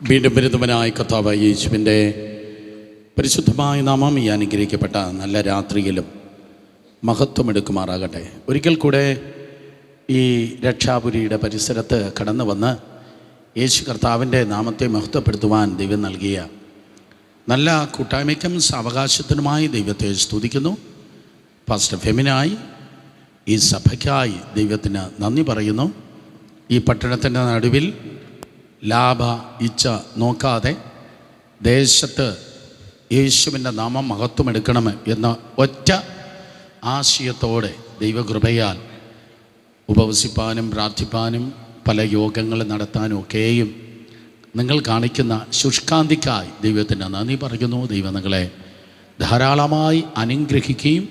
വീണ്ടും വരുന്നവനായ കർത്താവായ യേശുവിൻ്റെ പരിശുദ്ധമായ നാമം ഈ അനുഗ്രഹിക്കപ്പെട്ട നല്ല രാത്രിയിലും മഹത്വമെടുക്കുമാറാകട്ടെ. ഒരിക്കൽ കൂടെ ഈ രക്ഷാപുരിയുടെ പരിസരത്ത് കടന്നു വന്ന് യേശു കർത്താവിൻ്റെ നാമത്തെ മഹത്വപ്പെടുത്തുവാൻ ദൈവം നൽകിയ നല്ല കൂട്ടായ്മയ്ക്കും സാവകാശത്തിനുമായി ദൈവത്തെ സ്തുതിക്കുന്നു. പാസ്റ്റർ ഫെമിനായി ഈ സഭയ്ക്കായി ദൈവത്തിന് നന്ദി പറയുന്നു. ഈ പട്ടണത്തിൻ്റെ നടുവിൽ ലാഭ ഇച്ഛ നോക്കാതെ ദേശത്ത് യേശുവിൻ്റെ നാമം മഹത്വമെടുക്കണം എന്ന ഒറ്റ ആശയത്തോടെ ദൈവകൃപയാൽ ഉപവസിപ്പാനും പ്രാർത്ഥിപ്പാനും പല യോഗങ്ങൾ നടത്താനും ഒക്കെയും നിങ്ങൾ കാണിക്കുന്ന ശുഷ്കാന്തിക്കായി ദൈവത്തിന് നന്ദി പറയുന്നു. ദൈവം നിങ്ങളെ ധാരാളമായി അനുഗ്രഹിക്കുകയും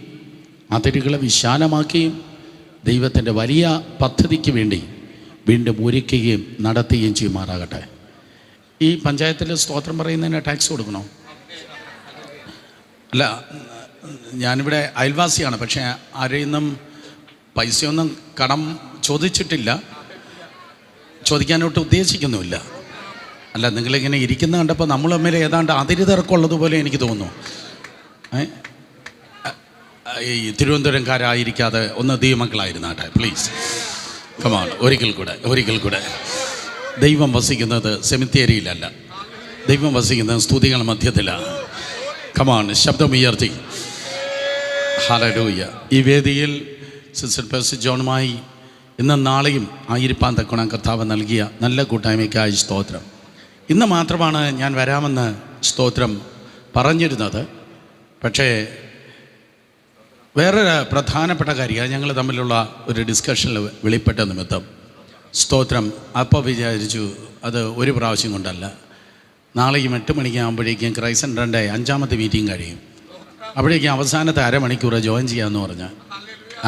അതിരുകളെ വിശാലമാക്കുകയും ദൈവത്തിൻ്റെ വലിയ പദ്ധതിക്ക് വേണ്ടി വീണ്ടും ഒരുക്കുകയും നടത്തുകയും ചെയ്യുമാറാകട്ടെ. ഈ പഞ്ചായത്തിൽ സ്തോത്രം പറയുന്നതിന് ടാക്സ് കൊടുക്കണോ? അല്ല, ഞാനിവിടെ അയൽവാസിയാണ്, പക്ഷേ ആരെയും നിന്നും പൈസയൊന്നും കടം ചോദിച്ചിട്ടില്ല, ചോദിക്കാനോട്ട് ഉദ്ദേശിക്കുന്നുമില്ല. അല്ല, നിങ്ങളിങ്ങനെ ഇരിക്കുന്ന കണ്ടപ്പോൾ നമ്മൾ തമ്മിൽ ഏതാണ്ട് അതിര് തിരക്കുള്ളതുപോലെ എനിക്ക് തോന്നുന്നു. ഈ തിരുവനന്തപുരംകാരായിരിക്കാതെ ഒന്ന് ദൈവമക്കളായിരുന്നാട്ടെ പ്ലീസ്. കമാൺ, ഒരിക്കൽ കൂടെ ദൈവം വസിക്കുന്നത് സെമിത്തേരിയിലല്ല, ദൈവം വസിക്കുന്നത് സ്തുതികൾ മധ്യത്തിലാണ്. കമാൺ, ശബ്ദമുയർത്തി ഹല്ലേലൂയ. ഈ വേദിയിൽ സിസ്റ്റർ പേഴ്സി ജോണുമായി ഇന്നും നാളെയും ആയിരിപ്പാൻ തക്കോണം കർത്താവ് നൽകിയ നല്ല കൂട്ടായ്മയ്ക്കായി സ്തോത്രം. ഇന്ന് മാത്രമാണ് ഞാൻ വരാമെന്ന് സ്തോത്രം പറഞ്ഞിരുന്നത്. പക്ഷേ വേറൊരു പ്രധാനപ്പെട്ട കാര്യം, ഞങ്ങൾ തമ്മിലുള്ള ഒരു ഡിസ്കഷനിൽ വെളിപ്പെട്ട നിമിത്തം സ്തോത്രം അപ്പോൾ വിചാരിച്ചു അത് ഒരു പ്രാവശ്യം കൊണ്ടല്ല, നാളെയും 8 മണിക്കാകുമ്പോഴേക്കും ക്രൈസ്റ്റ് സെൻ്ററിൻ്റെ 5ാമത്തെ മീറ്റിംഗ് കഴിയും. അപ്പോഴേക്കും അവസാനത്തെ അരമണിക്കൂർ ജോയിൻ ചെയ്യാമെന്ന് പറഞ്ഞാൽ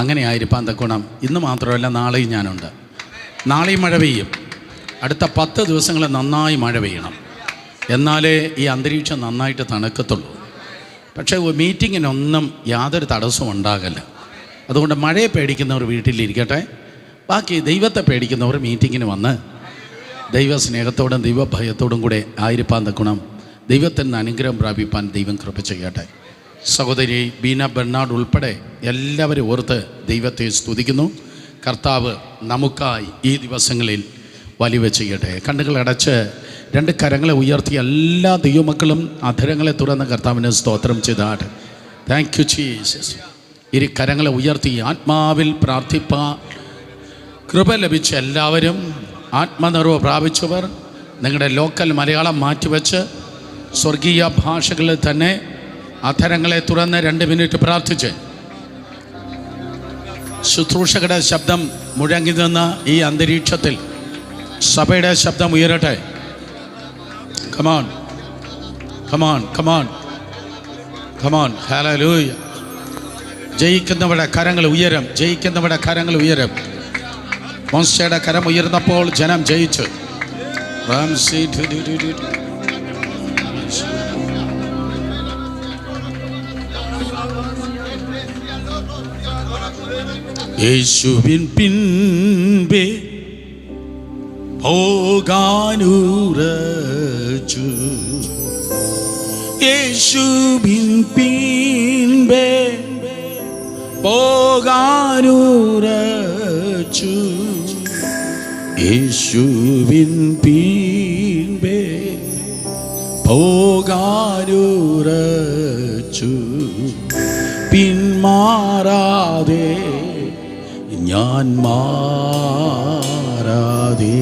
അങ്ങനെ ആയിരിക്കാൻ തക്കോണം. ഇന്ന് മാത്രമല്ല, നാളെയും ഞാനുണ്ട്. നാളെയും മഴ പെയ്യും. അടുത്ത 10 ദിവസങ്ങൾ നന്നായി മഴ പെയ്യണം, എന്നാലേ ഈ അന്തരീക്ഷം നന്നായിട്ട് തണുക്കത്തുള്ളൂ. പക്ഷേ മീറ്റിങ്ങിനൊന്നും യാതൊരു തടസ്സവും ഉണ്ടാകില്ല. അതുകൊണ്ട് മഴയെ പേടിക്കുന്നവർ വീട്ടിലിരിക്കട്ടെ, ബാക്കി ദൈവത്തെ പേടിക്കുന്നവർ മീറ്റിങ്ങിന് വന്ന് ദൈവസ്നേഹത്തോടും ദൈവഭയത്തോടും കൂടെ ആയിരിക്കാൻ തക്കണം. ദൈവത്തിന് അനുഗ്രഹം പ്രാപിപ്പാൻ ദൈവം കൃപ ചെയ്യട്ടെ. സഹോദരി ബീന ബെർണാഡ് ഉൾപ്പെടെ എല്ലാവരും ഓർത്ത് ദൈവത്തെ സ്തുതിക്കുന്നു. കർത്താവ് നമുക്കായി ഈ ദിവസങ്ങളിൽ വലിയ ചെയ്യട്ടെ. കണ്ണുകളടച്ച് 2 കരങ്ങളെ ഉയർത്തി എല്ലാ ദൈവമക്കളും അധരങ്ങളെ തുറന്ന് കർത്താവിനെ സ്തോത്രം ചെയ്താട്ടെ. Thank you Jesus. ഇരു കരങ്ങളെ ഉയർത്തി ആത്മാവിൽ പ്രാർത്ഥിപ്പാൻ കൃപ ലഭിച്ച എല്ലാവരും, ആത്മനിർവ്വ പ്രാപിച്ചവർ, നിങ്ങളുടെ ലോക്കൽ മലയാളം മാറ്റിവെച്ച് സ്വർഗീയ ഭാഷകളിൽ തന്നെ അധരങ്ങളെ തുറന്ന് 2 മിനിറ്റ് പ്രാർത്ഥിച്ച് ശുശ്രൂഷകരുടെ ശബ്ദം മുഴങ്ങി നിന്ന ഈ അന്തരീക്ഷത്തിൽ സഭയുടെ ശബ്ദം ഉയരട്ടെ. Come on. Hallelujah. ജയിക്കുന്നവരുടെ കരങ്ങൾ ഉയരം, ജയിക്കുന്നവരുടെ കരങ്ങൾ ഉയരം. മോശയുടെ കരം ഉയർന്നപ്പോൾ ജനം ജയിച്ചു. യേശുവിൻ പിൻപേ പോകാനുറച്ചു, യേശുവിൻ പിൻപേ പോകാനുറച്ചു, യേശുവിൻ പിൻപേ പോകാനുറച്ചു, പിന്മാറാതെ ഞാൻ മാറാതെ,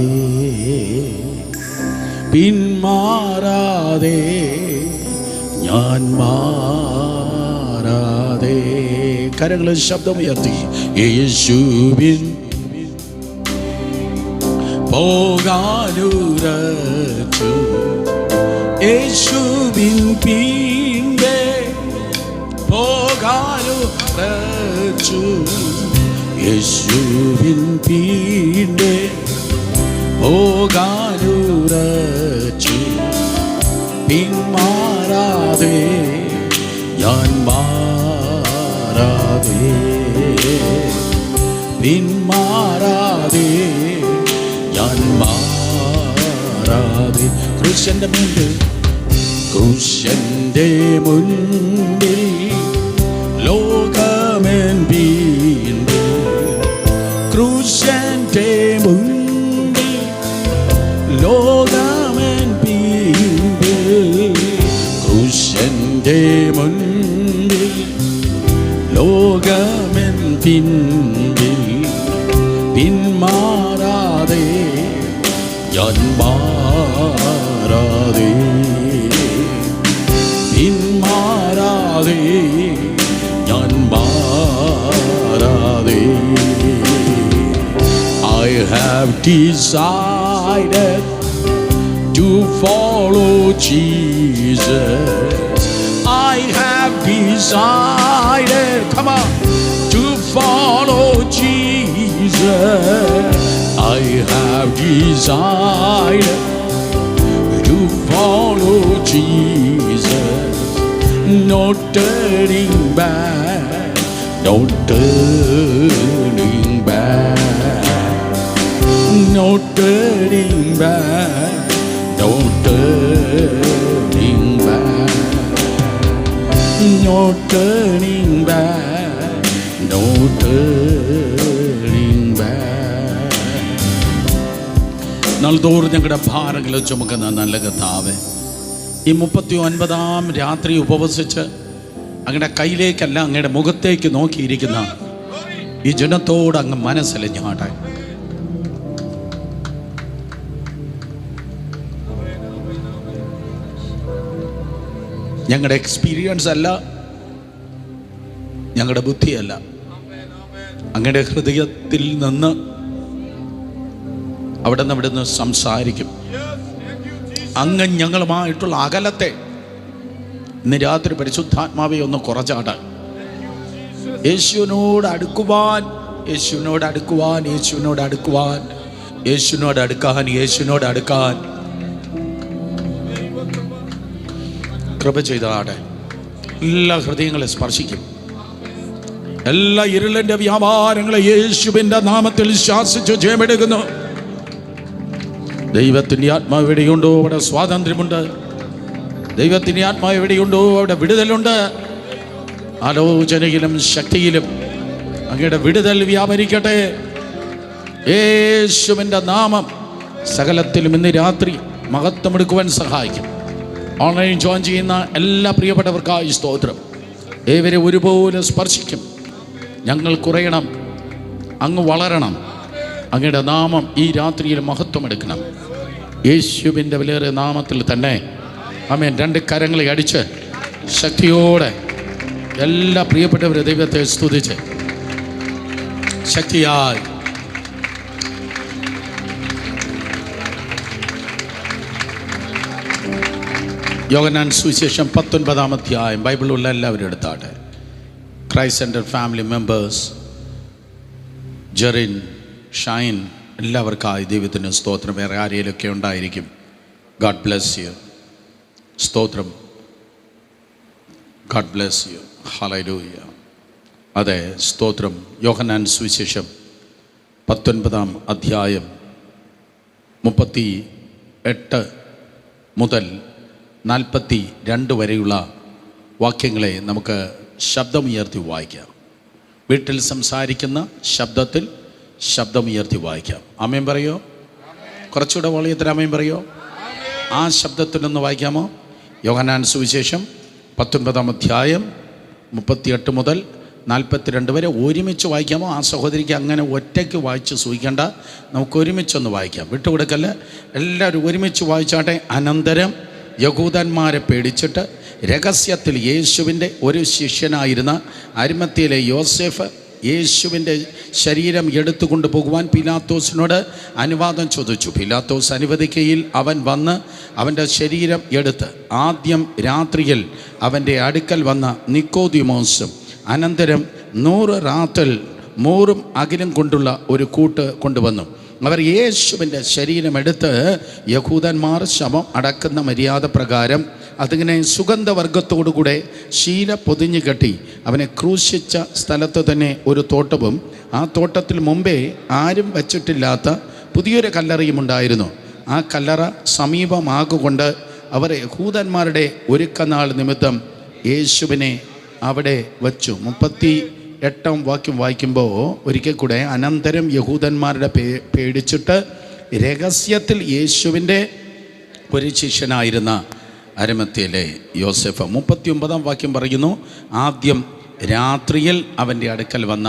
പിന്മാറാതെ ഞാൻ മാറാതെ. കരങ്ങളിൽ ശബ്ദമുയർത്തി യേശുവിൻ പോകാനുറച്ചു, യേശുവിൻ പിൻപേ പോകാനുറച്ചു, യേശുവിൻ പിൻപേ പോകാനുറച്ചു, പിന്മാറാതെ ഞാൻ മാറാതെ, പിന്മാറാതെ ഞാൻ മാറാതെ. ക്രൂശന്റെ മുൻപിൽ, ക്രൂശന്റെ മുൻപിൽ ലോകമെൻ വീണ്ടും, ക്രൂശന്റെ മുൻപിൽ ലോകമെൻ വീണ്ടും, ക്രൂശന്റെ മുൻപിൽ ലോകമെൻ പിൻപിൽ പിന്മാറാതെ ഞാൻ മാറാതെ, പിന്മാറാതെ ഞാൻ മാറാതെ. I have decided to follow Jesus. I have decided, come on, to follow Jesus. I have decided to follow Jesus. No turning back, no turning back, no turning back, no turning back, no turning back, no turning back. നാൾതോറും ഞങ്ങളുടെ ഭാരങ്ങളെ ചുമക്കുന്ന നല്ല കർത്താവേ, ഈ 39-ാം രാത്രി ഉപവസിച്ച് അങ്ങയുടെ കയ്യിലേക്കല്ല അങ്ങയുടെ മുഖത്തേക്ക് നോക്കിയിരിക്കുന്ന ഈ ജനത്തോട് അങ്ങ് മനസ്സലിഞ്ഞാട്ടെ. ഞങ്ങളുടെ എക്സ്പീരിയൻസ് അല്ല, ഞങ്ങളുടെ ബുദ്ധിയല്ല, അങ്ങയുടെ ഹൃദയത്തിൽ നിന്ന് അവിടെ നിന്ന് സംസാരിക്കും. അങ്ങ് ഞങ്ങളുമായിട്ടുള്ള അകലത്തെ ഇന്ന് രാത്രി പരിശുദ്ധാത്മാവെ ഒന്ന് കുറച്ചാടാൻ, യേശുവിനോട് അടുക്കുവാൻ, യേശുവിനോട് അടുക്കുവാൻ, യേശുവിനോട് അടുക്കുവാൻ, യേശുവിനോട് അടുക്കാൻ, യേശുവിനോട് അടുക്കാൻ കൃപ ചെയ്താടെ. എല്ലാ ഹൃദയങ്ങളെ സ്പർശിക്കും. എല്ലാ ഇരുളിന്റെ വ്യാപാരങ്ങളെ യേശുവിൻ്റെ നാമത്തിൽ ശാസിച്ച് ജയമെടുക്കുന്നു. ദൈവത്തിൻ്റെ ആത്മാവ് എവിടെയുണ്ടോ അവിടെ സ്വാതന്ത്ര്യമുണ്ട്. ദൈവത്തിൻ്റെ ആത്മാവ് എവിടെയുണ്ടോ അവിടെ വിടുതലുണ്ട്. ആലോചനയിലും ശക്തിയിലും അങ്ങയുടെ വിടുതൽ വ്യാപരിക്കട്ടെ. യേശുവിൻ്റെ നാമം സകലത്തിലും ഇന്ന് രാത്രി മഹത്വമെടുക്കുവാൻ സഹായിക്കും. ഓൺലൈൻ ജോയിൻ ചെയ്യുന്ന എല്ലാ പ്രിയപ്പെട്ടവർക്കായി സ്തോത്രം. ഏവരെ ഒരുപോലെ സ്പർശിക്കും. ഞങ്ങൾ കുറയണം, അങ്ങ് വളരണം. അങ്ങയുടെ നാമം ഈ രാത്രിയിൽ മഹത്വമെടുക്കണം. യേശുവിൻ്റെ വിലയേറിയ നാമത്തിൽ തന്നെ ആമേൻ. 2 കരങ്ങളെ അടിച്ച് ശക്തിയോടെ എല്ലാ പ്രിയപ്പെട്ടവരെ ദൈവത്തെ സ്തുതിച്ച് ശക്തിയായി യോഹന്നാൻ സുവിശേഷം 19-ാം അധ്യായം ബൈബിളുള്ള എല്ലാവരും എടുത്താട്ടെ. Christ centre family members, Jerin, Shine, എല്ലാവർക്കായി ദൈവത്തിന് സ്തോത്രം. വേറെ ആരെയിലൊക്കെ ഉണ്ടായിരിക്കും. God bless you. സ്തോത്രം. God bless you. ഹല്ലേലൂയ. അതെ, സ്തോത്രം. യോഹന്നാൻ സുവിശേഷം 19-ാം അധ്യായം 38 മുതൽ 42 വരെയുള്ള വാക്യങ്ങളെ നമുക്ക് ശബ്ദമുയർത്തി വായിക്കാം. വീട്ടിൽ സംസാരിക്കുന്ന ശബ്ദത്തിൽ ശബ്ദമുയർത്തി വായിക്കാം. ആമേൻ പറയോ? കുറച്ചുകൂടെ വോളിയത്തിൽ ആമേൻ പറയോ? ആ ശബ്ദത്തിലൊന്ന് വായിക്കാമോ? യോഹന്നാൻ സുവിശേഷം 19-ാം അധ്യായം 38 മുതൽ 42 വരെ ഒരുമിച്ച് വായിക്കാമോ? ആ സഹോദരിക്ക് അങ്ങനെ ഒറ്റയ്ക്ക് വായിച്ച് സൂഹിക്കേണ്ട, നമുക്ക് ഒരുമിച്ചൊന്ന് വായിക്കാം. വിട്ടുകൊടുക്കല്ല, എല്ലാവരും ഒരുമിച്ച് വായിച്ചാട്ടെ. അനന്തരം യഹൂദന്മാരെ പേടിച്ചിട്ട് രഹസ്യത്തിൽ യേശുവിൻ്റെ ഒരു ശിഷ്യനായിരുന്ന അരിമത്യയിലെ യോസേഫ് യേശുവിൻ്റെ ശരീരം എടുത്തുകൊണ്ട് പോകുവാൻ പീലാത്തോസിനോട് അനുവാദം ചോദിച്ചു. പീലാത്തോസ് അനുവദിക്കയിൽ അവൻ വന്ന് അവൻ്റെ ശരീരം എടുത്ത് ആദ്യം രാത്രിയിൽ അവൻ്റെ അടുക്കൽ വന്ന നിക്കോദിമോസും അനന്തരം 100 റാത്തൽ മൂറും അകിലും കൊണ്ടുള്ള ഒരു കൂട്ട് കൊണ്ടുവന്നു. അവർ യേശുവിൻ്റെ ശരീരമെടുത്ത് യഹൂദന്മാർ ശവം അടക്കുന്ന മര്യാദ പ്രകാരം അതിങ്ങനെ സുഗന്ധവർഗത്തോടുകൂടെ ശീല പൊതിഞ്ഞു കെട്ടി അവനെ ക്രൂശിച്ച സ്ഥലത്ത് തന്നെ ഒരു തോട്ടവും ആ തോട്ടത്തിൽ മുമ്പേ ആരും വച്ചിട്ടില്ലാത്ത പുതിയൊരു കല്ലറയും ഉണ്ടായിരുന്നു. ആ കല്ലറ സമീപമാകൊണ്ട് അവർ യഹൂദന്മാരുടെ ഒരുക്കനാൾ നിമിത്തം യേശുവിനെ അവിടെ വച്ചു. 38 വാക്യം വായിക്കുമ്പോൾ ഒരിക്കൽ കൂടെ, അനന്തരം യഹൂദന്മാരുടെ പേടിച്ചിട്ട് രഹസ്യത്തിൽ യേശുവിൻ്റെ ഒരു ശിഷ്യനായിരുന്ന അരിമത്യയിലെ യോസേഫ്. 39 വാക്യം പറയുന്നു, ആദ്യം രാത്രിയിൽ അവൻ്റെ അടുക്കൽ വന്ന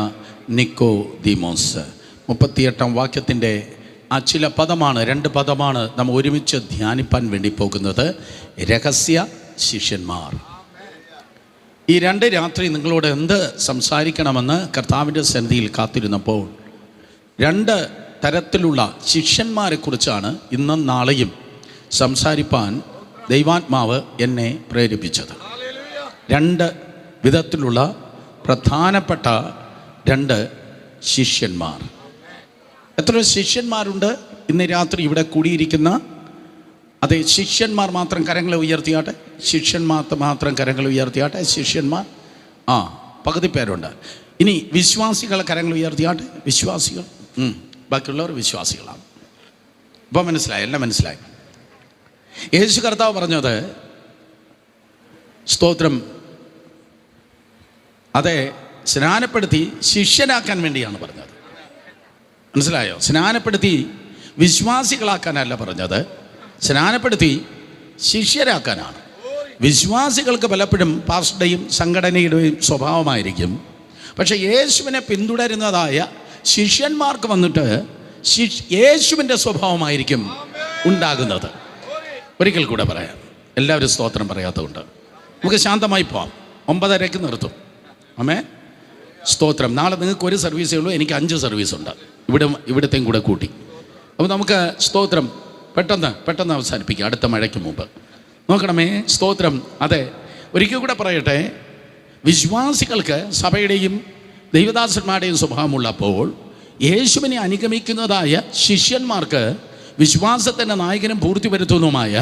നിക്കോദീമോസ്. 38 വാക്യത്തിൻ്റെ ആ ചില പദമാണ്, 2 പദമാണ് നമ്മൾ ഒരുമിച്ച് ധ്യാനിപ്പാൻ വേണ്ടി പോകുന്നത്. രഹസ്യ ശിഷ്യന്മാർ. ഈ 2 രാത്രി നിങ്ങളോട് എന്ത് സംസാരിക്കണമെന്ന് കർത്താവിൻ്റെ സന്നിധിയിൽ കാത്തിരുന്നപ്പോൾ 2 തരത്തിലുള്ള ശിഷ്യന്മാരെക്കുറിച്ചാണ് ഇന്നും നാളെയും സംസാരിപ്പാൻ ദൈവാത്മാവ് എന്നെ പ്രേരിപ്പിച്ചത്. 2 വിധത്തിലുള്ള പ്രധാനപ്പെട്ട 2 ശിഷ്യന്മാർ. എത്ര ശിഷ്യന്മാരുണ്ട് ഇന്ന് രാത്രി ഇവിടെ കൂടിയിരിക്കുന്ന? അതെ, ശിഷ്യന്മാർ മാത്രം കരങ്ങളെ ഉയർത്തിയാട്ടെ. ശിഷ്യന്മാർ മാത്രം കരങ്ങൾ ഉയർത്തിയാട്ടെ. ശിഷ്യന്മാർ പകുതി പേരുണ്ട്. ഇനി വിശ്വാസികളെ കരങ്ങൾ ഉയർത്തിയാട്ടെ. വിശ്വാസികൾ, ബാക്കിയുള്ളവർ വിശ്വാസികളാണ്. ഇപ്പോൾ മനസ്സിലായി, എല്ലാം മനസ്സിലായി. യേശു കർത്താവ് പറഞ്ഞത്, സ്തോത്രം, അതെ, സ്നാനപ്പെടുത്തി ശിഷ്യനാക്കാൻ വേണ്ടിയാണ് പറഞ്ഞത്. മനസ്സിലായോ? സ്നാനപ്പെടുത്തി വിശ്വാസികളാക്കാനല്ല പറഞ്ഞത്, സ്നാനപ്പെടുത്തി ശിഷ്യരാക്കാനാണ്. വിശ്വാസികൾക്ക് പലപ്പോഴും പാസ്റ്ററുടെയും സംഘടനയുടെയും സ്വഭാവമായിരിക്കും. പക്ഷേ യേശുവിനെ പിന്തുടരുന്നതായ ശിഷ്യന്മാർക്ക് വന്നിട്ട് യേശുവിൻ്റെ സ്വഭാവമായിരിക്കും ഉണ്ടാകുന്നത്. ഒരിക്കൽ കൂടെ പറയാം, എല്ലാവരും സ്തോത്രം പറയാത്തതുകൊണ്ട് നമുക്ക് ശാന്തമായി പോവാം. 9:30 നിർത്തും. ആമേൻ, സ്തോത്രം. നാളെ നിങ്ങൾക്ക് 1 സർവീസേ ഉള്ളൂ, എനിക്ക് 5 സർവീസുണ്ട്, ഇവിടത്തെയും കൂടെ കൂട്ടി. അപ്പോൾ നമുക്ക് സ്തോത്രം പെട്ടെന്ന് അവസാനിപ്പിക്കാം, അടുത്ത മഴയ്ക്ക് മുമ്പ്. നോക്കണമേ, സ്തോത്രം. അതെ, ഒരിക്കൽ കൂടെ പറയട്ടെ, വിശ്വാസികൾക്ക് സഭയുടെയും ദൈവദാസന്മാരുടെയും സ്വഭാവമുള്ളപ്പോൾ യേശുവിനെ അനുഗമിക്കുന്നതായ ശിഷ്യന്മാർക്ക് വിശ്വാസത്തിൻ്റെ നായകനും പൂർത്തി വരുത്തുന്നതുമായ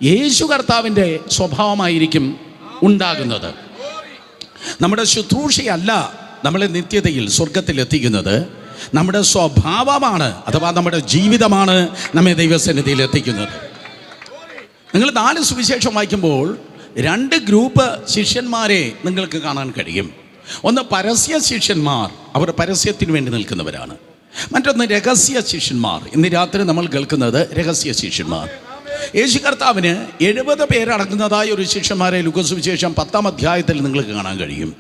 യേശു കർത്താവിൻ്റെ സ്വഭാവമായിരിക്കും ഉണ്ടാകുന്നത്. നമ്മുടെ ശുശ്രൂഷയല്ല നമ്മളെ നിത്യതയിൽ സ്വർഗത്തിൽ എത്തിക്കുന്നത്, നമ്മുടെ സ്വഭാവമാണ്, അഥവാ നമ്മുടെ ജീവിതമാണ് നമ്മെ ദൈവസന്നിധിയിൽ എത്തിക്കുന്നത്. നിങ്ങൾ 4 സുവിശേഷം വായിക്കുമ്പോൾ 2 ഗ്രൂപ്പ് ശിഷ്യന്മാരെ നിങ്ങൾക്ക് കാണാൻ കഴിയും. ഒന്ന് പരസ്യ ശിഷ്യന്മാർ, അവർ പരസ്യത്തിന് വേണ്ടി നിൽക്കുന്നവരാണ്. മറ്റൊന്ന് രഹസ്യ ശിഷ്യന്മാർ. ഇന്ന് രാത്രി നമ്മൾ കേൾക്കുന്നത് രഹസ്യ ശിഷ്യന്മാർ. യേശു കർത്താവിന് 70 പേരടങ്ങുന്നതായ ഒരു ശിഷ്യന്മാരെ ലൂക്കോസ് സുവിശേഷം 10-ാം അധ്യായത്തിൽ നിങ്ങൾക്ക് കാണാൻ കഴിയും.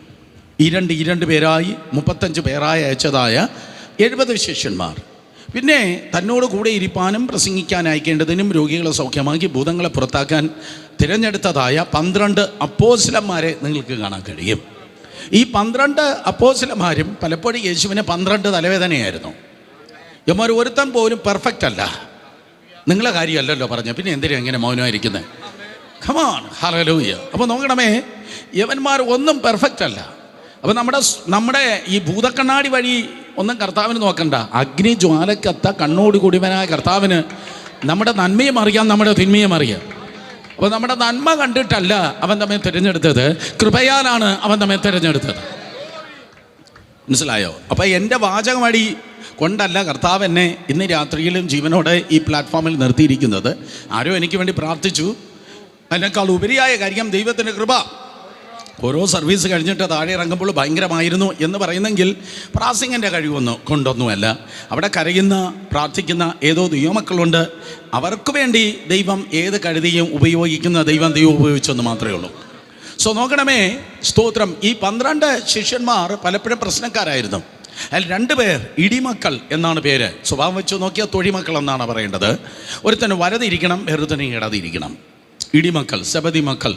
2 പേരായി 35 പേരായി അയച്ചതായ 70 ശിഷ്യന്മാർ. പിന്നെ തന്നോട് കൂടെ ഇരിപ്പാനും പ്രസംഗിക്കാൻ അയക്കേണ്ടതിനും രോഗികളെ സൗഖ്യമാക്കി ഭൂതങ്ങളെ പുറത്താക്കാൻ തിരഞ്ഞെടുത്തതായ 12 അപ്പോസ്തലന്മാരെ നിങ്ങൾക്ക് കാണാൻ കഴിയും. ഈ 12 അപ്പോസ്തലന്മാരും പലപ്പോഴും യേശുവിന് 12 തലവേദനയായിരുന്നു. ഇവന്മാർ ഒരുത്തൻ പോലും പെർഫെക്റ്റ് അല്ല. നിങ്ങളെ കാര്യമല്ലല്ലോ പറഞ്ഞ, പിന്നെ എന്തിനാ എങ്ങനെ മൗനമായിരിക്കുന്നത്? Come on, hallelujah. അപ്പോൾ നോക്കണമേ, യവന്മാർ ഒന്നും പെർഫെക്റ്റ് അല്ല. അപ്പോൾ നമ്മുടെ ഈ ഭൂതക്കണ്ണാടി വഴി ഒന്നും കർത്താവിന് നോക്കണ്ട. അഗ്നി ജ്വാലക്കത്ത കണ്ണോട് കൂടിയവനായ കർത്താവിന് നമ്മുടെ നന്മയും അറിയാം, നമ്മുടെ തിന്മയും അറിയാം. അപ്പോൾ നമ്മുടെ നന്മ കണ്ടിട്ടല്ല അവൻ നമ്മെ തിരഞ്ഞെടുത്തത്, കൃപയാലാണ് അവൻ നമ്മെ തിരഞ്ഞെടുത്തത്. മനസ്സിലായോ? അപ്പോൾ എൻ്റെ വാചകമടി കൊണ്ടല്ല കർത്താവ് എന്നെ ഇന്ന് രാത്രിയിലും ജീവനോടെ ഈ പ്ലാറ്റ്ഫോമിൽ നിർത്തിയിരിക്കുന്നത്. ആരോ എനിക്ക് വേണ്ടി പ്രാർത്ഥിച്ചു. അതിനേക്കാൾ ഉപരിയായ കാര്യം ദൈവത്തിൻ്റെ കൃപ. ഓരോ സർവീസ് കഴിഞ്ഞിട്ട് താഴെ ഇറങ്ങുമ്പോൾ ഭയങ്കരമായിരുന്നു എന്ന് പറയുന്നെങ്കിൽ പ്രാസിങ്ങിൻ്റെ കൊണ്ടൊന്നുമല്ല. അവിടെ കരയുന്ന പ്രാർത്ഥിക്കുന്ന ഏതോ ദൈവമക്കളുണ്ട്. അവർക്ക് വേണ്ടി ദൈവം ഏത് കഴുതിയും ഉപയോഗിക്കുന്ന ദൈവം ഉപയോഗിച്ചെന്ന് മാത്രമേ ഉള്ളൂ. സോ നോക്കണമേ, സ്തോത്രം. ഈ 12 ശിഷ്യന്മാർ പലപ്പോഴും പ്രശ്നക്കാരായിരുന്നു. അതിൽ 2 പേർ ഇടിമക്കൾ എന്നാണ് പേര്. സ്വഭാവം വെച്ച് നോക്കിയാൽ തൊഴിമക്കൾ എന്നാണ് പറയേണ്ടത്. ഒരുത്തന് വലതിരിക്കണം, വേറൊരുത്തന് ഇടതിരിക്കണം. ഇടിമക്കൾ, സെബദി മക്കൾ.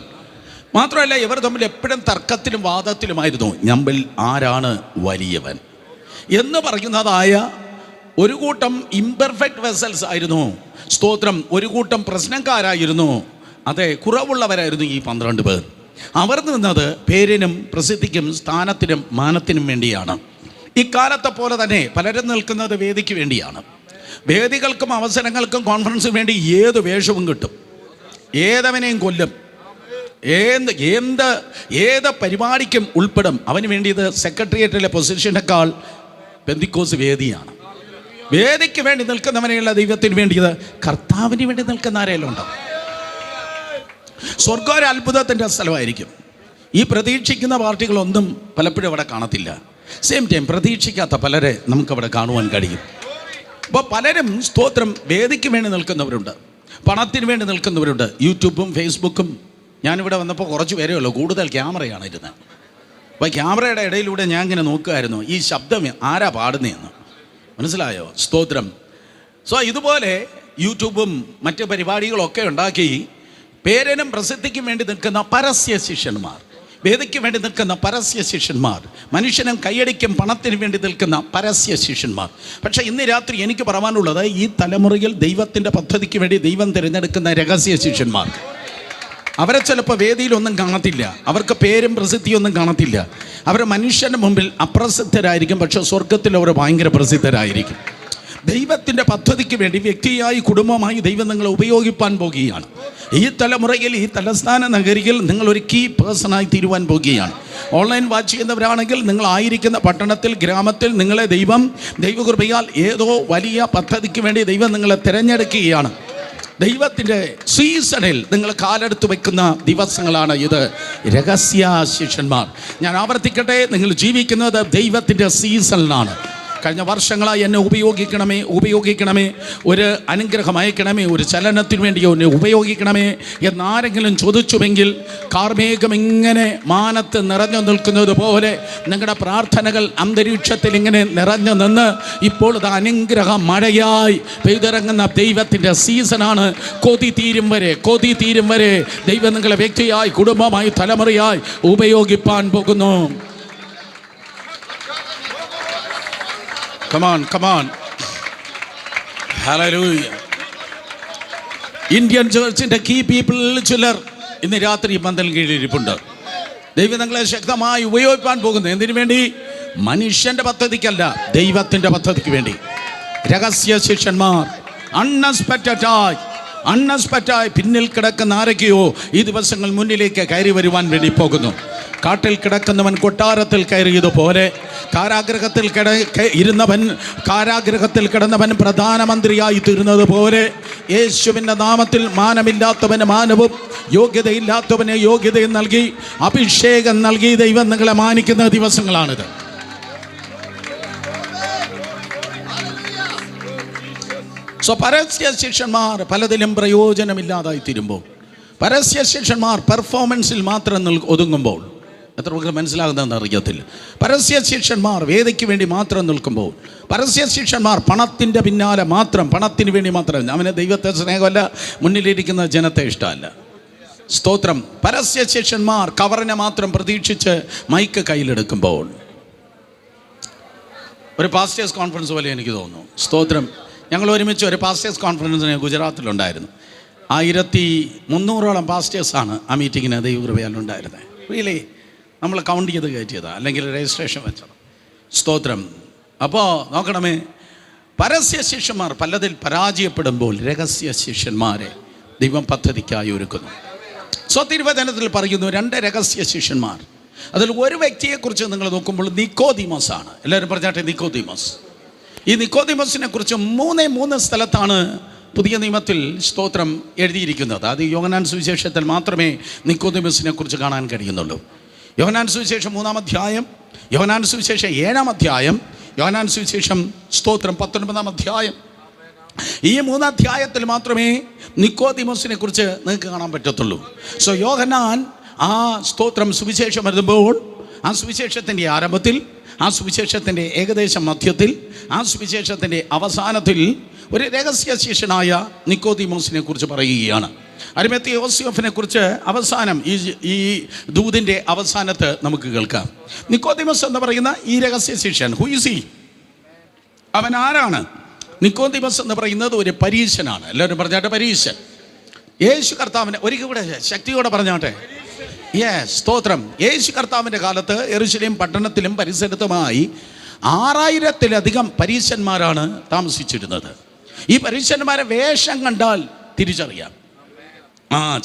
മാത്രമല്ല, ഇവർ തമ്മിൽ എപ്പോഴും തർക്കത്തിലും വാദത്തിലുമായിരുന്നു. നമ്മിൽ ആരാണ് വലിയവൻ എന്ന് പറയുന്നതായ ഒരു കൂട്ടം ഇംപെർഫെക്റ്റ് വെസൽസ് ആയിരുന്നു. സ്തോത്രം. ഒരു കൂട്ടം പ്രശ്നക്കാരായിരുന്നു. അതെ, കുറവുള്ളവരായിരുന്നു ഈ 12 പേർ. അവർ നിന്നത് പേരിനും പ്രസിദ്ധിക്കും സ്ഥാനത്തിനും മാനത്തിനും വേണ്ടിയാണ്. ഇക്കാലത്തെ പോലെ തന്നെ പലരും നിൽക്കുന്നത് വേദിക്ക് വേണ്ടിയാണ്. വേദികൾക്കും അവസരങ്ങൾക്കും കോൺഫറൻസിന് വേണ്ടി ഏത് വേഷവും കിട്ടും, ഏതവനെയും കൊല്ലും, ഏത് പരിപാടിക്കും ഉൾപ്പെടും. അവന് വേണ്ടിയത് സെക്രട്ടേറിയറ്റിലെ പൊസിഷനേക്കാൾ പെന്തിക്കോസ് വേദിയാണ്. വേദിക്ക് വേണ്ടി നിൽക്കുന്നവനെയുള്ള ദൈവത്തിന് വേണ്ടിയത് കർത്താവിന് വേണ്ടി നിൽക്കുന്ന ആരെങ്കിലും ഉണ്ടോ? സ്വർഗ്ഗം ഒരു അത്ഭുതത്തിൻ്റെ സ്ഥലമായിരിക്കും. ഈ പ്രതീക്ഷിക്കുന്ന പാർട്ടികളൊന്നും പലപ്പോഴും അവിടെ കാണത്തില്ല. സെയിം ടൈം പ്രതീക്ഷിക്കാത്ത പലരെ നമുക്കവിടെ കാണുവാൻ കഴിയും. അപ്പോൾ പലരും സ്തോത്രം വേദിക്ക് വേണ്ടി നിൽക്കുന്നവരുണ്ട്, പണത്തിന് വേണ്ടി നിൽക്കുന്നവരുണ്ട്. യൂട്യൂബും ഫേസ്ബുക്കും. ഞാനിവിടെ വന്നപ്പോൾ കുറച്ച് പേരേ ഉള്ളൂ, കൂടുതൽ ക്യാമറയാണ് ഇരുന്നത്. അപ്പോൾ ക്യാമറയുടെ ഇടയിലൂടെ ഞാൻ ഇങ്ങനെ നോക്കുമായിരുന്നു, ഈ ശബ്ദം ആരാ പാടുന്നതെന്ന്. മനസ്സിലായോ? സ്തോത്രം. ഇതുപോലെ യൂട്യൂബും മറ്റ് പരിപാടികളൊക്കെ ഉണ്ടാക്കി പേരിനും പ്രസിദ്ധിക്കും വേണ്ടി നിൽക്കുന്ന പരസ്യ ശിഷ്യന്മാർ, വേദിക്ക് വേണ്ടി നിൽക്കുന്ന പരസ്യ ശിഷ്യന്മാർ, മനുഷ്യനും കൈയടിക്കും പണത്തിന് വേണ്ടി നിൽക്കുന്ന പരസ്യ ശിഷ്യന്മാർ. പക്ഷേ ഇന്ന് രാത്രി എനിക്ക് പറയാനുള്ളത്, ഈ തലമുറയിൽ ദൈവത്തിൻ്റെ പദ്ധതിക്ക് വേണ്ടി ദൈവം തിരഞ്ഞെടുക്കുന്ന രഹസ്യ ശിഷ്യന്മാർ. അവരെ ചിലപ്പോൾ വേദിയിലൊന്നും കാണത്തില്ല, അവർക്ക് പേരും പ്രസിദ്ധിയൊന്നും കാണത്തില്ല. അവർ മനുഷ്യൻ്റെ മുമ്പിൽ അപ്രസിദ്ധരായിരിക്കും, പക്ഷേ സ്വർഗത്തിൽ അവർ ഭയങ്കര പ്രസിദ്ധരായിരിക്കും. ദൈവത്തിൻ്റെ പദ്ധതിക്ക് വേണ്ടി വ്യക്തിയായി കുടുംബമായി ദൈവം നിങ്ങളെ ഉപയോഗിപ്പാൻ പോകുകയാണ്. ഈ തലമുറയിൽ ഈ തലസ്ഥാന നഗരിയിൽ നിങ്ങളൊരു കീ പേഴ്സണായി തീരുവാൻ പോകുകയാണ്. ഓൺലൈൻ വാച്ച് ചെയ്യുന്നവരാണെങ്കിൽ നിങ്ങളായിരിക്കുന്ന പട്ടണത്തിൽ, ഗ്രാമത്തിൽ നിങ്ങളെ ദൈവകൃപയാൽ ഏതോ വലിയ പദ്ധതിക്ക് വേണ്ടി ദൈവം നിങ്ങളെ തിരഞ്ഞെടുക്കുകയാണ്. ദൈവത്തിൻ്റെ സീസണിൽ നിങ്ങൾ കാലെടുത്ത് വയ്ക്കുന്ന ദിവസങ്ങളാണ് ഇത്. രഹസ്യ ശിഷ്യന്മാർ. ഞാൻ ആവർത്തിക്കട്ടെ, നിങ്ങൾ ജീവിക്കുന്നത് ദൈവത്തിൻ്റെ സീസണിലാണ്. കഴിഞ്ഞ വർഷങ്ങളായി എന്നെ ഉപയോഗിക്കണമേ, ഒരു അനുഗ്രഹം അയക്കണമേ, ഒരു ചലനത്തിന് വേണ്ടി എന്നെ ഉപയോഗിക്കണമേ എന്നാരെങ്കിലും ചോദിച്ചുവെങ്കിൽ, കാർമേഘം ഇങ്ങനെ മാനത്ത് നിറഞ്ഞു നിൽക്കുന്നത് പോലെ നിങ്ങളുടെ പ്രാർത്ഥനകൾ അന്തരീക്ഷത്തിൽ ഇങ്ങനെ നിറഞ്ഞു നിന്ന് ഇപ്പോൾ ഇത് അനുഗ്രഹ മഴയായി പെയ്തിറങ്ങുന്ന ദൈവത്തിൻ്റെ സീസണാണ്. കൊതി തീരും വരെ ദൈവം നിങ്ങളെ വ്യക്തിയായി, കുടുംബമായി, തലമുറയായി ഉപയോഗിപ്പാൻ പോകുന്നു. Come on. Hallelujah. ഇന്ത്യൻ ചർച്ചിൻ്റെ കീ പീപ്പിൾ ചിലർ ഇന്ന് രാത്രി പന്തൽ കീഴിലിരിപ്പുണ്ട്. ദൈവം നിങ്ങളെ ശക്തമായി ഉപയോഗിക്കാൻ പോകുന്നു. എന്തിനു വേണ്ടി? മനുഷ്യൻ്റെ പദ്ധതിക്കല്ല, ദൈവത്തിൻ്റെ പദ്ധതിക്ക് വേണ്ടി. രഹസ്യ ശിഷ്യന്മാർ അൺഎക്സ്പെക്റ്റഡായി പിന്നിൽ കിടക്കുന്ന ആരൊക്കെയോ ഈ ദിവസങ്ങൾ മുന്നിലേക്ക് കയറി വരുവാൻ വേണ്ടി പോകുന്നു. കാട്ടിൽ കിടക്കുന്നവൻ കൊട്ടാരത്തിൽ കയറിയതുപോലെ, കാരാഗ്രഹത്തിൽ കിടന്നവൻ പ്രധാനമന്ത്രിയായി തീർന്നത് പോലെ, യേശുവിൻ്റെ നാമത്തിൽ മാനമില്ലാത്തവന് മാനവും യോഗ്യതയില്ലാത്തവന് യോഗ്യതയും നൽകി, അഭിഷേകം നൽകി ദൈവം നിങ്ങളെ മാനിക്കുന്ന ദിവസങ്ങളാണിത്. പരസ്യ ശിഷ്യന്മാർ പലതിലും പ്രയോജനമില്ലാതായി തീരുമ്പോൾ, പരസ്യ ശിഷ്യന്മാർ പെർഫോമൻസിൽ മാത്രം ഒതുങ്ങുമ്പോൾ, എത്ര പേർക്ക് മനസ്സിലാകുന്നതെന്ന് അറിയത്തില്ല. പരസ്യ ശിഷ്യന്മാർ വേദിക്ക് വേണ്ടി മാത്രം നിൽക്കുമ്പോൾ, പരസ്യ ശിഷ്യന്മാർ പണത്തിൻ്റെ പിന്നാലെ മാത്രം, പണത്തിന് വേണ്ടി മാത്രം. അവന് ദൈവത്തെ സ്നേഹമല്ല, മുന്നിലിരിക്കുന്ന ജനത്തെ ഇഷ്ടമല്ല. സ്തോത്രം. പരസ്യ ശിഷ്യന്മാർ കവറിനെ മാത്രം പ്രതീക്ഷിച്ച് മൈക്ക് കയ്യിലെടുക്കുമ്പോൾ, ഒരു പാസ്റ്റേഴ്സ് കോൺഫറൻസ് പോലെ എനിക്ക് തോന്നുന്നു. സ്തോത്രം. ഞങ്ങൾ ഒരുമിച്ച് ഒരു പാസ്റ്റേഴ്സ് കോൺഫറൻസിന് ഗുജറാത്തിലുണ്ടായിരുന്നു. 1300ഓളം പാസ്റ്റേഴ്സാണ് ആ മീറ്റിങ്ങിന് ദൈവകൃപയാലുണ്ടായിരുന്നത്. റിയലി നമ്മൾ കൗണ്ട് ചെയ്ത് കയറ്റിയതാണ്, അല്ലെങ്കിൽ രജിസ്ട്രേഷൻ വെച്ചത്. സ്തോത്രം. അപ്പോൾ നോക്കണമേ, പരസ്യ ശിഷ്യന്മാർ പലതിൽ പരാജയപ്പെടുമ്പോൾ രഹസ്യ ശിഷ്യന്മാരെ ദൈവം പദ്ധതിക്കായി ഒരുക്കുന്നു. തിരുവചനത്തിൽ പറയുന്നു 2 രഹസ്യ ശിഷ്യന്മാർ. അതിൽ ഒരു വ്യക്തിയെക്കുറിച്ച് നിങ്ങൾ നോക്കുമ്പോൾ നിക്കോദീമോസ് ആണ്. എല്ലാവരും പറഞ്ഞാട്ടെ, നിക്കോദീമോസ്. ഈ നിക്കോദീമോസിനെ കുറിച്ച് 3 സ്ഥലത്താണ് പുതിയ നിയമത്തിൽ സ്തോത്രം എഴുതിയിരിക്കുന്നത്. അത് യോഹന്നാൻ സുവിശേഷത്തിൽ മാത്രമേ നിക്കോദീമോസിനെ കുറിച്ച് കാണാൻ കഴിയുന്നുള്ളൂ. യോഹന്നാൻ സുവിശേഷം 3-ാം അധ്യായം, യോഹന്നാൻ സുവിശേഷം 7-ാം അധ്യായം, യോഹന്നാൻ സുവിശേഷം സ്തോത്രം 19-ാം അധ്യായം. ഈ 3 അധ്യായത്തിൽ മാത്രമേ നിക്കോദീമോസിനെ കുറിച്ച് നിങ്ങൾക്ക് കാണാൻ പറ്റത്തുള്ളൂ. യോഹന്നാൻ ആ സ്തോത്രം സുവിശേഷം എഴുതുമ്പോൾ, ആ സുവിശേഷത്തിൻ്റെ ആരംഭത്തിൽ, ആ സുവിശേഷത്തിൻ്റെ ഏകദേശം മധ്യത്തിൽ, ആ സുവിശേഷത്തിൻ്റെ അവസാനത്തിൽ ഒരു രഹസ്യ ശിഷ്യനായ നിക്കോദീമോസിനെ കുറിച്ച് പറയുകയാണ്. അരിമത്ഥ്യ യോസേഫിനെ കുറിച്ച് അവസാനം ഈ ദൂതിൻ്റെ അവസാനത്ത് നമുക്ക് കേൾക്കാം. നിക്കോദീമോസ് എന്ന് പറയുന്ന ഈ രഹസ്യ ശിഷ്യൻ, ഹു ഈസ് ഹി? അവൻ ആരാണ്? നിക്കോദീമോസ് എന്ന് പറയുന്നത് ഒരു പരീശനാണ്. എല്ലാവരും പറഞ്ഞാട്ടെ, പരീശൻ. യേശു കർത്താവിനെ ഒരിക്കൽ കൂടെ ശക്തിയോടെ പറഞ്ഞാട്ടെ, സ്തോത്രം. യേശു കർത്താവിൻ്റെ കാലത്ത് യെരൂശലേം പട്ടണത്തിലും പരിസരത്തുമായി 6000-ത്തിലധികം പരീശന്മാരാണ് താമസിച്ചിരുന്നത്. ഈ പരീശന്മാരെ വേഷം കണ്ടാൽ തിരിച്ചറിയാം.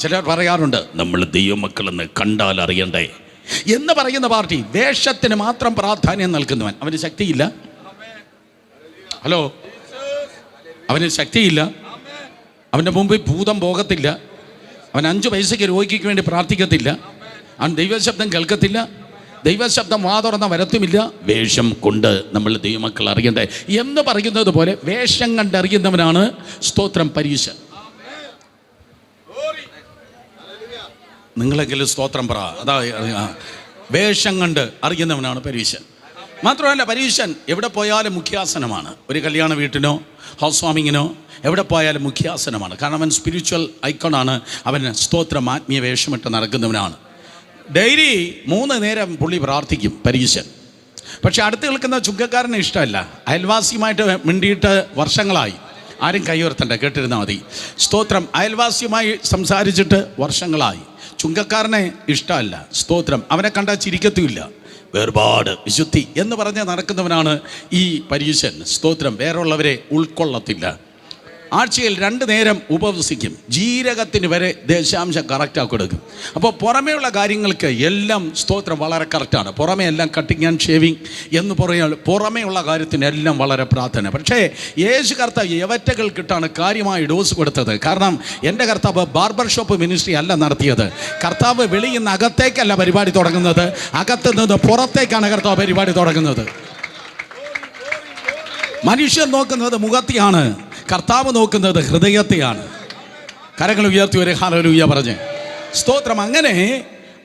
ചിലർ പറയാറുണ്ട്, നമ്മൾ ദൈവമക്കളെന്ന് കണ്ടാൽ അറിയണ്ടേ എന്ന് പറയുന്ന പാർട്ടി വേഷത്തിന് മാത്രം പ്രാധാന്യം നൽകുന്നവൻ, അവന് ശക്തിയില്ല. ഹലോ, അവന് ശക്തിയില്ല, അവൻ്റെ മുമ്പിൽ ഭൂതം പോകത്തില്ല, അവൻ 5 പൈസയ്ക്ക് രോഗിക്ക് വേണ്ടി പ്രാർത്ഥിക്കത്തില്ല, അവൻ ദൈവശബ്ദം കേൾക്കത്തില്ല, ദൈവശബ്ദം വാ തുറന്ന വരത്തുമില്ല. വേഷം കൊണ്ട് നമ്മൾ ദൈവമക്കൾ അറിയണ്ടേ എന്ന് പറയുന്നത് പോലെ വേഷം കണ്ടറിയുന്നവനാണ് സ്തോത്രം പരീശൻ. നിങ്ങളെങ്കിലും സ്തോത്രം പറ. അതാ വേഷം കണ്ട് അറിയുന്നവനാണ് പരീശൻ. മാത്രമല്ല പരീശൻ എവിടെ പോയാലും മുഖ്യാസനമാണ്. ഒരു കല്യാണ വീട്ടിനോ ഹൗസ് വാമിങ്ങിനോ എവിടെ പോയാലും മുഖ്യാസനമാണ്. കാരണം അവൻ സ്പിരിച്വൽ ഐക്കോണാണ്. അവൻ സ്തോത്രം ആത്മീയ വേഷമിട്ട് നടക്കുന്നവനാണ്. ഡെയിലി 3 നേരം പുള്ളി പ്രാർത്ഥിക്കും പരീശൻ. പക്ഷെ അടുത്ത് നിൽക്കുന്ന ചുങ്കക്കാരന് ഇഷ്ടമല്ല. അയൽവാസിയുമായിട്ട് മിണ്ടിയിട്ട് വർഷങ്ങളായി. ആരും കൈ ഉയർത്തണ്ട, കേട്ടിരുന്നാൽ മതി. സ്തോത്രം. അയൽവാസിയുമായി സംസാരിച്ചിട്ട് വർഷങ്ങളായി. ചുങ്കക്കാരനെ ഇഷ്ടമല്ല. സ്തോത്രം. അവനെ കണ്ടാൽ ചിരിക്കത്തുമില്ല. വേർപാട് വിശുദ്ധി എന്ന് പറഞ്ഞ് നടക്കുന്നവനാണ് ഈ പരീശൻ. സ്തോത്രം. വേറുള്ളവരെ ഉൾക്കൊള്ളത്തില്ല. ആഴ്ചയിൽ 2 നേരം ഉപവസിക്കും. ജീരകത്തിന് വരെ ദേശാംശം കറക്റ്റാക്കി കൊടുക്കും. അപ്പോൾ പുറമേയുള്ള കാര്യങ്ങൾക്ക് എല്ലാം സ്തോത്രം വളരെ കറക്റ്റാണ്. പുറമേ എല്ലാം കട്ടിങ് ആൻഡ് ഷേവിങ് എന്ന് പറയുന്നത് പുറമേയുള്ള കാര്യത്തിനെല്ലാം വളരെ പ്രാർത്ഥന. പക്ഷേ യേശു കർത്താവ് യവറ്റകൾക്കിട്ടാണ് കാര്യമായി ഡോസ് കൊടുത്തത്. കാരണം എൻ്റെ കർത്താവ് ബാർബർ ഷോപ്പ് മിനിസ്ട്രി അല്ല നടത്തിയത്. കർത്താവ് വെളിയിൽ നിന്ന് അകത്തേക്കല്ല പരിപാടി തുടങ്ങുന്നത്, അകത്ത് നിന്ന് പുറത്തേക്കാണ് കർത്താവ് പരിപാടി തുടങ്ങുന്നത്. മനുഷ്യൻ നോക്കുന്നത് മുഖത്തെയാണ്, കർത്താവ് നോക്കുന്നത് ഹൃദയത്തെയാണ്. കരങ്ങൾ ഉയർത്തി ഒരു ഹല്ലേലൂയ പറഞ്ഞ് സ്തോത്രം. അങ്ങനെ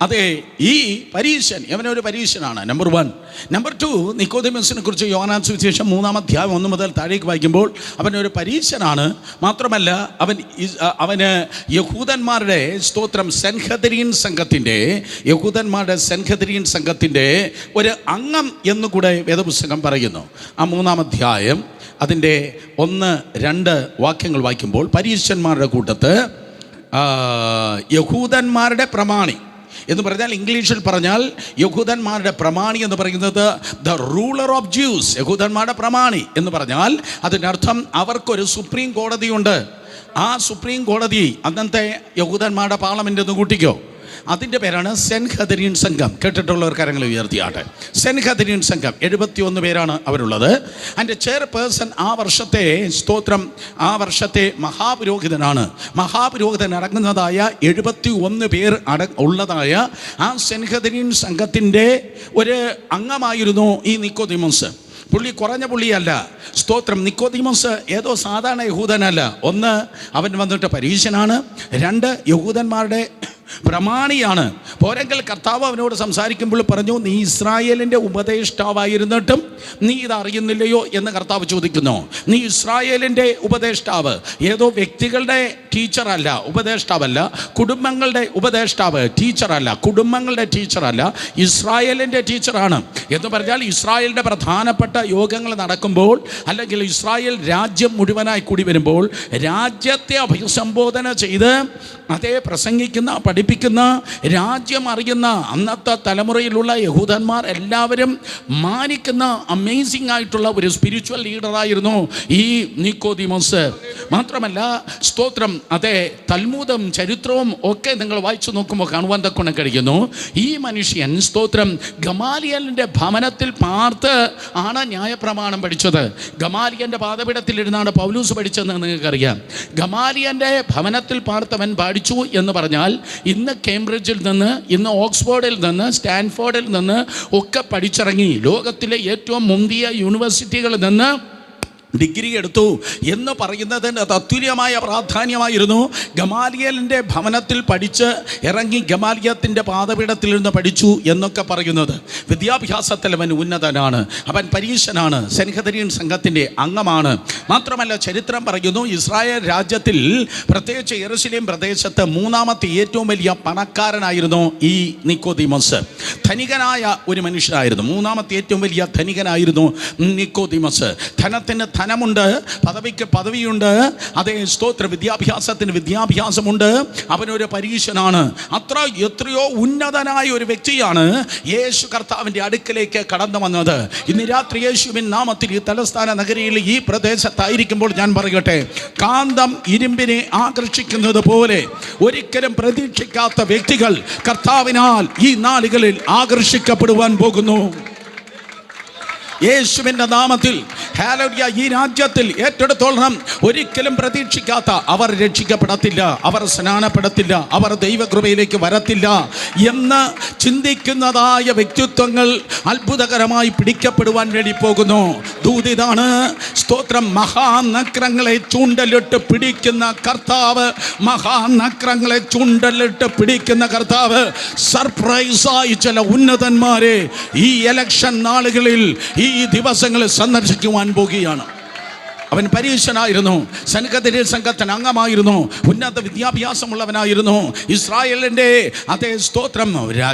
അതെ, ഈ പരീശൻ അവനൊരു പരീശനാണ്. നമ്പർ 1. നമ്പർ 2, നിക്കോദീമസിനെ കുറിച്ച് യോഹന്നാൻ സുവിശേഷം 3-ാം അധ്യായം 1 മുതൽ താഴേക്ക് വായിക്കുമ്പോൾ അവനൊരു പരീശനാണ്. മാത്രമല്ല അവന് യഹൂദന്മാരുടെ സ്തോത്രം യഹൂദന്മാരുടെ സെൻഹദ്രീൻ സംഘത്തിൻ്റെ ഒരു അംഗം എന്നുകൂടെ വേദപുസ്തകം പറയുന്നു. ആ 3-ാം അധ്യായം അതിൻ്റെ 1-2 വാക്യങ്ങൾ വായിക്കുമ്പോൾ പരീശന്മാരുടെ കൂട്ടത്ത് യഹൂദന്മാരുടെ പ്രമാണി എന്ന് പറഞ്ഞാൽ, ഇംഗ്ലീഷിൽ പറഞ്ഞാൽ യഹൂദന്മാരുടെ പ്രമാണി എന്ന് പറയുന്നത് ദ റൂളർ ഓഫ് ജ്യൂസ്. യഹൂദന്മാരുടെ പ്രമാണി എന്ന് പറഞ്ഞാൽ അതിനർത്ഥം അവർക്കൊരു സുപ്രീം കോടതിയുണ്ട്. ആ സുപ്രീം കോടതി അന്നത്തെ യഹൂദന്മാരുടെ പാർലമെൻ്റ് എന്ന് കൂട്ടിക്കോ. അതിൻ്റെ പേരാണ് സെൻഹദ്രീൻ സംഘം. കേട്ടിട്ടുള്ളവർ കരങ്ങൾ ഉയർത്തിയാട്ടെ. സെൻഹദ്രീൻ സംഘം 71 പേരാണ് അവരുള്ളത്. അതിൻ്റെ ചെയർപേഴ്സൺ ആ വർഷത്തെ മഹാപുരോഹിതനാണ്. മഹാപുരോഹിതൻ അടങ്ങുന്നതായ 71 പേർ ഉള്ളതായ ആ സെൻഹദ്രീൻ സംഘത്തിൻ്റെ ഒരു അംഗമായിരുന്നു ഈ നിക്കോദീമോസ്. പുള്ളി കുറഞ്ഞ പുള്ളിയല്ല. സ്തോത്രം. നിക്കോദീമോസ് ഏതോ സാധാരണ യഹൂദനല്ല. 1, അവൻ വന്നിട്ട് പരീശനാണ്. 2, യഹൂദന്മാരുടെ പ്രമാണിയാണ്. പോരെങ്കിൽ കർത്താവ് അവനോട് സംസാരിക്കുമ്പോൾ പറഞ്ഞു, നീ ഇസ്രായേലിൻ്റെ ഉപദേഷ്ടാവായിരുന്നിട്ടും നീ ഇതറിയുന്നില്ലയോ എന്ന് കർത്താവ് ചോദിക്കുന്നു. നീ ഇസ്രായേലിൻ്റെ ഉപദേഷ്ടാവ്, ഏതോ വ്യക്തികളുടെ ടീച്ചറല്ല, ഉപദേഷ്ടാവല്ല, കുടുംബങ്ങളുടെ ഉപദേഷ്ടാവ്, ടീച്ചറല്ല, കുടുംബങ്ങളുടെ ടീച്ചറല്ല, ഇസ്രായേലിൻ്റെ ടീച്ചറാണ്. എന്ന് പറഞ്ഞാൽ ഇസ്രായേലിൻ്റെ പ്രധാനപ്പെട്ട യോഗങ്ങൾ നടക്കുമ്പോൾ, അല്ലെങ്കിൽ ഇസ്രായേൽ രാജ്യം മുഴുവനായി കൂടി വരുമ്പോൾ രാജ്യത്തെ അഭിസംബോധന ചെയ്ത് അതേ പ്രസംഗിക്കുന്ന, പഠിപ്പിക്കുന്ന, രാജ്യം അറിയുന്ന അന്നത്തെ തലമുറയിലുള്ള യഹൂദന്മാർ എല്ലാവരും മാനിക്കുന്ന അമേസിംഗ് ആയിട്ടുള്ള ഒരു സ്പിരിച്വൽ ലീഡറായിരുന്നു ഈ നിക്കോദീമോസ്. മാത്രമല്ല സ്തോത്രം, അതെ, തൽമൂദും ചരിത്രവും ഒക്കെ നിങ്ങൾ വായിച്ചു നോക്കുമ്പോൾ കാണുവാൻ തക്കൊണ്ട് കഴിയുന്നു. ഈ മനുഷ്യൻ സ്തോത്രം ഗമാലിയലിൻ്റെ ഭവനത്തിൽ പാർത്ത് ആണ് ന്യായപ്രമാണം പഠിച്ചത്. ഗമാലിയൻ്റെ പാദപീഠത്തിലിരുന്നാണ് പൗലൂസ് പഠിച്ചതെന്ന് നിങ്ങൾക്കറിയാം. ഗമാലിയൻ്റെ ഭവനത്തിൽ പാർത്തവൻ പഠിച്ചു എന്ന് പറഞ്ഞാൽ ഇന്ന് കേംബ്രിഡ്ജിൽ നിന്ന്, ഇന്ന് ഓക്സ്ഫോർഡിൽ നിന്ന്, സ്റ്റാൻഫോർഡിൽ നിന്ന് ഒക്കെ പഠിച്ചിറങ്ങി ലോകത്തിലെ ഏറ്റവും മുന്തിയ യൂണിവേഴ്സിറ്റികളിൽ നിന്ന് ഡിഗ്രി എടുത്തു എന്ന് പറയുന്നതിന് തത്തുല്യമായ പ്രാധാന്യമായിരുന്നു. ഗമാലിയലിൻ്റെ ഭവനത്തിൽ പഠിച്ച് ഇറങ്ങി ഗമാലിയത്തിൻ്റെ പാദപീഠത്തിൽ നിന്ന് പഠിച്ചു എന്നൊക്കെ പറയുന്നത്. വിദ്യാഭ്യാസത്തിൽ അവൻ ഉന്നതനാണ്, അവൻ പരീശനാണ്, സെൻഹദ്രീൻ സംഘത്തിൻ്റെ അംഗമാണ്. മാത്രമല്ല ചരിത്രം പറയുന്നു, ഇസ്രായേൽ രാജ്യത്തിൽ പ്രത്യേകിച്ച് യെരുശലേം പ്രദേശത്ത് 3ാമത്തെ ഏറ്റവും വലിയ പണക്കാരനായിരുന്നു ഈ നിക്കോദീമോസ്. ധനികനായ ഒരു മനുഷ്യനായിരുന്നു. 3ാമത്തെ ഏറ്റവും വലിയ ധനികനായിരുന്നു നിക്കോദീമോസ്. ധനത്തിന് ധനമുണ്ട്, പദവിക്ക് പദവിയുണ്ട്, അതേ സ്തോത്ര വിദ്യാഭ്യാസത്തിന് വിദ്യാഭ്യാസമുണ്ട്. അവനൊരു പരീശനാണ്. എത്രയോ ഉന്നതനായ ഒരു വ്യക്തിയാണ് യേശു കർത്താവിൻ്റെ അടുക്കലേക്ക് കടന്നു വന്നത്. ഇന്ന് രാത്രി യേശുവിൻ നാമത്തിൽ ഈ തലസ്ഥാന നഗരിയിൽ ഈ പ്രദേശത്തായിരിക്കുമ്പോൾ ഞാൻ പറയട്ടെ, കാന്തം ഇരുമ്പിനെ ആകർഷിക്കുന്നത് പോലെ ഒരിക്കലും പ്രതീക്ഷിക്കാത്ത വ്യക്തികൾ കർത്താവിനാൽ ഈ നാളുകളിൽ ആകർഷിക്കപ്പെടുവാൻ പോകുന്നു. യേശുവിൻ്റെ നാമത്തിൽ ഹല്ലേലൂയ. ഈ രാജ്യത്തിൽ ഏറ്റെടുത്തോളണം. ഒരിക്കലും പ്രതീക്ഷിക്കാത്ത അവർ രക്ഷിക്കപ്പെടത്തില്ല, അവർ സ്നാനപ്പെടത്തില്ല, അവർ ദൈവകൃപയിലേക്ക് വരത്തില്ല എന്ന് ചിന്തിക്കുന്നതായ വ്യക്തിത്വങ്ങൾ അത്ഭുതകരമായി പിടിക്കപ്പെടുവാൻ വേണ്ടി പോകുന്നു. ദൂതിതാണ്. സ്തോത്രം. മഹാനക്രങ്ങളെ ചൂണ്ടലിട്ട് പിടിക്കുന്ന കർത്താവ്, മഹാനക്രങ്ങളെ ചൂണ്ടലിട്ട് പിടിക്കുന്ന കർത്താവ് സർപ്രൈസായി ചില ഉന്നതന്മാരെ ഈ ഇലക്ഷൻ നാളുകളിൽ, ഈ ദിവസങ്ങളിൽ സന്ദർശിക്കുവാൻ പോകുകയാണ്. അവൻ പരീക്ഷനായിരുന്നു, സൻഹദരീൻ സംഘത്തിന് അംഗമായിരുന്നു, ഉന്നത വിദ്യാഭ്യാസമുള്ളവനായിരുന്നു, ഇസ്രായേലിൻ്റെ അതേ സ്തോത്രം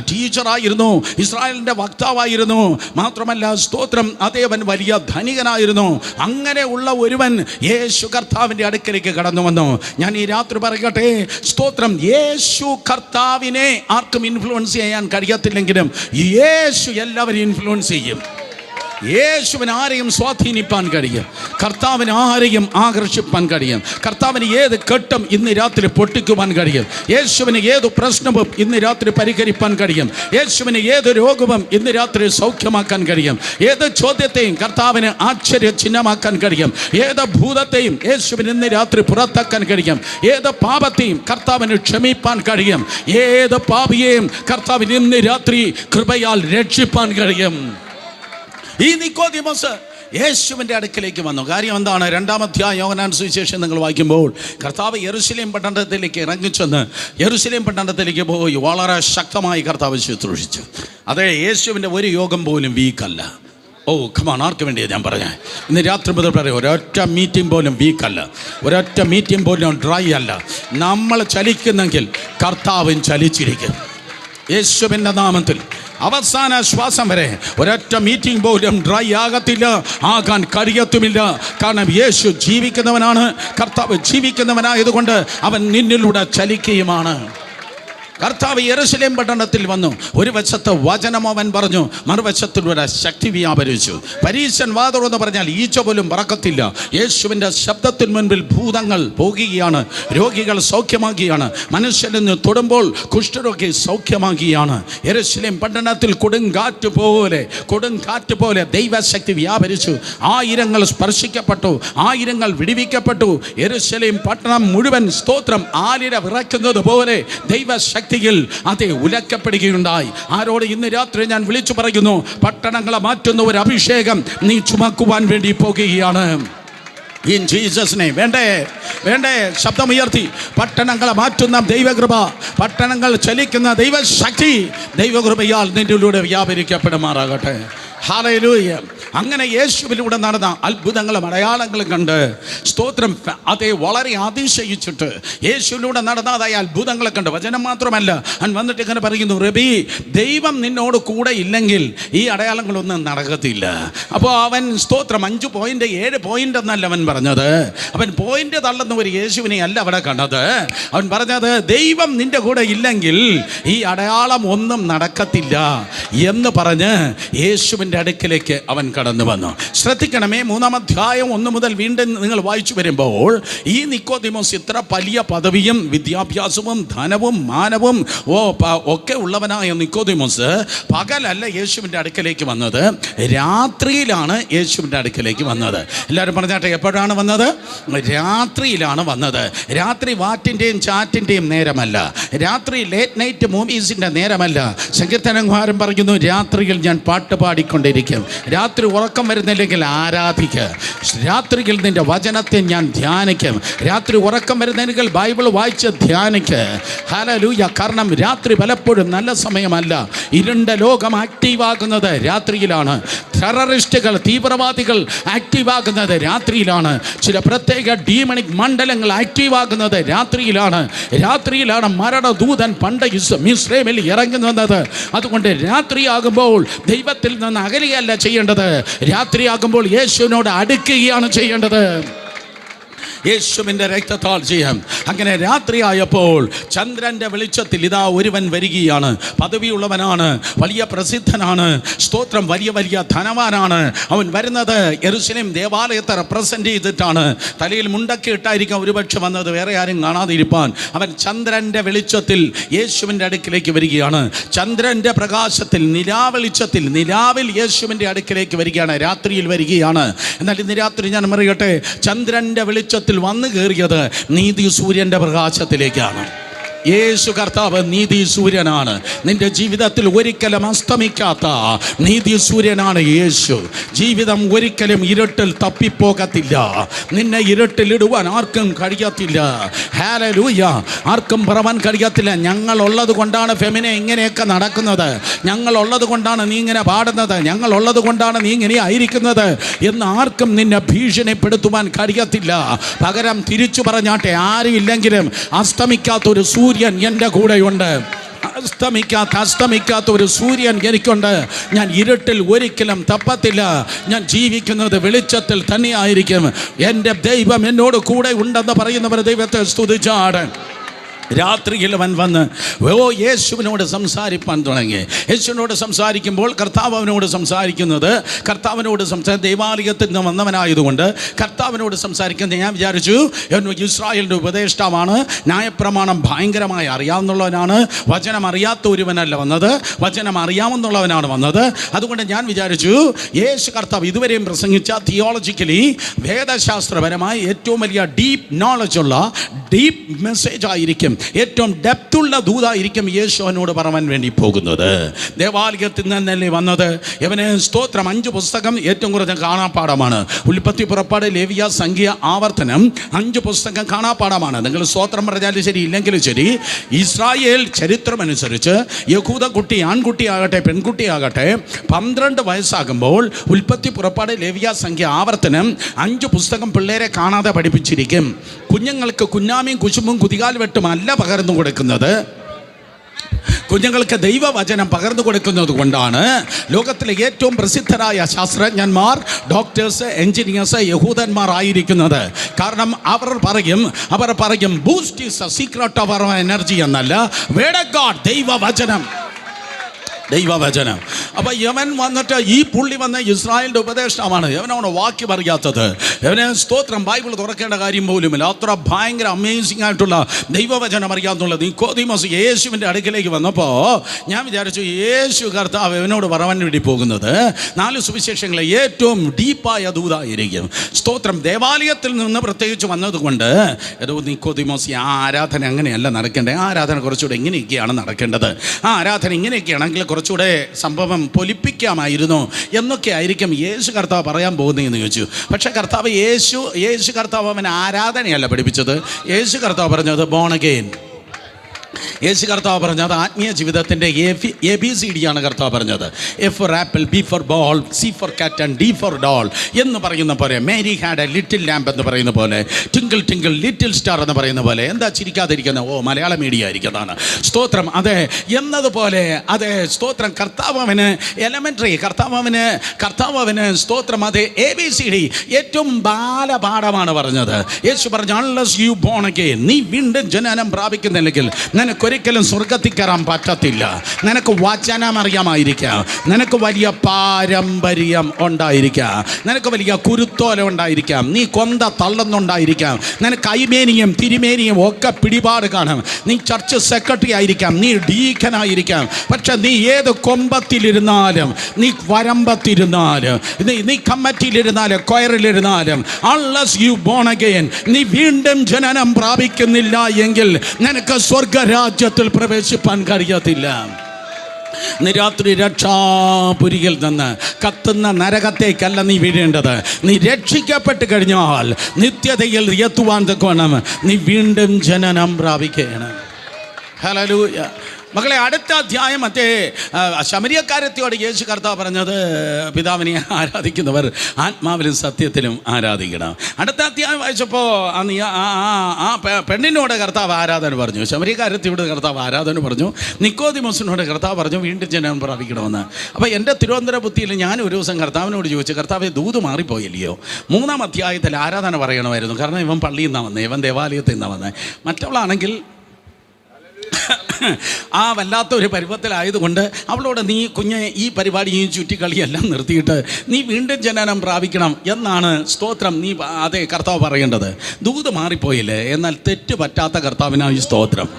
ടീച്ചറായിരുന്നു, ഇസ്രായേലിൻ്റെ വക്താവായിരുന്നു. മാത്രമല്ല സ്തോത്രം അതേവൻ വലിയ ധനികനായിരുന്നു. അങ്ങനെയുള്ള ഒരുവൻ യേശു കർത്താവിൻ്റെ അടുക്കലേക്ക് കടന്നു വന്നു. ഞാൻ ഈ രാത്രി പറയട്ടെ, സ്തോത്രം, യേശു കർത്താവിനെ ആർക്കും ഇൻഫ്ലുവൻസ് ചെയ്യാൻ കഴിയത്തില്ലെങ്കിലും യേശു എല്ലാവരും ഇൻഫ്ലുവൻസ് ചെയ്യും. യേശുവിന് ആരെയും സ്വാധീനിപ്പാൻ കഴിയും. കർത്താവിന് ആരെയും ആകർഷിപ്പാൻ കഴിയും. കർത്താവിന് ഏത് കെട്ടും ഇന്ന് രാത്രി പൊട്ടിക്കുവാൻ കഴിയും. യേശുവിന് ഏത് പ്രശ്നവും ഇന്ന് രാത്രി പരിഹരിപ്പാൻ കഴിയും. യേശുവിന് ഏത് രോഗവും ഇന്ന് രാത്രി സൗഖ്യമാക്കാൻ കഴിയും. ഏത് ചോദ്യത്തെയും കർത്താവിന് ആശ്ചര്യ ചിഹ്നമാക്കാൻ കഴിയും. ഏത് ഭൂതത്തെയും യേശുവിന് ഇന്ന് രാത്രി പുറത്താക്കാൻ കഴിയും. ഏത് പാപത്തെയും കർത്താവിന് ക്ഷമിപ്പാൻ കഴിയും. ഏത് പാപിയെയും കർത്താവിന് ഇന്ന് രാത്രി കൃപയാൽ രക്ഷിപ്പാൻ കഴിയും. ഈ നിക്കോദിമോസ് യേശുവിൻ്റെ അടുക്കലേക്ക് വന്നു. കാര്യം എന്താണ്? 2-ാം അധ്യായം യോഹന്നാൻ സുവിശേഷം നിങ്ങൾ വായിക്കുമ്പോൾ കർത്താവ് യെരൂശലേം പട്ടണത്തിലേക്ക് ഇറങ്ങിച്ചെന്ന് യെരൂശലേം പട്ടണത്തിലേക്ക് പോയി വളരെ ശക്തമായി കർത്താവ് ശുശ്രൂഷിച്ചു. അതെ, യേശുവിൻ്റെ ഒരു യോഗം പോലും വീക്കല്ല. കമാൺ, ആർക്ക് വേണ്ടിയാണ് ഞാൻ പറഞ്ഞത്? ഇന്ന് രാത്രി മുതൽ പറയാം, ഒരൊറ്റ മീറ്റിംഗ് പോലും വീക്കല്ല, ഒരൊറ്റ മീറ്റിംഗ് പോലും ഡ്രൈ അല്ല. നമ്മൾ ചലിക്കുന്നെങ്കിൽ കർത്താവും ചലിച്ചിരിക്കും. യേശുവിൻ്റെ നാമത്തിൽ അവസാന ശ്വാസം വരെ ഒരൊറ്റ മീറ്റിംഗ് പോലും ഡ്രൈ ആകത്തില്ല, ആകാൻ കഴിയത്തുമില്ല. കാരണം യേശു ജീവിക്കുന്നവനാണ്. കർത്താവ് ജീവിക്കുന്നവനായതുകൊണ്ട് അവൻ നിന്നിലൂടെ ചലിക്കുകയുമാണ്. കർത്താവ് യെരൂശലേം പട്ടണത്തിൽ വന്നു. ഒരു വശത്ത് വചനം അവൻ പറഞ്ഞു, മറുവശത്തിലൂടെ ശക്തി വ്യാപരിച്ചു. പരീശൻ വാതുറന്ന് പറഞ്ഞാൽ ഈച്ച പോലും പറക്കത്തില്ല. യേശുവിൻ്റെ ശബ്ദത്തിന് മുൻപിൽ ഭൂതങ്ങൾ പോകുകയാണ്, രോഗികൾ സൗഖ്യമാക്കുകയാണ്, മനുഷ്യനിൽ നിന്ന് തൊടുമ്പോൾ കുഷ്ഠരോഗി സൗഖ്യമാക്കുകയാണ്. യെരൂശലേം പട്ടണത്തിൽ കൊടുങ്കാറ്റ് പോലെ ദൈവശക്തി വ്യാപരിച്ചു. ആയിരങ്ങൾ സ്പർശിക്കപ്പെട്ടു, ആയിരങ്ങൾ വിടുവിക്കപ്പെട്ടു. യെരൂശലേം പട്ടണം മുഴുവൻ സ്തോത്രം ആലിര വിറയ്ക്കുന്നത് പോലെ ദൈവശക്തി അതെ ഉലക്കപ്പെടുകയുണ്ടായി. ആരോട് ഇന്ന് രാത്രി ഞാൻ വിളിച്ചു പറയുന്നു, പട്ടണങ്ങളെ മാറ്റുന്ന ഒരു അഭിഷേകം നീ ചുമക്കുവാൻ വേണ്ടി പോകുകയാണ്. In Jesus name. വേണ്ടേ ശബ്ദമുയർത്തി. പട്ടണങ്ങളെ മാറ്റുന്ന ദൈവകൃപ, പട്ടണങ്ങൾ ചലിക്കുന്ന ദൈവശക്തി ദൈവകൃപയാൽ നിന്നിലൂടെ വ്യാപരിക്കപ്പെടുമാറാകട്ടെ. ഹല്ലേലൂയ. അങ്ങനെ യേശുവിലൂടെ നടന്ന അത്ഭുതങ്ങളും അടയാളങ്ങളും കണ്ട് സ്തോത്രം അതേ വളരെ അതിശയിച്ചിട്ട് യേശുവിലൂടെ നടന്നതായ അത്ഭുതങ്ങളെ കണ്ട് വചനം മാത്രമല്ല, അവൻ വന്നിട്ട് ഇങ്ങനെ പറയുന്നു, റബി, ദൈവം നിന്നോട് കൂടെ ഇല്ലെങ്കിൽ ഈ അടയാളങ്ങളൊന്നും നടക്കത്തില്ല. അപ്പോൾ അവൻ സ്തോത്രം 5 പോയിന്റ് 7 പോയിന്റ് എന്നല്ല അവൻ പറഞ്ഞത്. അവൻ പോയിന്റ് തള്ളുന്ന ഒരു യേശുവിനെ അല്ല അവിടെ കണ്ടത്. അവൻ പറഞ്ഞത്, ദൈവം നിന്റെ കൂടെ ഇല്ലെങ്കിൽ ഈ അടയാളം ഒന്നും നടക്കത്തില്ല എന്ന് പറഞ്ഞ് യേശുവിൻ്റെ അടുക്കിലേക്ക് അവൻ കടന്നു വന്നു. ശ്രദ്ധിക്കണമേ, 3-ാം അധ്യായം 1 മുതൽ വീണ്ടും നിങ്ങൾ വായിച്ചു വരുമ്പോൾ ഈ നിക്കോദിമോസ് ഇത്ര വലിയ പദവിയും വിദ്യാഭ്യാസവും ധനവും മാനവും ഒക്കെ ഉള്ളവനായ നിക്കോദിമോസ് പകലല്ല യേശുവിൻ്റെ അടുക്കലേക്ക് വന്നത്, രാത്രിയിലാണ് യേശുവിൻ്റെ അടുക്കലേക്ക് വന്നത്. എല്ലാവരും പറഞ്ഞാട്ടെ, എപ്പോഴാണ് വന്നത്? രാത്രിയിലാണ് വന്നത്. രാത്രി വാറ്റിൻ്റെയും ചാറ്റിൻ്റെയും നേരമല്ല, രാത്രി ലേറ്റ് നൈറ്റ് മൂവീസിൻ്റെ നേരമല്ല. സങ്കീർത്തനക്കാരൻ പറയുന്നു, രാത്രിയിൽ ഞാൻ പാട്ട് പാടിക്കൊണ്ടിരിക്കും. രാത്രി ഉറക്കം വരുന്നില്ലെങ്കിൽ ആരാധിക്കുക. രാത്രിയിൽ നിന്റെ വചനത്തെ ഞാൻ ധ്യാനിക്കും. രാത്രി ഉറക്കം വരുന്നെങ്കിൽ ബൈബിൾ വായിച്ച് ധ്യാനിക്കുക. ഹല്ലേലൂയ. കാരണം രാത്രി പലപ്പോഴും നല്ല സമയമല്ല. ഇരുണ്ട ലോകം ആക്റ്റീവാകുന്നത് രാത്രിയിലാണ്. ടെററിസ്റ്റുകൾ, തീവ്രവാദികൾ ആക്റ്റീവാകുന്നത് രാത്രിയിലാണ്. ചില പ്രത്യേക ഡീമണിക് മണ്ഡലങ്ങൾ ആക്റ്റീവാകുന്നത് രാത്രിയിലാണ്. രാത്രിയിലാണ് മരണദൂതൻ പണ്ട് മിസ്രൈമിൽ ഇറങ്ങുന്നത്. അതുകൊണ്ട് രാത്രിയാകുമ്പോൾ ദൈവത്തിൽ നിന്ന് അകലുകയല്ല ചെയ്യേണ്ടത്, രാത്രിയാകുമ്പോൾ യേശുവിനോട് അടുക്കുകയാണ് ചെയ്യേണ്ടത്. യേശുവിൻ്റെ രക്തത്താൽ ചെയ്യാം. അങ്ങനെ രാത്രിയായപ്പോൾ ചന്ദ്രൻ്റെ വെളിച്ചത്തിൽ ഇതാ ഒരുവൻ വരികയാണ്. പദവിയുള്ളവനാണ്, വലിയ പ്രസിദ്ധനാണ്, സ്തോത്രം, വലിയ വലിയ ധനവാനാണ്. അവൻ വരുന്നത് യെരൂശലേം ദേവാലയത്തെ റെപ്രസെൻ്റ് ചെയ്തിട്ടാണ്. തലയിൽ മുണ്ടൊക്കെ ഇട്ടായിരിക്കാം ഒരുപക്ഷെ വന്നത്, വേറെ ആരും കാണാതിരിപ്പാൻ. അവൻ ചന്ദ്രൻ്റെ വെളിച്ചത്തിൽ യേശുവിൻ്റെ അടുക്കിലേക്ക് വരികയാണ്. ചന്ദ്രൻ്റെ പ്രകാശത്തിൽ, നിലാവെളിച്ചത്തിൽ, നിലാവിൽ യേശുവിൻ്റെ അടുക്കിലേക്ക് വരികയാണ്. രാത്രിയിൽ വരികയാണ്. എന്നാൽ ഇന്ന് രാത്രി ഞാൻ പറയട്ടെ, ചന്ദ്രൻ്റെ വെളിച്ചത്തിൽ വന്നു കയറിയത് നീതി സൂര്യൻ്റെ പ്രകാശത്തിലേക്കാണ്. യേശു കർത്താവ് നീതി സൂര്യനാണ്. നിന്റെ ജീവിതത്തിൽ ഒരിക്കലും അസ്തമിക്കാത്ത നീതി സൂര്യനാണ് യേശു. ജീവിതം ഒരിക്കലും ഇരുട്ടിൽ തപ്പിപ്പോകത്തില്ല. നിന്നെ ഇരുട്ടിലിടുവാൻ ആർക്കും കഴിയത്തില്ല. ഹല്ലേലൂയ. ആർക്കും പറവാൻ കഴിയത്തില്ല. ഞങ്ങളുള്ളത് കൊണ്ടാണ് ഫെമിനെ ഇങ്ങനെയൊക്കെ നടക്കുന്നത്, ഞങ്ങളുള്ളത് കൊണ്ടാണ് നീ ഇങ്ങനെ പാടുന്നത്, ഞങ്ങളുള്ളത് കൊണ്ടാണ് നീ ഇങ്ങനെ ആയിരിക്കുന്നത് എന്ന് ആർക്കും നിന്നെ ഭീഷണിപ്പെടുത്തുവാൻ കഴിയത്തില്ല. പകരം തിരിച്ചു പറഞ്ഞാട്ടെ, ആരും ഇല്ലെങ്കിലും അസ്തമിക്കാത്തൊരു സൂര്യൻ എൻ്റെ കൂടെയുണ്ട്. അസ്തമിക്കാത്ത ഒരു സൂര്യൻ എനിക്കുണ്ട്. ഞാൻ ഇരുട്ടിൽ ഒരിക്കലും തപ്പത്തില്ല. ഞാൻ ജീവിക്കുന്നത് വെളിച്ചത്തിൽ തന്നെയായിരിക്കും. എൻ്റെ ദൈവം എന്നോട് കൂടെ ഉണ്ടെന്ന് പറയുന്നവർ ദൈവത്തെ സ്തുതിച്ചാട്. രാത്രിയിൽ അവൻ വന്ന് യേശുവിനോട് സംസാരിപ്പാൻ തുടങ്ങി. യേശുവിനോട് സംസാരിക്കുമ്പോൾ കർത്താവിനോട് സംസാരിക്കുന്നത്, കർത്താവിനോട് ദേവാലയത്തിൽ നിന്ന് വന്നവനായതുകൊണ്ട് കർത്താവിനോട് സംസാരിക്കുന്നത് ഞാൻ വിചാരിച്ചു ഇസ്രായേലിൻ്റെ ഉപദേഷ്ടാവാണ്, ന്യായപ്രമാണം ഭയങ്കരമായി അറിയാവുന്നവനാണ്. വചനം അറിയാത്ത ഒരുവനല്ല വന്നത്, വചനം അറിയാവുന്നവനാണ് വന്നത്. അതുകൊണ്ട് ഞാൻ വിചാരിച്ചു യേശു കർത്താവ് ഇതുവരെയും പ്രസംഗിച്ച തിയോളജിക്കലി, വേദശാസ്ത്രപരമായി ഏറ്റവും വലിയ ഡീപ്പ് നോളജുള്ള ഡീപ്പ് മെസ്സേജ് ആയിരിക്കും, ഏറ്റവും ഡെപ്തുള്ള ദൂതായിരിക്കും യേശു അവനോട് പറയാൻ വേണ്ടി പോകുന്നത്. ദേവാലയത്തിൽ നിന്നല്ലേ വന്നത്. ഇവന് സ്തോത്രം 5 പുസ്തകം ഏറ്റവും കുറഞ്ഞ കാണാപ്പാടമാണ്. ഉൽപ്പത്തി, പുറപ്പാട്, ലേവ്യ, സംഖ്യ, ആവർത്തനം 5 പുസ്തകം കാണാപ്പാടമാണ്. നിങ്ങൾ സ്തോത്രം പറഞ്ഞാലും ശരി, ഇല്ലെങ്കിലും ശരി, ഇസ്രായേൽ ചരിത്രമനുസരിച്ച് യഹൂദ കുട്ടി, ആൺകുട്ടിയാകട്ടെ പെൺകുട്ടിയാകട്ടെ, 12 വയസ്സാകുമ്പോൾ ഉൽപ്പത്തി, പുറപ്പാട്, ലേവ്യ, സംഖ്യ, ആവർത്തനം 5 പുസ്തകം പിള്ളേരെ കാണാതെ പഠിപ്പിച്ചിരിക്കും. കുഞ്ഞുങ്ങൾക്ക് കുഞ്ഞാമിയും കുശുമ്പും കുതികാൽ വെട്ടും അല്ല പകർന്നു കൊടുക്കുന്നത്, കുഞ്ഞുങ്ങൾക്ക് ദൈവവചനം പകർന്നു കൊടുക്കുന്നത് കൊണ്ടാണ് ലോകത്തിലെ ഏറ്റവും പ്രസിദ്ധരായ ശാസ്ത്രജ്ഞന്മാർ, ഡോക്ടേഴ്സ്, എഞ്ചിനീയേഴ്സ് യഹൂദന്മാർ ആയിരിക്കുന്നത്. കാരണം അവർ പറയും boost is a secret of our energy എന്നല്ല, വേർഡ് ഓഫ് ഗോഡ്, ദൈവവചനം. അപ്പൊ യവൻ വന്നിട്ട്, ഈ പുള്ളി വന്ന ഇസ്രായേലിന്റെ ഉപദേഷ്ടാവാണ്. യവനാണ് വാക്യം അറിയാത്തത്. യവന് സ്തോത്രം ബൈബിൾ തുറക്കേണ്ട കാര്യം പോലുമില്ല. അത്ര ഭയങ്കര അമേസിംഗ് ആയിട്ടുള്ള ദൈവവചനം അറിയാന്നുള്ളത്. നിക്കോദീമോസ് യേശുവിൻ്റെ അടുക്കിലേക്ക് വന്നപ്പോൾ ഞാൻ വിചാരിച്ചു യേശു കർത്താവ് ഇവനോട് പറയാൻ വേണ്ടി പോകുന്നത് 4 സുവിശേഷങ്ങളെ ഏറ്റവും ഡീപ്പായ ദൂതായിരിക്കും. സ്തോത്രം. ദേവാലയത്തിൽ നിന്ന് പ്രത്യേകിച്ച് വന്നതുകൊണ്ട് നിക്കോദീമോസ്, ആ ആരാധന അങ്ങനെയല്ല നടക്കേണ്ടത്, ആ ആരാധന കുറച്ചുകൂടെ ഇങ്ങനെയൊക്കെയാണ് നടക്കേണ്ടത്, ആ ആരാധന ഇങ്ങനെയൊക്കെയാണെങ്കിൽ കുറച്ചുകൂടെ സംഭവം പൊലിപ്പിക്കാമായിരുന്നു എന്നൊക്കെ ആയിരിക്കും യേശു കർത്താവ് പറയാൻ പോകുന്നതെന്ന് ചോദിച്ചു. പക്ഷെ യേശു കർത്താവ് അവൻ ആരാധനയല്ല പഠിപ്പിച്ചത്. യേശു കർത്താവ് പറഞ്ഞത് ബോൺ അഗെയിൻ. യേശു കർത്താവ് പറഞ്ഞത് ആത്മീയ ജീവിതത്തിൻ്റെ ABCD ആണ് കർത്താവ് പറഞ്ഞത്. A for apple, B for ball, C for cat and D for doll എന്ന് പറയുന്ന പോലെ, Mary had a little lamb എന്ന് പറയുന്ന പോലെ, ട്വിങ്കിൾ ട്വിങ്കിൾ ലിറ്റിൽ സ്റ്റാർ എന്ന് പറയുന്ന പോലെ. എന്താ ചിരിക്കാതിരിക്കുന്നത്? മലയാള മീഡിയ ആയിരിക്കുന്നതാണ്. സ്തോത്രം. അതെ, എന്നതുപോലെ അതെ, സ്തോത്രം. കർത്താവിന് എലമെൻ്ററി, കർത്താവിന് സ്തോത്രം. അതെ, ABCD ഏറ്റവും ബാലപാഠമാണ് പറഞ്ഞത്. യേശു പറഞ്ഞു, അൺലെസ് യു ബോൺ അഗെയിൻ, നീ വീണ്ടും ജനനം പ്രാപിക്കുന്നില്ലെങ്കിൽ നിനക്കൊരിക്കലും സ്വർഗത്തിൽ കയറാൻ പറ്റത്തില്ല. നിനക്ക് വചനം അറിയാമായിരിക്കാം, നിനക്ക് വലിയ പാരമ്പര്യം ഉണ്ടായിരിക്കാം, നിനക്ക് വലിയ കുരുത്തോല ഉണ്ടായിരിക്കാം, നീ കൊന്ത തള്ളുന്നുണ്ടായിരിക്കാം, നിനക്ക് അയ്മേനിയും തിരുമേനിയും ഒക്കെ പിടിപാട് കാണും, നീ ചർച്ച് സെക്രട്ടറി ആയിരിക്കാം, നീ ഡീക്കനായിരിക്കാം. പക്ഷെ നീ ഏത് കൊമ്പത്തിലിരുന്നാലും, നീ വരമ്പത്തിരുന്നാലും, നീ കമ്മിറ്റിയിലിരുന്നാലും, കൊയറിലിരുന്നാലും, അൺലെസ് യു ബോൺ അഗെയിൻ, നീ വീണ്ടും ജനനം പ്രാപിക്കുന്നില്ല എങ്കിൽ നിനക്ക് സ്വർഗരാജ്യത്തിൽ പ്രവേശിപ്പാൻ കഴിയത്തില്ല. രാത്രി രക്ഷാപുരിയിൽ നിന്ന് കത്തുന്ന നരകത്തേക്കല്ല നീ വീഴേണ്ടത്. നീ രക്ഷിക്കപ്പെട്ട് കഴിഞ്ഞാൽ നിത്യതയിൽ എത്തുവാൻ തക്കവണ്ണം നീ വീണ്ടും ജനനം പ്രാപിക്കണം. ഹല്ലേലൂയ. മക്കളെ, അടുത്ത അധ്യായം മറ്റേ ശമരിയക്കാരത്തിയോട് യേശു കർത്താവ് പറഞ്ഞത്, പിതാവിനെ ആരാധിക്കുന്നവർ ആത്മാവിലും സത്യത്തിലും ആരാധിക്കണം. അടുത്ത അധ്യായം വായിച്ചപ്പോൾ ആ പെണ്ണിനോട് കർത്താവ് ആരാധന പറഞ്ഞു, ശമരിയക്കാരത്തിയോട് കർത്താവ് ആരാധന പറഞ്ഞു, നിക്കോദിമോസിനോട് കർത്താവ് പറഞ്ഞു വീണ്ടും ജനനം പ്രാപിക്കണമെന്ന്. അപ്പോൾ എൻ്റെ തിരുവനന്തപുര ബുദ്ധിയിൽ ഞാൻ ഒരു ദിവസം കർത്താവിനോട് ചോദിച്ചു, കർത്താവെ ദൂത് മാറിപ്പോയില്ലയോ? 3-ാം അധ്യായത്തിൽ ആരാധന പറയണമായിരുന്നു, കാരണം ഇവൻ പള്ളിയിൽ നിന്നാണ് വന്നത്, ഇവൻ ദേവാലയത്തിൽ നിന്നാണ് വന്നത്. മറ്റവളാണെങ്കിൽ ആ വല്ലാത്ത ഒരു പരുവത്തിലായതുകൊണ്ട് അവളോട്, നീ കുഞ്ഞ് ഈ പരിപാടിയും ചുറ്റിക്കളിയെല്ലാം നിർത്തിയിട്ട് നീ വീണ്ടും ജനനം പ്രാപിക്കണം എന്നാണ് സ്തോത്രം നീ അതെ കർത്താവ് പറയേണ്ടത്. ദൂത് മാറിപ്പോയില്ലേ? എന്നാൽ തെറ്റ് പറ്റാത്ത കർത്താവിനായി സ്തോത്രം.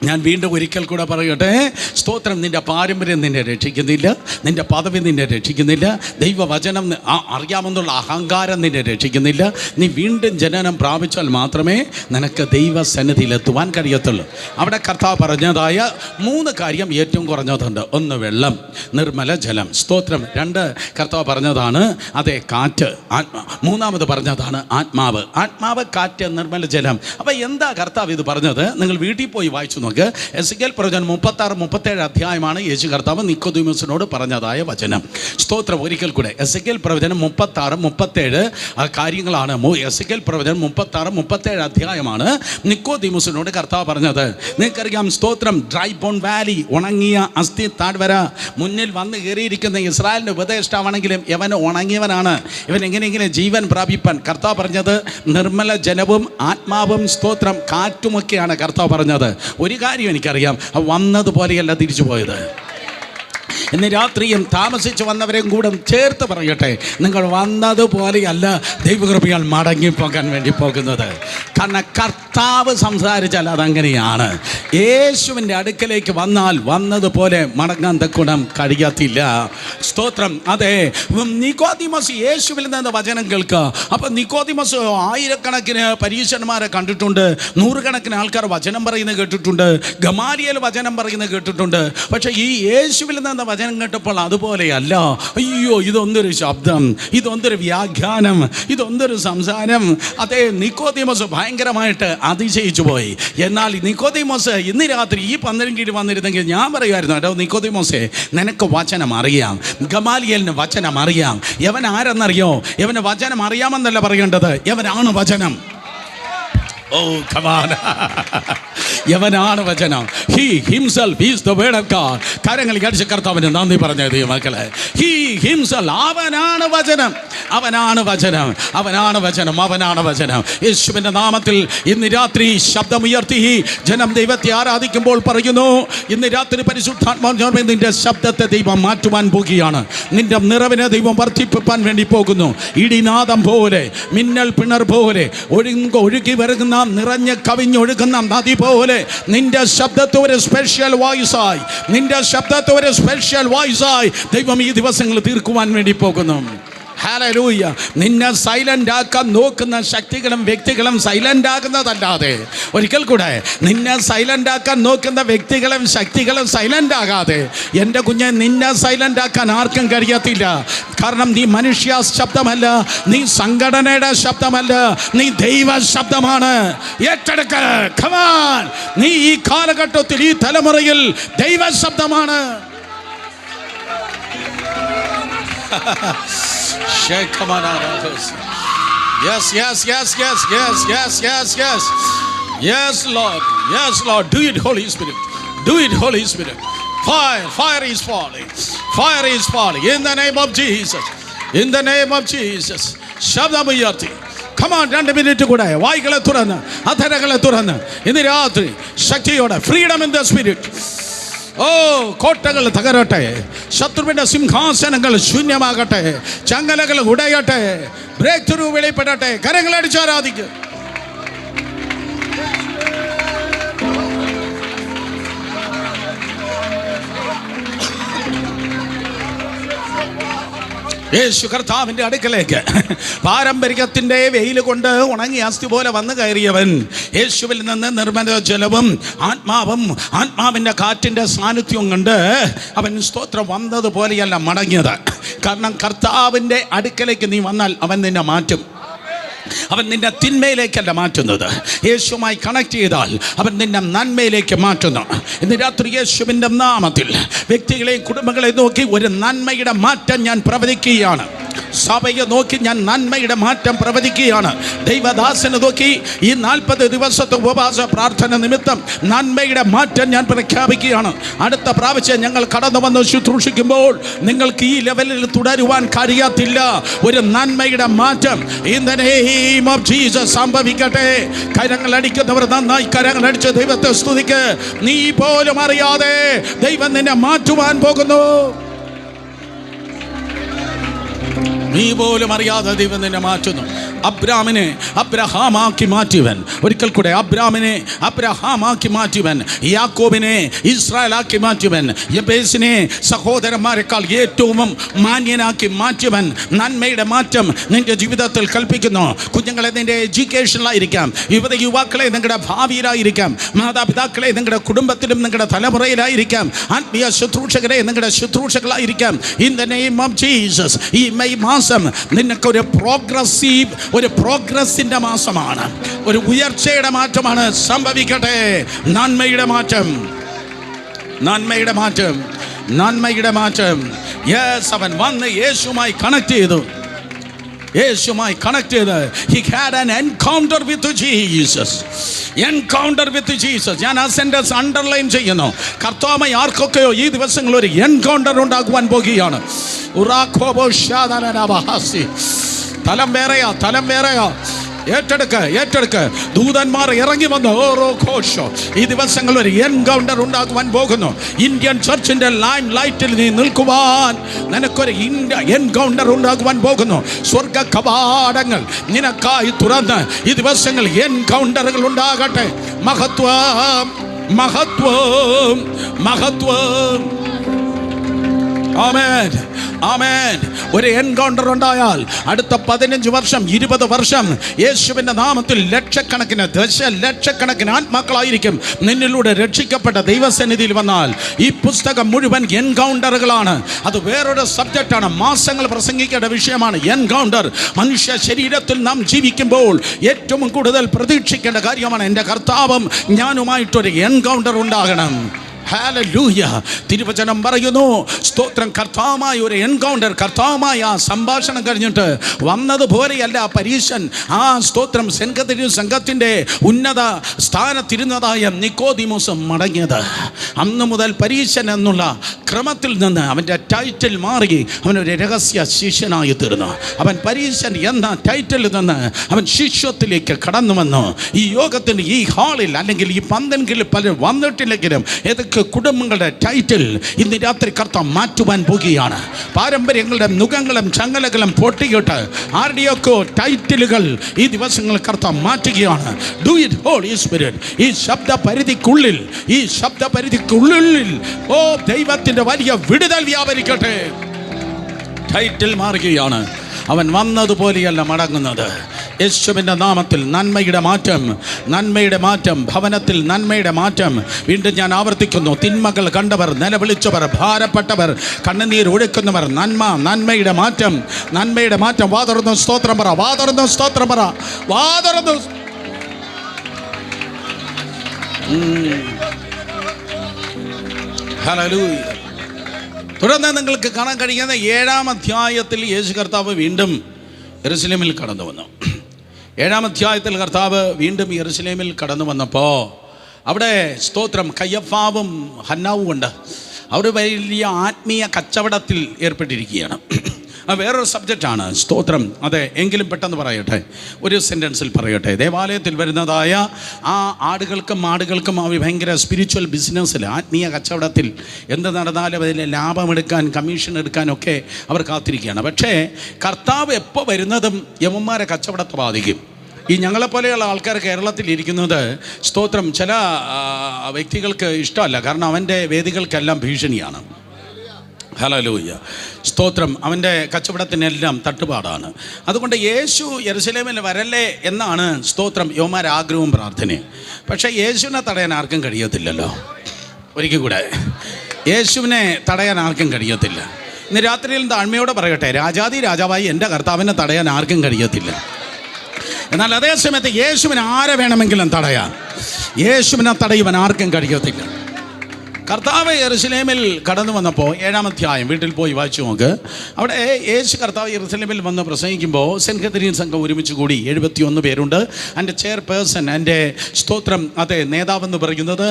ഞാൻ വീണ്ടും ഒരിക്കൽ കൂടെ പറയട്ടെ, സ്തോത്രം. നിൻ്റെ പാരമ്പര്യം നിന്നെ രക്ഷിക്കുന്നില്ല, നിൻ്റെ പദവി നിന്നെ രക്ഷിക്കുന്നില്ല, ദൈവവചനം അറിയാമെന്നുള്ള അഹങ്കാരം നിന്നെ രക്ഷിക്കുന്നില്ല. നീ വീണ്ടും ജനനം പ്രാപിച്ചാൽ മാത്രമേ നിനക്ക് ദൈവസന്നിധിയിലെത്തുവാൻ കഴിയത്തുള്ളൂ. അവിടെ കർത്താവ് പറഞ്ഞതായ 3 കാര്യം ഏറ്റവും കുറഞ്ഞതുണ്ട്. 1 വെള്ളം, നിർമ്മല ജലം, സ്തോത്രം. 2 കർത്താവ് പറഞ്ഞതാണ് അതെ കാറ്റ്, ആത്മാ. 3-ാമത് പറഞ്ഞതാണ് ആത്മാവ്. ആത്മാവ്, കാറ്റ്, നിർമ്മല ജലം. അപ്പോൾ എന്താ കർത്താവ് ഇത് പറഞ്ഞത്? നിങ്ങൾ വീട്ടിൽ പോയി വായിച്ചു നോക്ക്. എസെക്കിയേൽ പ്രവചനം 36-37 അധ്യായമാണ് യേശു കർത്താവ് നിക്കോദീമോസിനോട് പറഞ്ഞതായ വചനം. സ്തോത്രം. ഒരിക്കൽ കൂടെ എസെക്കിയേൽ പ്രവചനം 36-37 കാര്യങ്ങളാണ്. എസെക്കിയേൽ പ്രവചനം 36-37 അധ്യായമാണ് നിക്കോദീമോസിനോട് കർത്താവ് പറഞ്ഞത്. നിങ്ങൾക്കറിയാം, സ്തോത്രം. ഡ്രൈ ബോൺ വാലി, ഉണങ്ങിയ അസ്ഥി താഴ്വര. മുന്നിൽ വന്ന് കയറിയിരിക്കുന്ന ഇസ്രായേലിൻ്റെ ഉപദേഷ്ടാവാണെങ്കിലും ഇവൻ ഉണങ്ങിയവനാണ്. ഇവൻ എങ്ങനെയെങ്കിലും ജീവൻ പ്രാപിപ്പാൻ കർത്താവ് പറഞ്ഞത് നിർമ്മല ജലവും ആത്മാവും സ്തോത്രം കാറ്റുമൊക്കെയാണ് കർത്താവ് പറഞ്ഞത്. ഒരു കാര്യം എനിക്കറിയാം, വന്നതുപോലെയല്ല തിരിച്ചു പോയത്. ഇന്ന് രാത്രിയും താമസിച്ച് വന്നവരെയും കൂടെ ചേർത്ത് പറയട്ടെ, നിങ്ങൾ വന്നതുപോലെയല്ല ദൈവകൃപയാൽ മടങ്ങിപ്പോകാൻ വേണ്ടി പോകുന്നത്. കാരണം കർത്താവ് സംസാരിച്ചാൽ അതങ്ങനെയാണ്. യേശുവിൻ്റെ അടുക്കലേക്ക് വന്നാൽ വന്നതുപോലെ മടങ്ങാൻ തക്കുണം കഴിയത്തില്ല. സ്തോത്രം. അതെ, നിക്കോദീമോസ് യേശുവിൽ നിന്ന് വചനം കേൾക്കുക. അപ്പം നിക്കോദീമോസ് ആയിരക്കണക്കിന് പരീശന്മാരെ കണ്ടിട്ടുണ്ട്, 100 കണക്കിന് ആൾക്കാർ വചനം പറയുന്നത് കേട്ടിട്ടുണ്ട്, ഗമാലിയേൽ വചനം പറയുന്നത് കേട്ടിട്ടുണ്ട്. പക്ഷേ ഈ യേശുവിൽ നിന്ന് വചനം കേട്ടപ്പോൾ അതുപോലെയല്ല. അയ്യോ, ഇതൊന്നൊരു ശബ്ദം, ഇതൊന്നൊരു വ്യാഖ്യാനം, ഇതൊന്നൊരു സംസാരം. അതേ, നിക്കോദീമോസ് ഭയങ്കരമായിട്ട് അതിശയിച്ചു പോയി. എന്നാൽ നിക്കോദീമോസ് ഇന്ന് രാത്രി ഈ 12 കീഴിൽ വന്നിരുന്നെങ്കിൽ ഞാൻ പറയുമായിരുന്നു, കേട്ടോ നിക്കോദീമോസേ, നിനക്ക് വചനം അറിയാം, ഗമാലിയേലിന് വചനം അറിയാം. യവൻ ആരെന്നറിയോ? യവന് വചനം അറിയാമെന്നല്ല പറയേണ്ടത്, യവനാണ് വചനം. ഓ കമാൻ, യവനാണ് വചനം. He himself is the word of God. കരങ്ങളിൽ അടിച്ച കർത്താവിന് നന്ദി പറഞ്ഞത് മക്കളെ. ഹി ഹിംസെൽഫ്, അവനാണ് വചനം, അവനാണ് വചനം, അവനാണ് വചനം, അവനാണ് വചനം. യേശുവിൻ്റെ നാമത്തിൽ ഇന്ന് രാത്രി ശബ്ദമുയർത്തി ജനം ദൈവത്തെ ആരാധിക്കുമ്പോൾ പറയുന്നു, ഇന്ന് രാത്രി പരിശുദ്ധാത്മാവ് നിന്റെ ശബ്ദത്തെ ദൈവം മാറ്റുവാൻ പോകുകയാണ്. നിന്റെ നിറവിനെ ദൈവം വർദ്ധിപ്പിക്കാൻ വേണ്ടി പോകുന്നു. ഇടിനാദം പോലെ, മിന്നൽ പിണർ പോലെ, ഒഴുകി വരുന്ന നിറഞ്ഞ് കവിഞ്ഞൊഴുകുന്ന നദി പോലെ നിന്റെ ശബ്ദത്തെ ഒരു സ്പെഷ്യൽ വോയിസായി, നിന്റെ ശബ്ദത്തെ ഒരു സ്പെഷ്യൽ വോയിസായി ദൈവം ഈ ദിവസങ്ങൾ തീർക്കുവാൻ വേണ്ടി പോകുന്നു. ഹല്ലേലൂയ. നിന്നെ സൈലൻ്റ് ആക്കാൻ നോക്കുന്ന ശക്തികളും വ്യക്തികളും സൈലൻ്റ് ആകുന്നതല്ലാതെ, ഒരിക്കൽ കൂടെ, നിന്നെ സൈലൻ്റ് ആക്കാൻ നോക്കുന്ന വ്യക്തികളും ശക്തികളും സൈലൻ്റ് ആകാതെ എൻ്റെ കുഞ്ഞെ നിന്നെ സൈലൻ്റ് ആക്കാൻ ആർക്കും കഴിയത്തില്ല. കാരണം നീ മനുഷ്യ ശബ്ദമല്ല, നീ സംഘടനയുടെ ശബ്ദമല്ല, നീ ദൈവ ശബ്ദമാണ്. ഏറ്റെടുക്ക, കം ഓൺ. നീ ഈ കാലഘട്ടത്തിൽ, ഈ തലമുറയിൽ ദൈവ ശബ്ദമാണ്. Yes, yes, yes, yes, yes, yes, yes, yes. Yes, Lord. Yes, Lord. Do it, Holy Spirit. Do it, Holy Spirit. Fire, fire is falling. Fire is falling. In the name of Jesus. In the name of Jesus. ശബ്ദമുയർത്തി. Come on, 2 minutes കൂടെ വായ്കളെ തുറന്ന്, അധരങ്ങളെ തുറന്ന് ഇന്ന് രാത്രി ശക്തിയോടെ, freedom in the spirit. ഓ, കോട്ടകൾ തകരട്ടെ, ശത്രുവിൻ്റെ സിംഹാസനങ്ങൾ ശൂന്യമാകട്ടെ, ചങ്ങലകൾ ഉടയട്ടെ, break through വെളിപ്പെടട്ടെ. കരങ്ങളടിച്ച് ആരാധിക്കുക. യേശു കർത്താവിൻ്റെ അടുക്കലേക്ക് പാരമ്പര്യത്തിൻ്റെ വെയിൽ കൊണ്ട് ഉണങ്ങി അസ്ഥി പോലെ വന്നു കയറിയവൻ യേശുവിൽ നിന്ന് നിർമ്മല ജലവും ആത്മാവും ആത്മാവിൻ്റെ കാറ്റിൻ്റെ സാന്നിധ്യവും കൊണ്ട് അവൻ സ്തോത്രം വന്നതുപോലെയല്ല മടങ്ങിയത്. കാരണം കർത്താവിൻ്റെ അടുക്കലേക്ക് നീ വന്നാൽ അവൻ നിന്നെ മാറ്റും. അവൻ നിന്നെ തിന്മയിലേക്കല്ല മാറ്റുന്നത്. യേശുവുമായി കണക്ട് ചെയ്താൽ അവൻ നിന്നെ നന്മയിലേക്ക് മാറ്റുന്നു. ഇന്ന് രാത്രി യേശുവിൻ്റെ നാമത്തിൽ വ്യക്തികളെയും കുടുംബങ്ങളെയും നോക്കി ഒരു നന്മയുടെ മാറ്റം ഞാൻ പ്രവചിക്കുകയാണ്. സഭയെ നോക്കി ഞാൻ നന്മയുടെ മാറ്റം പ്രവചിക്കുകയാണ്. ദൈവദാസനെ നോക്കി ഈ 40 ദിവസത്തെ ഉപവാസ പ്രാർത്ഥന നിമിത്തം നന്മയുടെ മാറ്റം ഞാൻ പ്രഖ്യാപിക്കുകയാണ്. അടുത്ത പ്രാവശ്യം ഞങ്ങൾ കടന്നു വന്ന് ശുശ്രൂഷിക്കുമ്പോൾ നിങ്ങൾക്ക് ഈ ലെവലിൽ തുടരുവാൻ കഴിയത്തില്ല. ഒരു നന്മയുടെ മാറ്റം in the name of Jesus സംഭവിക്കട്ടെ. കരങ്ങൾ അടിക്കുന്നവർ നന്നായി കരങ്ങൾ അടിച്ച് ദൈവത്തെ സ്തുതിക്ക്. നീ പോലും അറിയാതെ ദൈവം നിന്നെ മാറ്റുവാൻ പോകുന്നു. നീ പോലും അറിയാതെ ദൈവം നിന്നെ മാറ്റുന്നു. അബ്രാമിനെ അബ്രഹാമാക്കി മാറ്റിയവൻ, ഒരിക്കൽ കൂടെ അബ്രാമിനെ അബ്രഹാമാക്കി മാറ്റിയവൻ, യാക്കോബിനെ ഇസ്രായേലാക്കി മാറ്റിയവൻ, യബേസിനെ സഹോദരന്മാരെക്കാൾ ഏറ്റവും മാന്യനാക്കി മാറ്റിയവൻ. നന്മയുടെ മാറ്റം നിന്റെ ജീവിതത്തിൽ കൽപ്പിക്കുന്നു. കുഞ്ഞുങ്ങളെ നിന്റെ എഡ്യൂക്കേഷനിലായിരിക്കാം, യുവാക്കളെ നിങ്ങളുടെ ഭാവിയിലായിരിക്കാം, മാതാപിതാക്കളെ നിങ്ങളുടെ കുടുംബത്തിലും നിങ്ങളുടെ തലമുറയിലായിരിക്കാം, ആത്മീയ ശുശ്രൂഷകരെ നിങ്ങളുടെ ശുശ്രൂഷകളായിരിക്കാം. In the name of Jesus ഈ മെയ് മാസം നിനക്കൊരു പ്രോഗ്രസിന്റെ മാസമാണ്. ഒരു ഉയർച്ചയുടെ മാറ്റമാണ് സംഭവിക്കട്ടെ. നന്മയുടെ മാറ്റം, നന്മയുടെ മാറ്റം, നന്മയുടെ മാറ്റം. യെസ്, അവൻ വന്ന് യേശുമായി കണക്ട് ചെയ്തു. യേശുമായി കണക്ട് ചെയ്ത് he had an encounter with Jesus. Encounter with Jesus. ഞാൻ ആ സെന്റൻസ് അണ്ടർലൈൻ ചെയ്യുന്നു. കർത്താവുമായി ആർക്കൊക്കെയോ ഈ ദിവസങ്ങളിൽ ഒരു എൻകൗണ്ടർ ഉണ്ടാകുവാൻ പോകുകയാണ്. തലം വേറെയാ, തലം വേറെയാ. ഏറ്റെടുക്ക്. ദൂതന്മാർ ഇറങ്ങി വന്ന് ഓരോ ഘോഷോ ഈ ദിവസങ്ങളിൽ ഒരു എൻകൗണ്ടർ ഉണ്ടാകുവാൻ പോകുന്നു. ഇന്ത്യൻ ചർച്ചിന്റെ ലൈം ലൈറ്റിൽ നീ നിൽക്കുവാൻ നിനക്കൊരു എൻകൗണ്ടർ ഉണ്ടാകുവാൻ പോകുന്നു. സ്വർഗ കവാടങ്ങൾ നിനക്കായി തുറന്ന് ഈ ദിവസങ്ങൾ എൻകൗണ്ടറുകൾ ഉണ്ടാകട്ടെ. മഹത്വം, മഹത്വം, മഹത്വം. ആമേൻ, ആമേൻ. ഒരു എൻകൗണ്ടർ ഉണ്ടായാൽ അടുത്ത 15 വർഷം 20 വർഷം യേശുവിൻ്റെ നാമത്തിൽ ലക്ഷക്കണക്കിന് ദശലക്ഷക്കണക്കിന് ആത്മാക്കളായിരിക്കും നിന്നിലൂടെ രക്ഷിക്കപ്പെട്ട ദൈവസന്നിധിയിൽ വന്നാൽ. ഈ പുസ്തകം മുഴുവൻ എൻകൗണ്ടറുകളാണ്. അത് വേറൊരു സബ്ജക്റ്റാണ്. മാസങ്ങൾ പ്രസംഗിക്കേണ്ട വിഷയമാണ് എൻകൗണ്ടർ. മനുഷ്യ ശരീരത്തിൽ നാം ജീവിക്കുമ്പോൾ ഏറ്റവും കൂടുതൽ പ്രതീക്ഷിക്കേണ്ട കാര്യമാണ് എൻ്റെ കർത്താവും ഞാനുമായിട്ടൊരു എൻകൗണ്ടർ ഉണ്ടാകണം. ഹല്ലേലൂയ. തിരുവചനം പറയുന്നു, സ്തോത്രം, കർത്താവുമായ ഒരു എൻകൗണ്ടർ, കർത്താവുമായ ആ സംഭാഷണം കഴിഞ്ഞിട്ട് വന്നതുപോലെയല്ല പരീശൻ ആ സ്തോത്രം സംഘത്തിൻ്റെ ഉന്നത സ്ഥാനത്തിരുന്നതായ നിക്കോദിമോസ് മടങ്ങിയത്. അന്ന് മുതൽ പരീശൻ എന്നുള്ള ക്രമത്തിൽ നിന്ന് അവൻ്റെ ടൈറ്റിൽ മാറി അവനൊരു രഹസ്യ ശിഷ്യനായി തീർന്നു. അവൻ പരീശൻ എന്ന ടൈറ്റിൽ നിന്ന് അവൻ ശിഷ്യത്തിലേക്ക് കടന്നു വന്നു. ഈ യോഗത്തിൻ്റെ ഈ ഹാളിൽ അല്ലെങ്കിൽ ഈ പന്തൻകിൽ പലരും വന്നിട്ടില്ലെങ്കിലും ഏതൊക്കെ കുടുംബങ്ങളുടെ ടൈറ്റിൽ ഇന്ന് രാത്രി കർത്താവ് മാറ്റുവാൻ പോകുകയാണ്. പാരമ്പര്യങ്ങളുടെ നുകങ്ങളും ചങ്ങലകളും പൊട്ടിയിട്ട് ആരുടെയൊക്കെ ടൈറ്റിലുകൾ ഈ ദിവസങ്ങൾ കർത്താവ് മാറ്റുകയാണ്. Do it Holy Spirit. ഈ ശബ്ദപരിധിക്കുള്ളിൽ ഓ ദൈവത്തിൻ്റെ വലിയ വിടുതൽ വ്യാപരിക്കട്ടെ. ടൈറ്റിൽ മാറുകയാണ്. അവൻ വന്നതുപോലെയല്ല മടങ്ങുന്നത്. യേശുവിൻ്റെ നാമത്തിൽ നന്മയുടെ മാറ്റം, നന്മയുടെ മാറ്റം, ഭവനത്തിൽ നന്മയുടെ മാറ്റം. വീണ്ടും ഞാൻ ആവർത്തിക്കുന്നു, തിന്മകൾ കണ്ടവർ, നിലവിളിച്ചവർ, ഭാരപ്പെട്ടവർ, കണ്ണുനീർ ഒഴുക്കുന്നവർ, നന്മയുടെ മാറ്റം, നന്മയുടെ മാറ്റം. വാതുറന്നു സ്തോത്രം പറ, വാതുറന്നു സ്തോത്രം പറ, വാതുറന്നു. ഹല്ലേലൂയ. തുടർന്ന് നിങ്ങൾക്ക് കാണാൻ കഴിയുന്ന 7-ാം അധ്യായത്തിൽ യേശു കർത്താവ് വീണ്ടും യെരുശലേമിൽ കടന്നു വന്നു. 7-ാം അധ്യായത്തിൽ കർത്താവ് വീണ്ടും യെരുശലേമിൽ കടന്നു വന്നപ്പോൾ അവിടെ സ്തോത്രം കയ്യഫാവും ഹന്നാവും ഉണ്ട്. അവർ വലിയ ആത്മീയ കച്ചവടത്തിൽ ഏർപ്പെട്ടിരിക്കുകയാണ്. വേറൊരു സബ്ജക്റ്റാണ് സ്തോത്രം. അതെ, എങ്കിലും പെട്ടെന്ന് പറയട്ടെ, ഒരു സെൻറ്റൻസിൽ പറയട്ടെ. ദേവാലയത്തിൽ വരുന്നതായ ആ ആടുകൾക്കും മാടുകൾക്കും അവർ ഭയങ്കര സ്പിരിച്വൽ ബിസിനസ്സിൽ, ആത്മീയ കച്ചവടത്തിൽ എന്ത് നടന്നാലും അതിൽ ലാഭമെടുക്കാൻ, കമ്മീഷൻ എടുക്കാനൊക്കെ അവർ കാത്തിരിക്കുകയാണ്. പക്ഷേ കർത്താവ് എപ്പോൾ വരുന്നതും യവന്മാരെ കച്ചവടത്തെ ബാധിക്കും. ഈ ഞങ്ങളെപ്പോലെയുള്ള ആൾക്കാർ കേരളത്തിൽ ഇരിക്കുന്നത് സ്തോത്രം ചില വ്യക്തികൾക്ക് ഇഷ്ടമല്ല. കാരണം അവൻ്റെ വേദികൾക്കെല്ലാം ഭീഷണിയാണ്. ഹല്ലേലൂയ, സ്തോത്രം. അവൻ്റെ കച്ചവടത്തിനെല്ലാം തട്ടുപാടാണ്. അതുകൊണ്ട് യേശു യെരുശലേമിൽ വരല്ലേ എന്നാണ് സ്തോത്രം യോമാർ ആഗ്രഹവും പ്രാർത്ഥനയും. പക്ഷേ യേശുവിനെ തടയാൻ ആർക്കും കഴിയത്തില്ലല്ലോ. ഒരിക്കൽ കൂടെ, യേശുവിനെ തടയാൻ ആർക്കും കഴിയത്തില്ല. ഇന്ന് രാത്രിയിൽ താഴ്മയോടെ പറയട്ടെ, രാജാതി രാജാവായി എൻ്റെ കർത്താവിനെ തടയാൻ ആർക്കും കഴിയത്തില്ല. എന്നാൽ അതേ സമയത്ത് യേശുവിനെ ആരെ വേണമെങ്കിലും തടയാം. യേശുവിനെ തടയുവാൻ ആർക്കും കഴിയത്തില്ല. കർത്താവ് യെരുശലേമിൽ കടന്നു വന്നപ്പോൾ 7-ാം അധ്യായം വീട്ടിൽ പോയി വായിച്ചു നോക്ക്. അവിടെ യേശു കർത്താവ് യെരുശലേമിൽ വന്ന് പ്രസംഗിക്കുമ്പോൾ സെൻഹദ്രീൻ സംഘം ഒരുമിച്ച് കൂടി 71 പേരുണ്ട്. എൻ്റെ ചെയർപേഴ്സൺ, എൻ്റെ സ്തോത്രം, അതെ, നേതാവെന്ന് പറയുന്നത്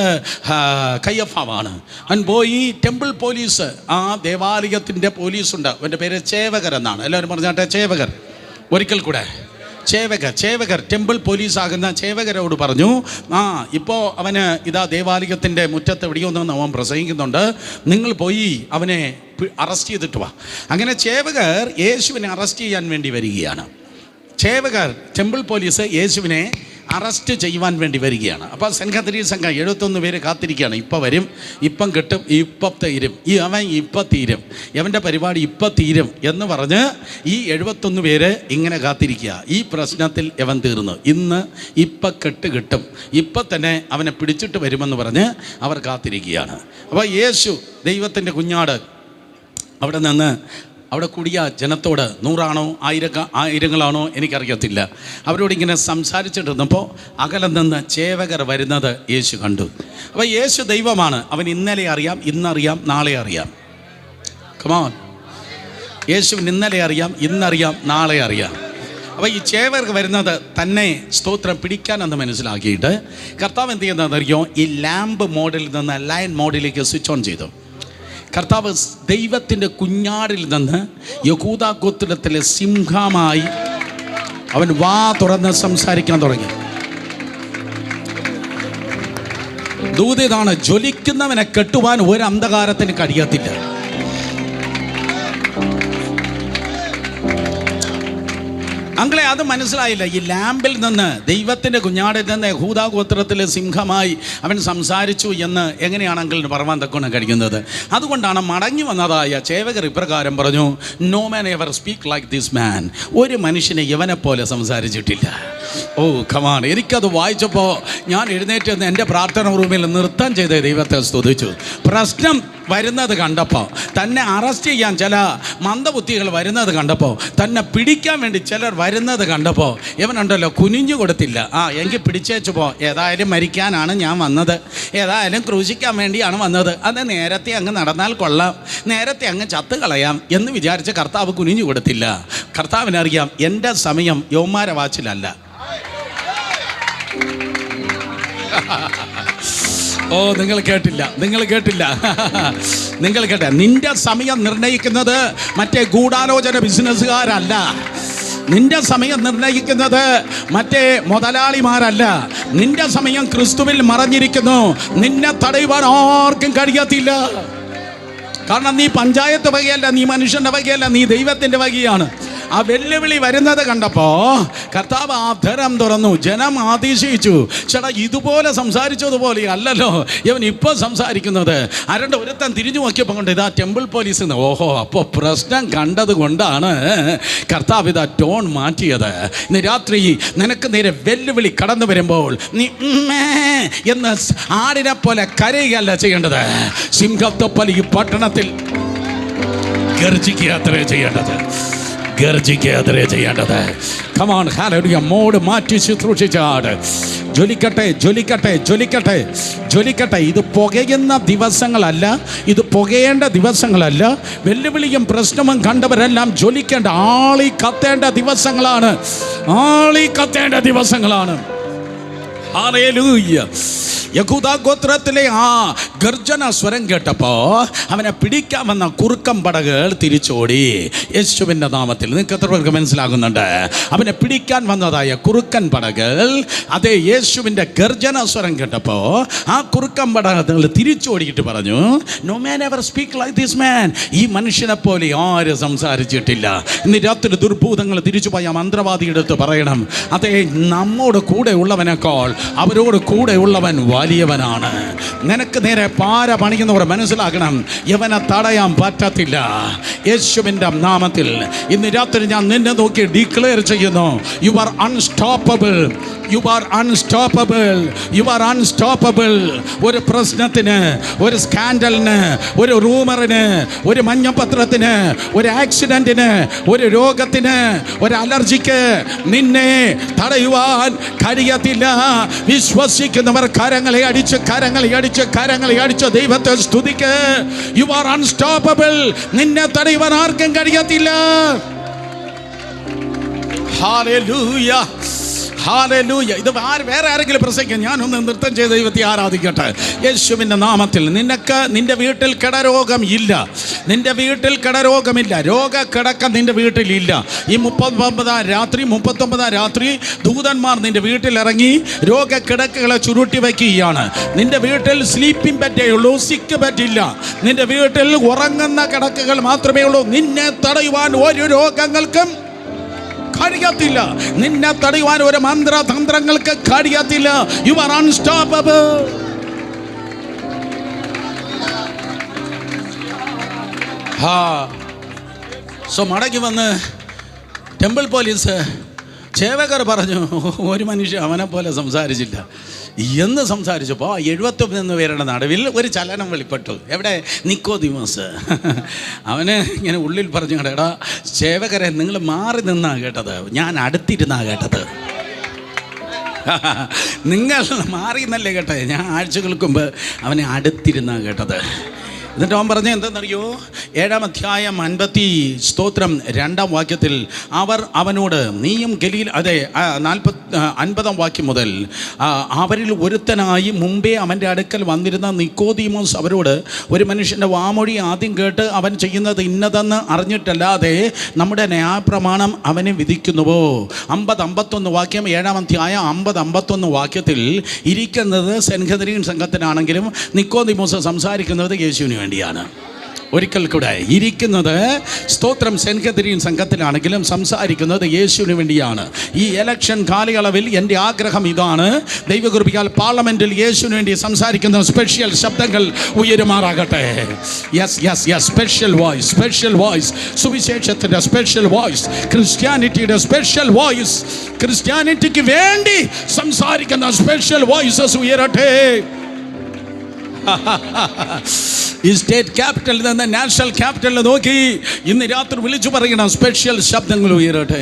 കയ്യഫാവാണ്. അവൻ പോയി ടെമ്പിൾ പോലീസ്, ആ ദേവാലയത്തിൻ്റെ പോലീസുണ്ട്, അവൻ്റെ പേര് ചേവകർ എന്നാണ്. എല്ലാവരും പറഞ്ഞാട്ടെ ചേവകർ. ഒരിക്കൽ കൂടെ ചേവകർ ടെമ്പിൾ പോലീസാകുന്ന ചേവകരോട് പറഞ്ഞു, ഇപ്പോൾ അവന് ഇതാ ദേവാലയത്തിൻ്റെ മുറ്റത്ത് എവിടെയോ നിന്ന് അവൻ പ്രസംഗിക്കുന്നുണ്ട്, നിങ്ങൾ പോയി അവനെ അറസ്റ്റ് ചെയ്തിട്ട് വാ. അങ്ങനെ ചേവകർ യേശുവിനെ അറസ്റ്റ് ചെയ്യാൻ വേണ്ടി വരികയാണ്. ചേവകർ ടെമ്പിൾ പോലീസ് യേശുവിനെ അറസ്റ്റ് ചെയ്യുവാൻ വേണ്ടി വരികയാണ്. അപ്പോൾ സെൻഹദ്രീൻ സംഘം 71 പേര് കാത്തിരിക്കുകയാണ്. ഇപ്പം വരും, ഇപ്പം കിട്ടും, ഇപ്പം തീരും, അവൻ ഇപ്പം തീരും, അവൻ്റെ പരിപാടി ഇപ്പം തീരും എന്ന് പറഞ്ഞ് ഈ 71 പേര് ഇങ്ങനെ കാത്തിരിക്കുക. ഈ പ്രശ്നത്തിൽ അവൻ തീർന്നു. ഇപ്പം കിട്ടും, ഇപ്പം തന്നെ അവനെ പിടിച്ചിട്ട് വരുമെന്ന് പറഞ്ഞ് അവർ കാത്തിരിക്കുകയാണ്. അപ്പോൾ യേശു ദൈവത്തിൻ്റെ കുഞ്ഞാട് അവിടെ കൂടിയ ജനത്തോട് 100 ആയിരങ്ങളാണോ എനിക്കറിയത്തില്ല, അവരോട് ഇങ്ങനെ സംസാരിച്ചിട്ടിരുന്നപ്പോൾ അകലെ നിന്ന് ചേവകർ വരുന്നത് യേശു കണ്ടു. അപ്പോൾ യേശു ദൈവമാണ്. അവൻ ഇന്നലെ അറിയാം, ഇന്നറിയാം, നാളെ അറിയാം. കമോൺ, യേശുവിന് ഇന്നലെ അറിയാം, ഇന്നറിയാം, നാളെ അറിയാം. അപ്പോൾ ഈ ചേവകർ വരുന്നത് തന്നെ സ്തോത്രം പിടിക്കാനെന്ന് മനസ്സിലാക്കിയിട്ട് കർത്താവ് എന്ത് ചെയ്യുന്നതെന്നറിയോ, ഈ ലാമ്പ് മോഡിൽ നിന്ന് ലയൺ മോഡിലേക്ക് സ്വിച്ച് ഓൺ ചെയ്തു. കർത്താവ് ദൈവത്തിൻ്റെ കുഞ്ഞാടിൽ നിന്ന് യഹൂദ ഗോത്രത്തിലെ സിംഹമായി അവൻ വാ തുറന്ന് സംസാരിക്കാൻ തുടങ്ങി. ദൂതതാണ്, ജ്വലിക്കുന്നവനെ കെട്ടുവാൻ ഒരു അന്ധകാരത്തിന് കഴിയത്തില്ല. അങ്ങളെ അത് മനസ്സിലായില്ല. ഈ ലാമ്പിൽ നിന്ന് ദൈവത്തിൻ്റെ കുഞ്ഞാടിൽ നിന്ന് യഹൂദ ഗോത്രത്തിലെ സിംഹമായി അവൻ സംസാരിച്ചു എന്ന് എങ്ങനെയാണെങ്കിൽ പറവാൻ തക്കോണം കഴിയുന്നത്. അതുകൊണ്ടാണ് മടങ്ങി വന്നതായ ചേവകർ ഇപ്രകാരം പറഞ്ഞു, no man ever speak like this man. ഒരു മനുഷ്യനെ ഇവനെ പോലെ സംസാരിച്ചിട്ടില്ല. ഓ കമാൺ, എനിക്കത് വായിച്ചപ്പോൾ ഞാൻ എഴുന്നേറ്റ് നിന്ന് എൻ്റെ പ്രാർത്ഥന റൂമിൽ നൃത്തം ചെയ്ത് ദൈവത്തെ സ്തുതിച്ചു. പ്രശ്നം വരുന്നത് കണ്ടപ്പോൾ, തന്നെ അറസ്റ്റ് ചെയ്യാൻ ചില മന്ദബുദ്ധികൾ വരുന്നത് കണ്ടപ്പോൾ, തന്നെ പിടിക്കാൻ വേണ്ടി ചിലർ വരുന്നത് കണ്ടപ്പോൾ ഇവനുണ്ടല്ലോ കുനിഞ്ഞു കൊടുത്തില്ല. എങ്കിൽ പിടിച്ചേച്ചു പോ, ഏതായാലും മരിക്കാനാണ് ഞാൻ വന്നത്, ഏതായാലും ക്രൂശിക്കാൻ വേണ്ടിയാണ് വന്നത്, അത് നേരത്തെ അങ്ങ് നടന്നാൽ കൊള്ളാം, നേരത്തെ അങ്ങ് ചത്ത് കളയാം എന്ന് വിചാരിച്ച് കർത്താവ് കുനിഞ്ഞു കൊടുത്തില്ല. കർത്താവിനറിയാം എൻ്റെ സമയം യൗമാര വാച്ചിലല്ല. ഓ, നിങ്ങൾ കേട്ടില്ല. നിന്റെ സമയം നിർണയിക്കുന്നത് മറ്റേ ഗൂഢാലോചന ബിസിനസ്സുകാരല്ല. നിന്റെ സമയം നിർണയിക്കുന്നത് മറ്റേ മുതലാളിമാരല്ല. നിന്റെ സമയം ക്രിസ്തുവിൽ മറഞ്ഞിരിക്കുന്നു. നിന്നെ തടയുവാൻ ആർക്കും കഴിയത്തില്ല. കാരണം നീ പഞ്ചായത്ത് വകയല്ല, നീ മനുഷ്യൻ്റെ വകയല്ല, നീ ദൈവത്തിൻ്റെ വകയാണ്. ആ വെല്ലുവിളി വരുന്നത് കണ്ടപ്പോൾ കർത്താവ് ആധരം തുറന്നു. ജനം അതിശയിച്ചു. ചേട്ടാ, ഇതുപോലെ സംസാരിച്ചതുപോലെ അല്ലല്ലോ ഇവൻ ഇപ്പോൾ സംസാരിക്കുന്നത്. ആരുടെ ഒരുത്തൻ തിരിഞ്ഞു നോക്കിയപ്പോൾ കൊണ്ട് ഇതാ ടെമ്പിൾ പോലീസ്. ഓഹോ, അപ്പോൾ പ്രശ്നം കണ്ടത് കൊണ്ടാണ് കർത്താവ് ഇതാ ടോൺ മാറ്റിയത്. ഇന്ന് രാത്രി നിനക്ക് നേരെ വെല്ലുവിളി കടന്നു വരുമ്പോൾ നീ എന്ന് ആടിനെ പോലെ കരയുകയല്ല ചെയ്യേണ്ടത്. സിംഹത്തൊപ്പൽ ഈ പട്ടണത്തിൽ ഗർജിക്കുകയത്രേ ചെയ്യേണ്ടത്. Come on, hallelujah. മോഡ് മാറ്റി ശുശ്രൂഷിച്ചാട്. ജ്വലിക്കട്ടെ. ഇത് പുകയുന്ന ദിവസങ്ങളല്ല, ഇത് പുകയേണ്ട ദിവസങ്ങളല്ല. വെല്ലുവിളിയും പ്രശ്നവും കണ്ടവരെല്ലാം ജ്വലിക്കേണ്ട, ആളി കത്തേണ്ട ദിവസങ്ങളാണ്. ഹല്ലേലൂയ. യഹൂദ ഗോത്രത്തിലെ ആ ഗർജന സ്വരം കേട്ടപ്പോൾ അവനെ പിടിക്കാൻ വന്ന കുറുക്കം പടകൾ തിരിച്ചോടി. യേശുവിൻ്റെ നാമത്തിൽ നിങ്ങൾക്ക് എത്ര പേർക്ക് മനസ്സിലാകുന്നുണ്ട്? അവനെ പിടിക്കാൻ വന്നതായ കുറുക്കൻ പടകൾ അതേ യേശുവിൻ്റെ ഗർജന സ്വരം കേട്ടപ്പോൾ ആ കുറുക്കം പടകൾ തിരിച്ചോടിയിട്ട് പറഞ്ഞു, no man ever speak like this man. ഈ മനുഷ്യനെ പോലെ ആരും സംസാരിച്ചിട്ടില്ല. ഇന്ന് രാത്രി ദുർഭൂതങ്ങൾ തിരിച്ചു പോയ മന്ത്രവാദിയുടെ അടുത്ത് പറയണം, അതേ നമ്മോട് കൂടെ ഉള്ളവനേക്കാൾ അവരോട് കൂടെയുള്ളവൻ വലിയവനാണ്. നിനക്ക് നേരെ പാര പണിക്കുന്നവർ മനസ്സിലാക്കണം, യവനെ തടയാൻ പറ്റത്തില്ല. യേശുവിൻ്റെ നാമത്തിൽ ഇന്ന് രാത്രി ഞാൻ നിന്നെ നോക്കി ഡിക്ലെയർ ചെയ്യുന്നു, you are unstoppable. You are unstoppable. You are unstoppable. ഒരു പ്രശ്നത്തിന്, ഒരു സ്കാൻഡലിന്, ഒരു റൂമറിന്, ഒരു മഞ്ഞപ്പത്രത്തിന്, ഒരു ആക്സിഡന്റിന്, ഒരു രോഗത്തിന്, ഒരു അലർജിക്ക് നിന്നെ തടയുവാൻ കഴിയത്തില്ല. വിശ്വസിക്കുന്നവർ കരങ്ങളെ അടിച്ച് കരങ്ങളെ അടിച്ച് കരങ്ങളെ അടിച്ച് ദൈവത്തെ സ്തുതിക്ക്. You are unstoppable. നിന്നെ തടയുവാൻ ആർക്കും കഴിയത്തില്ല. Hallelujah, hallelujah. ഇത് വേറെ ആരെങ്കിലും പ്രസംഗിക്കാം, ഞാനൊന്ന് നൃത്തം ചെയ്ത് ദൈവത്തെ ആരാധിക്കട്ടെ. യേശുവിൻ്റെ നാമത്തിൽ നിനക്ക് നിൻ്റെ വീട്ടിൽ കിടരോഗം ഇല്ല. നിൻ്റെ വീട്ടിൽ കിടരോഗമില്ല. രോഗക്കിടക്ക നിൻ്റെ വീട്ടിലില്ല. ഈ 39 രാത്രി ദൂതന്മാർ നിൻ്റെ വീട്ടിലിറങ്ങി രോഗക്കിടക്കുകളെ ചുരുട്ടി വയ്ക്കുകയാണ്. നിൻ്റെ വീട്ടിൽ സ്ലീപ്പിംഗ് ബെഡേ ഉള്ളൂ, സിക്ക് ബെഡില്ല. നിൻ്റെ വീട്ടിൽ ഉറങ്ങുന്ന കിടക്കുകൾ മാത്രമേ ഉള്ളൂ. നിന്നെ തടയുവാൻ ഒരു രോഗങ്ങൾക്കും കഴിയത്തില്ല. നിന്നെ തടയുവാൻ ഒരു മന്ത്രതന്ത്രങ്ങൾക്ക് കഴിയത്തില്ല. You are unstoppable. സോ മടങ്ങി വന്ന് ടെമ്പിൾ പോലീസ് ചേവകർ പറഞ്ഞു, ഒരു മനുഷ്യൻ അവനെ പോലെ സംസാരിച്ചില്ല എന്ന് സംസാരിച്ചപ്പോൾ 71 പേരുടെ നടുവിൽ ഒരു ചലനം വെളിപ്പെട്ടു. എവിടെ? നിക്കോദിമോസ്. അവന് ഇങ്ങനെ ഉള്ളിൽ പറഞ്ഞു, എടാ ചേവകരെ, നിങ്ങൾ മാറി നിന്നാ കേട്ടത്, ഞാൻ അടുത്തിരുന്നാ കേട്ടത്. നിങ്ങൾ മാറി എന്നല്ലേ കേട്ടത്, ഞാൻ ആഴ്ചകൾക്ക് മുമ്പ് അവനെ അടുത്തിരുന്നാ കേട്ടത്. എന്നിട്ട് അവൻ പറഞ്ഞ എന്താണെന്നറിയോ? 7-ാം അധ്യായം 2-ാം വാക്യത്തിൽ അവർ അവനോട് നീയും ഗലീൽ, അതെ 50-ാം വാക്യം മുതൽ, അവരിൽ ഒരുത്തനായി മുമ്പേ അവൻ്റെ അടുക്കൽ വന്നിരുന്ന നിക്കോദീമോസ് അവരോട്, ഒരു മനുഷ്യൻ്റെ വാമൊഴി ആദ്യം കേട്ട് അവൻ ചെയ്യുന്നത് ഇന്നതെന്ന് അറിഞ്ഞിട്ടല്ലാതെ നമ്മുടെ ന്യായപ്രമാണം അവനെ വിധിക്കുന്നുവോ? 50-51 വാക്യം, 7-ാം അധ്യായം 50-51 വാക്യത്തിൽ ഇരിക്കുന്നത് സെൻഹദരീൻ സംഘത്തിനാണെങ്കിലും നിക്കോദീമോസ് സംസാരിക്കുന്നത് യേശുവിന് വേണ്ടിയാണ്. ഒരിക്കൽ കൂടെ ഇരിക്കുന്നത് സ്തോത്രം സെൻഹദരീൻ സംഘത്തിലാണെങ്കിലും സംസാരിക്കുന്നത് യേശുവിന് വേണ്ടിയാണ്. ഈ ഇലക്ഷൻ കാലയളവിൽ എൻ്റെ ആഗ്രഹം ഇതാണ്, ദൈവകൃപയാൽ പാർലമെൻറ്റിൽ യേശുവിന് വേണ്ടി സംസാരിക്കുന്ന സ്പെഷ്യൽ ശബ്ദങ്ങൾ ഉയരുമാറാകട്ടെ. Yes yes yes, special voice, special voice, സുവിശേഷത്തിൻ്റെ സ്പെഷ്യൽ വോയിസ്, ക്രിസ്ത്യാനിറ്റിയുടെ സ്പെഷ്യൽ വോയിസ്, ക്രിസ്ത്യാനിറ്റിക്ക് വേണ്ടി സംസാരിക്കുന്ന സ്പെഷ്യൽ വോയിസസ് ഉയരട്ടെ. ഈ സ്റ്റേറ്റ് ക്യാപിറ്റലിൽ നിന്ന് നാഷണൽ ക്യാപിറ്റലിൽ നോക്കി ഇന്ന് രാത്രി വിളിച്ചു പറയണം, സ്പെഷ്യൽ ശബ്ദങ്ങൾ ഉയരട്ടെ.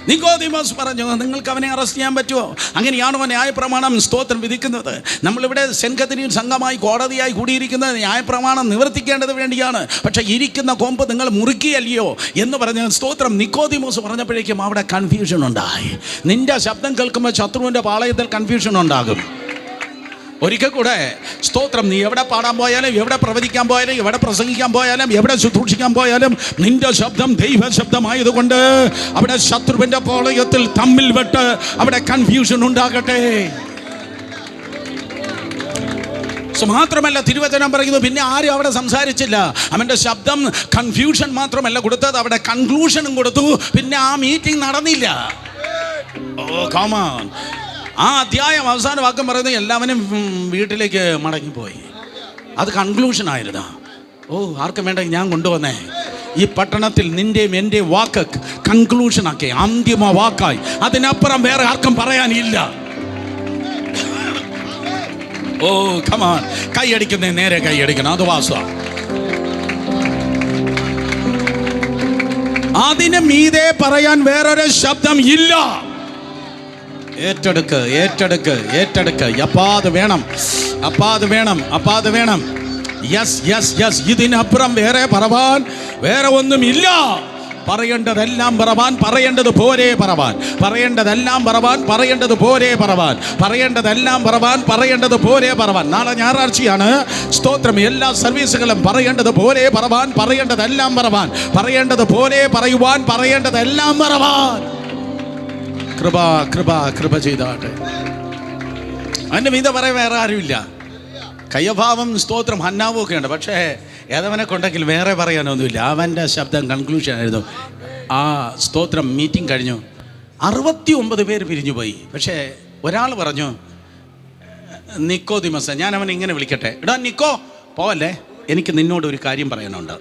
നിക്കോദീമോസ് പറഞ്ഞു, നിങ്ങൾക്ക് അവനെ അറസ്റ്റ് ചെയ്യാൻ പറ്റുമോ? അങ്ങനെയാണോ ന്യായപ്രമാണം സ്തോത്രം വിധിക്കുന്നത്? നമ്മളിവിടെ സെൻഹദരീൻ സംഘമായി കോടതിയായി കൂടിയിരിക്കുന്നത് ന്യായപ്രമാണം നിവർത്തിക്കേണ്ടത് വേണ്ടിയാണ്. പക്ഷേ ഇരിക്കുന്ന കൊമ്പ് നിങ്ങൾ മുറുക്കിയല്ലയോ എന്ന് പറഞ്ഞ സ്തോത്രം നിക്കോദീമോസ് പറഞ്ഞപ്പോഴേക്കും അവിടെ കൺഫ്യൂഷൻ ഉണ്ടായി. നിന്റെ ശബ്ദം കേൾക്കുമ്പോൾ ശത്രുവിൻ്റെ പാളയത്തിൽ കൺഫ്യൂഷൻ ഉണ്ടാകും. ഒരിക്കൽ കൂടെ സ്തോത്രം, നീ എവിടെ പാടാൻ പോയാലും, എവിടെ പ്രവചിക്കാൻ പോയാലും, എവിടെ പ്രസംഗിക്കാൻ പോയാലും, എവിടെ ശുശ്രൂഷിക്കാൻ പോയാലും നിന്റെ ശബ്ദം ദൈവ ശബ്ദമായതുകൊണ്ട് അവിടെ ശത്രുവിൻ്റെ പാളയത്തിൽ തമ്മിൽ വെട്ട്, അവിടെ കൺഫ്യൂഷൻ ഉണ്ടാകട്ടെ. മാത്രമല്ല തിരുവചനം പറയുന്നു, പിന്നെ ആരും അവിടെ സംസാരിച്ചില്ല. അവൻ്റെ ശബ്ദം കൺഫ്യൂഷൻ മാത്രമല്ല കൊടുത്തത്, അവിടെ കൺക്ലൂഷനും കൊടുത്തു. പിന്നെ ആ മീറ്റിംഗ് നടന്നില്ല. ഓ കം ഓൺ. ആ അധ്യായം അവസാന വാക്യം പറയുന്നത് എല്ലാവരും വീട്ടിലേക്ക് മടങ്ങിപ്പോയി. അത് കൺക്ലൂഷനായിരുന്നു. ഓ, ആർക്കും വേണ്ട, ഞാൻ കൊണ്ടുവന്നേ ഈ പട്ടണത്തിൽ നിൻ്റെയും എൻ്റെ വാക്ക് കൺക്ലൂഷനാക്കി, അന്തിമ വാക്കായി. അതിനപ്പുറം വേറെ ആർക്കും പറയാനില്ല. ഓ കമാൻ, കൈയടിക്കുന്നേ നേരെ കൈയടിക്കണം, അത് വാസ. അതിന് മീതെ പറയാൻ വേറൊരു ശബ്ദം ഇല്ല. ഏറ്റെടുക്ക്, ഏറ്റെടുക്ക്, ഏറ്റെടുക്ക്. അപ്പാത് വേണം, അപ്പാത് വേണം, അപ്പാത് വേണം. യെസ് യെസ് യെസ്, ഇതിനപ്പുറം വേറെ പറവാൻ വേറെ ഒന്നുമില്ല. പറയേണ്ടതെല്ലാം പറവാൻ, പറയേണ്ടത് പോരെ പറവാൻ, പറയേണ്ടതെല്ലാം പറവാൻ, പറയേണ്ടത് പോരെ പറവാൻ, പറയേണ്ടതെല്ലാം പറവാൻ, പറയേണ്ടത് പോരെ പറവാൻ. നാളെ ഞായറാഴ്ചയാണ്. സ്തോത്രം. എല്ലാ സർവീസുകളും പറയേണ്ടത് പോലെ പറവാൻ, പറയേണ്ടതെല്ലാം പറവാൻ, പറയേണ്ടത് പോലെ പറയുവാൻ, പറയേണ്ടതെല്ലാം പറവാൻ. കൃപ കൃപ കൃപ ചെയ്താട്ടെ. അതിൻ്റെ മീത പറയാൻ വേറെ ആരുമില്ല. കയ്യഭാവം, സ്തോത്രം, ഹന്നാവും ഒക്കെ ഉണ്ട്. പക്ഷേ ഏതവനെ കൊണ്ടെങ്കിൽ വേറെ പറയാനൊന്നുമില്ല. അവൻ്റെ ശബ്ദം കൺക്ലൂഷൻ ആയിരുന്നു. ആ സ്തോത്രം മീറ്റിംഗ് കഴിഞ്ഞു. 69 പേര് പിരിഞ്ഞു പോയി. പക്ഷേ ഒരാൾ പറഞ്ഞു, നിക്കോദിമസ്, ഞാൻ അവനെ ഇങ്ങനെ വിളിക്കട്ടെ. എടാ നിക്കോ, പോവല്ലേ, എനിക്ക് നിന്നോട് ഒരു കാര്യം പറയാനുണ്ട്.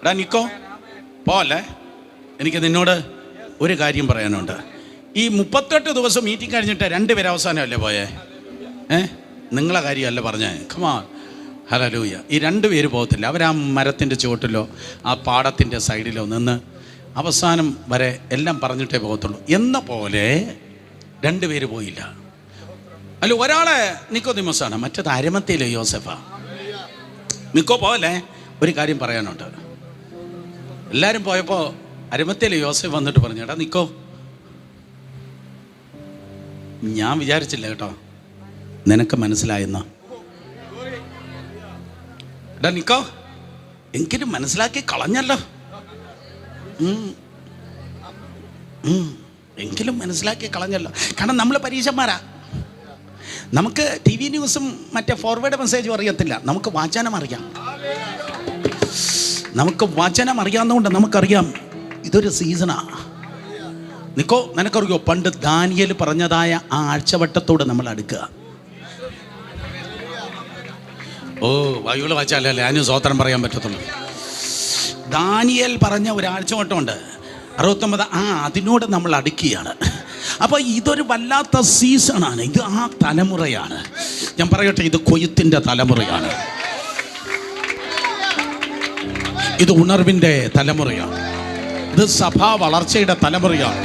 എടാ നിക്കോ, പോവല്ലേ, എനിക്ക് നിന്നോട് ഒരു കാര്യം പറയാനുണ്ട്. ഈ 38 ദിവസം മീറ്റിംഗ് കഴിഞ്ഞിട്ട് 2 പേര് അവസാനമല്ലേ പോയേ? നിങ്ങളെ കാര്യമല്ല പറഞ്ഞേ. കമാ, ഹല്ലേലൂയ. ഈ 2 പേര് പോകത്തില്ല. അവർ ആ മരത്തിൻ്റെ ചുവട്ടിലോ ആ പാടത്തിൻ്റെ സൈഡിലോ നിന്ന് അവസാനം വരെ എല്ലാം പറഞ്ഞിട്ടേ പോകത്തുള്ളൂ. എന്ന പോലെ 2 പേര് പോയില്ല. അല്ല, ഒരാളെ നിക്കോദിമോസാണ്, മറ്റേത് അരിമത്തയിലെ യോസെഫാ. നിക്കോ, പോവല്ലേ, ഒരു കാര്യം പറയാനുണ്ട്. എല്ലാവരും പോയപ്പോൾ അരിമത്തയിലെ യോസെഫ് വന്നിട്ട് പറഞ്ഞു, എടാ നിക്കോ, ഞാൻ വിചാരിച്ചില്ല കേട്ടോ നിനക്ക് മനസ്സിലായെന്ന. എടാ നിക്കോ, എങ്കിലും മനസ്സിലാക്കി കളഞ്ഞല്ലോ. എങ്കിലും മനസ്സിലാക്കി കളഞ്ഞല്ലോ. കാരണം നമ്മൾ പരീക്ഷന്മാരാ. നമുക്ക് TV ന്യൂസും മറ്റേ ഫോർവേഡ് മെസ്സേജും അറിയത്തില്ല. നമുക്ക് വാചനം അറിയാം. നമുക്ക് വചനം അറിയാവുന്നതുകൊണ്ട് നമുക്കറിയാം ഇതൊരു സീസണാ. നിക്കോ, നിനക്കറിയോ പണ്ട് ദാനിയേൽ പറഞ്ഞതായ ആ ആഴ്ചവട്ടത്തോട് നമ്മൾ അടുക്കുക. ഓ, ബൈബിള് വായിച്ചാലല്ലേ അതിന് സ്വോത്രം പറയാൻ പറ്റത്തുള്ളൂ. ദാനിയേൽ പറഞ്ഞ ഒരാഴ്ചവട്ടമുണ്ട് 69. അതിനോട് നമ്മൾ അടുക്കുകയാണ്. അപ്പോൾ ഇതൊരു വല്ലാത്ത സീസണാണ്. ഇത് ആ തലമുറയാണ്. ഞാൻ പറയട്ടെ, ഇത് കൊയ്ത്തിൻ്റെ തലമുറയാണ്. ഇത് ഉണർവിൻ്റെ തലമുറയാണ്. ഇത് സഭാ വളർച്ചയുടെ തലമുറയാണ്.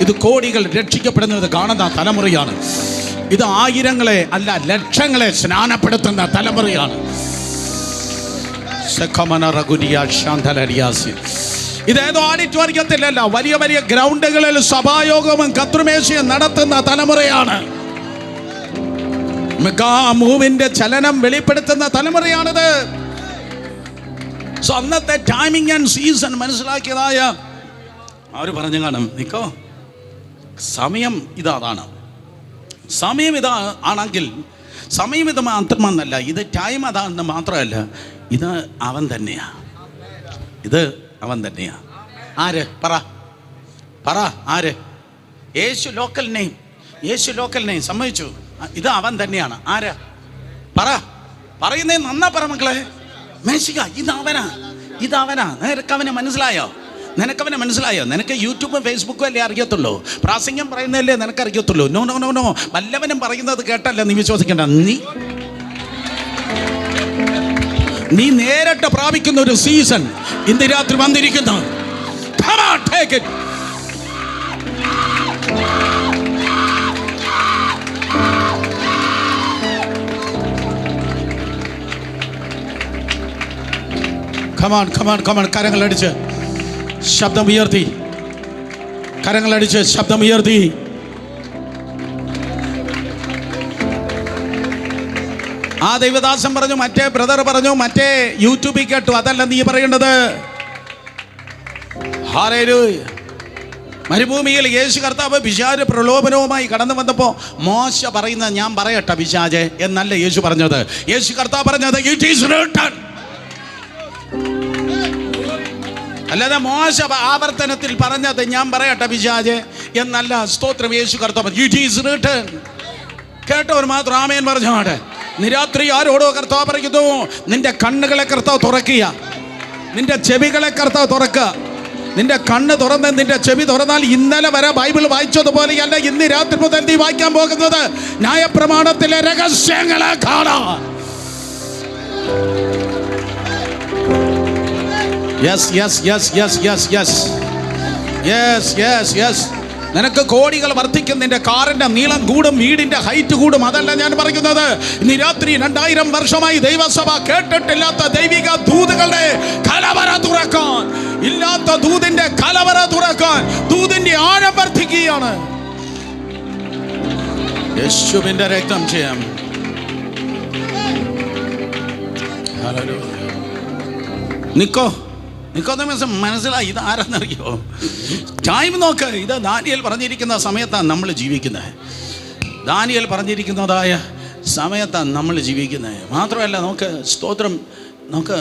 ഇത് കോടികൾ രക്ഷിക്കപ്പെടുന്നത് കാണുന്ന തലമുറയാണ്. ഇത് ആയിരങ്ങളെ അല്ല ലക്ഷങ്ങളെ സ്നാനപ്പെടുത്തുന്ന തലമുറയാണ്. ഇതേതോ ഓഡിറ്റോറിയത്തിലല്ല, വലിയ വലിയ ഗ്രൗണ്ടുകളിൽ സഭായോഗവും കത്രുമേശയും നടത്തുന്ന തലമുറയാണ്. മെഗാ മൂവിന്റെ ചലനം വെളിപ്പെടുത്തുന്ന തലമുറയാണിത്. സോ അന്നത്തെ ടൈമിംഗ് ആൻഡ് സീസൺ മനസ്സിലാക്കിയതായ അവർ പറഞ്ഞു കാണും, നിക്കോ, സമയം ഇതാണ്. സമയം ഇതാ ആണെങ്കിൽ സമയം ഇത് മാത്രമെന്നല്ല, ഇത് ടൈം അതാണെന്ന് മാത്രമല്ല, ഇത് അവൻ തന്നെയാ. ഇത് അവൻ തന്നെയാ. ആര്? പറ ആര്? യേശു ലോക്കൽ നെയിം. യേശു ലോക്കൽ നെയിം സമ്മതിച്ചു. ഇത് അവൻ തന്നെയാണ്. ആര്? പറയുന്നേ നന്നാ പറ മക്കളെ. മേശിക, ഇതവനാ. നിനക്കവനെ മനസ്സിലായോ? നിനക്ക് യൂട്യൂബും ഫേസ്ബുക്കും അല്ലേ അറിയത്തുള്ളൂ. പ്രാസംഗം പറയുന്നതല്ലേ നിനക്കറിയത്തുള്ളൂ. നോ നോ നോ നോ വല്ലവനും പറയുന്നത് കേട്ടല്ല നീ വിശ്വസിക്കേണ്ട. നീ നേരിട്ട് പ്രാപിക്കുന്ന ഒരു സീസൺ ഇന്ന് രാത്രി വന്നിരിക്കുന്നു. Come on, take it. Come on. കരങ്ങളടിച്ച് ശബ്ദമുയർത്തി. ആ ദൈവദാസൻ പറഞ്ഞു, മറ്റേ ബ്രദർ പറഞ്ഞു, മറ്റേ യൂട്യൂബിൽ കേട്ടു. അതല്ല നീ പറയേണ്ടത്. ഹല്ലേലൂയ. മരുഭൂമിയിൽ യേശു കർത്താവ് പിശാച് പ്രലോഭനവുമായി കടന്നു വന്നപ്പോൾ മോശ പറയുന്നത് ഞാൻ പറയട്ടെ പിശാചേ എന്നല്ല യേശു പറഞ്ഞത്. യേശു കർത്താവ് പറഞ്ഞത് ഇറ്റ് ഈസ് റിട്ടൺ. അല്ലാതെ മോശ ആവർത്തനത്തിൽ പറഞ്ഞത് ഞാൻ പറയട്ടെ പിശാചേ എന്നല്ല. സ്തോത്രം. യേശു കർത്താവ് ഇറ്റ് ഈസ് റിട്ടൺ. കേട്ടവർ മാത്രം ആമേൻ പറഞ്ഞാട്ടെ. നിരാത്രി ആരോടോ കർത്താവ് പറയുന്നു, നിന്റെ കണ്ണുകളെ കർത്താവ് തുറക്കുക, നിന്റെ ചെവികളെ കർത്താവ് തുറക്കുക. നിന്റെ കണ്ണ് തുറന്ന് നിന്റെ ചെവി തുറന്നാൽ ഇന്നലെ വരെ ബൈബിൾ വായിച്ചതുപോലെയല്ല ഇന്ന് രാത്രി മുതൽ നീ വായിക്കാൻ പോകുന്നത്. ന്യായപ്രമാണത്തിലെ രഹസ്യങ്ങളെ കാണാം. യെസ്. നിനക്ക് കോടികൾ വർദ്ധിക്കും. നിന്റെ കാറിന്റെ നീളം കൂടും, വീടിന്റെ ഹൈറ്റ് കൂടും. അതല്ല ഞാൻ പറയുന്നത്. ഇന്ന് രാത്രി 2000 വർഷമായി ദൈവസഭ കേട്ടിട്ടില്ലാത്ത ദൈവിക ദൂതുകളുടെ കലവറ തുറക്കാൻ, ഇല്ലാത്ത ദൂതിന്റെ കലവറ തുറക്കാൻ ദൂതിന്റെ ആഴം വർദ്ധിക്കുകയാണ്. യേശുവിന്റെ രക്തം ചെയ്യാം. നിക്കോദെമോസ് മനസ്സിലായി ഇത് ആരെന്നറിയോ? ടൈം നോക്ക്. ഇത് ദാനിയേൽ പറഞ്ഞിരിക്കുന്ന സമയത്താണ് നമ്മൾ ജീവിക്കുന്നത്. ദാനിയേൽ പറഞ്ഞിരിക്കുന്നതായ സമയത്താണ് നമ്മൾ ജീവിക്കുന്നത്. മാത്രമല്ല നോക്ക്, സ്തോത്രം, നമുക്ക്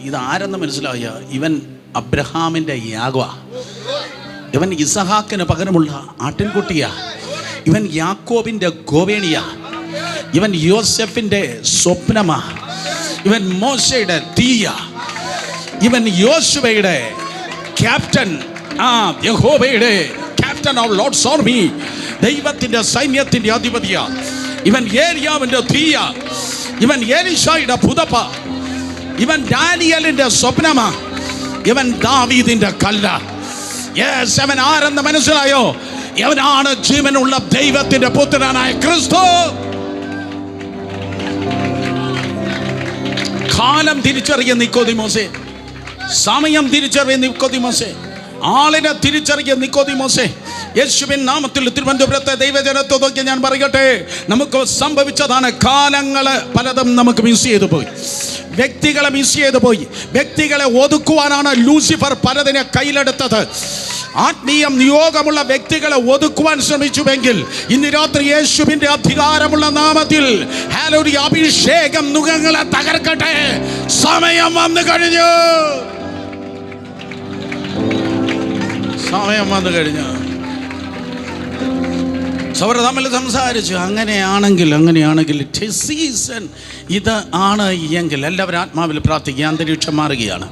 ഇത് ആരെന്ന് മനസ്സിലായ, ഇവൻ അബ്രഹാമിൻ്റെ യാഗ, ഇവൻ ഇസഹാക്കിന് പകരമുള്ള ആട്ടിൻകുട്ടിയാ, ഇവൻ യാക്കോബിൻ്റെ ഗോവേണിയ. ഇവൻ യോസെഫിൻ്റെ സ്വപ്നമാ, ഇവൻ മോശയുടെ തീയ, ഇവൻ യോശുവയുടെ ക്യാപ്റ്റൻ, യഹോവയുടെ ക്യാപ്റ്റൻ ഓഫ് ലോർഡ്സ് ആർമി, ദൈവത്തിൻ്റെ സൈന്യത്തിൻ്റെ അധിപതിയാ. ഇവൻ ഏലിയാവിൻ്റെ തീയ, ഇവൻ എലീശായുടെ പുതപ്പ, ഇവൻ ദാനിയേലിന്റെ സ്വപ്നമാ, ഇവൻ ദാവീദിന്റെ കല്ല. യെസ്, അവൻ ആരെന്ന് മനസ്സിലായോ? അവനാണ് ജീവനുള്ള ദൈവത്തിന്റെ പുത്രനായ ക്രിസ്തു. കാലം തിരിച്ചറിയ നിക്കോദിമോസേ, സമയം തിരിച്ചറിയ നിക്കോദിമോസേ, ആളിനെ തിരിച്ചറിയ നിക്കോദിമോസേ. യേശുവിൻ നാമത്തിൽ തിരുവനന്തപുരത്തെ ദൈവജനത്തെ നോക്കി ഞാൻ പറയട്ടെ, നമുക്ക് സംഭവിച്ചതാണ്. കാലങ്ങള് പലതും നമുക്ക് മിസ് ചെയ്തു പോയി, വ്യക്തികളെ മിസ് ചെയ്തു പോയി. വ്യക്തികളെ ഒതുക്കുവാനാണ് ലൂസിഫർ പലതിനെ കയ്യിലെടുത്തത്. ആത്മീയ നിയോഗമുള്ള വ്യക്തികളെ ഒതുക്കുവാൻ ശ്രമിച്ചുവെങ്കിൽ ഇന്ന് രാത്രി യേശുവിന്റെ അധികാരമുള്ള നാമത്തിൽ ഹല്ലേലൂയ, അഭിഷേകം നുകങ്ങളെ തകർക്കട്ടെ. സമയം വന്നു കഴിഞ്ഞു, സമയം വന്നു കഴിഞ്ഞു. സൗര തമ്മിൽ സംസാരിച്ചു. അങ്ങനെയാണെങ്കിൽ സീസൺ ഇത് ആണ് എങ്കിൽ എല്ലാവരും ആത്മാവിൽ പ്രാർത്ഥിക്കുക. അന്തരീക്ഷം മാറുകയാണ്.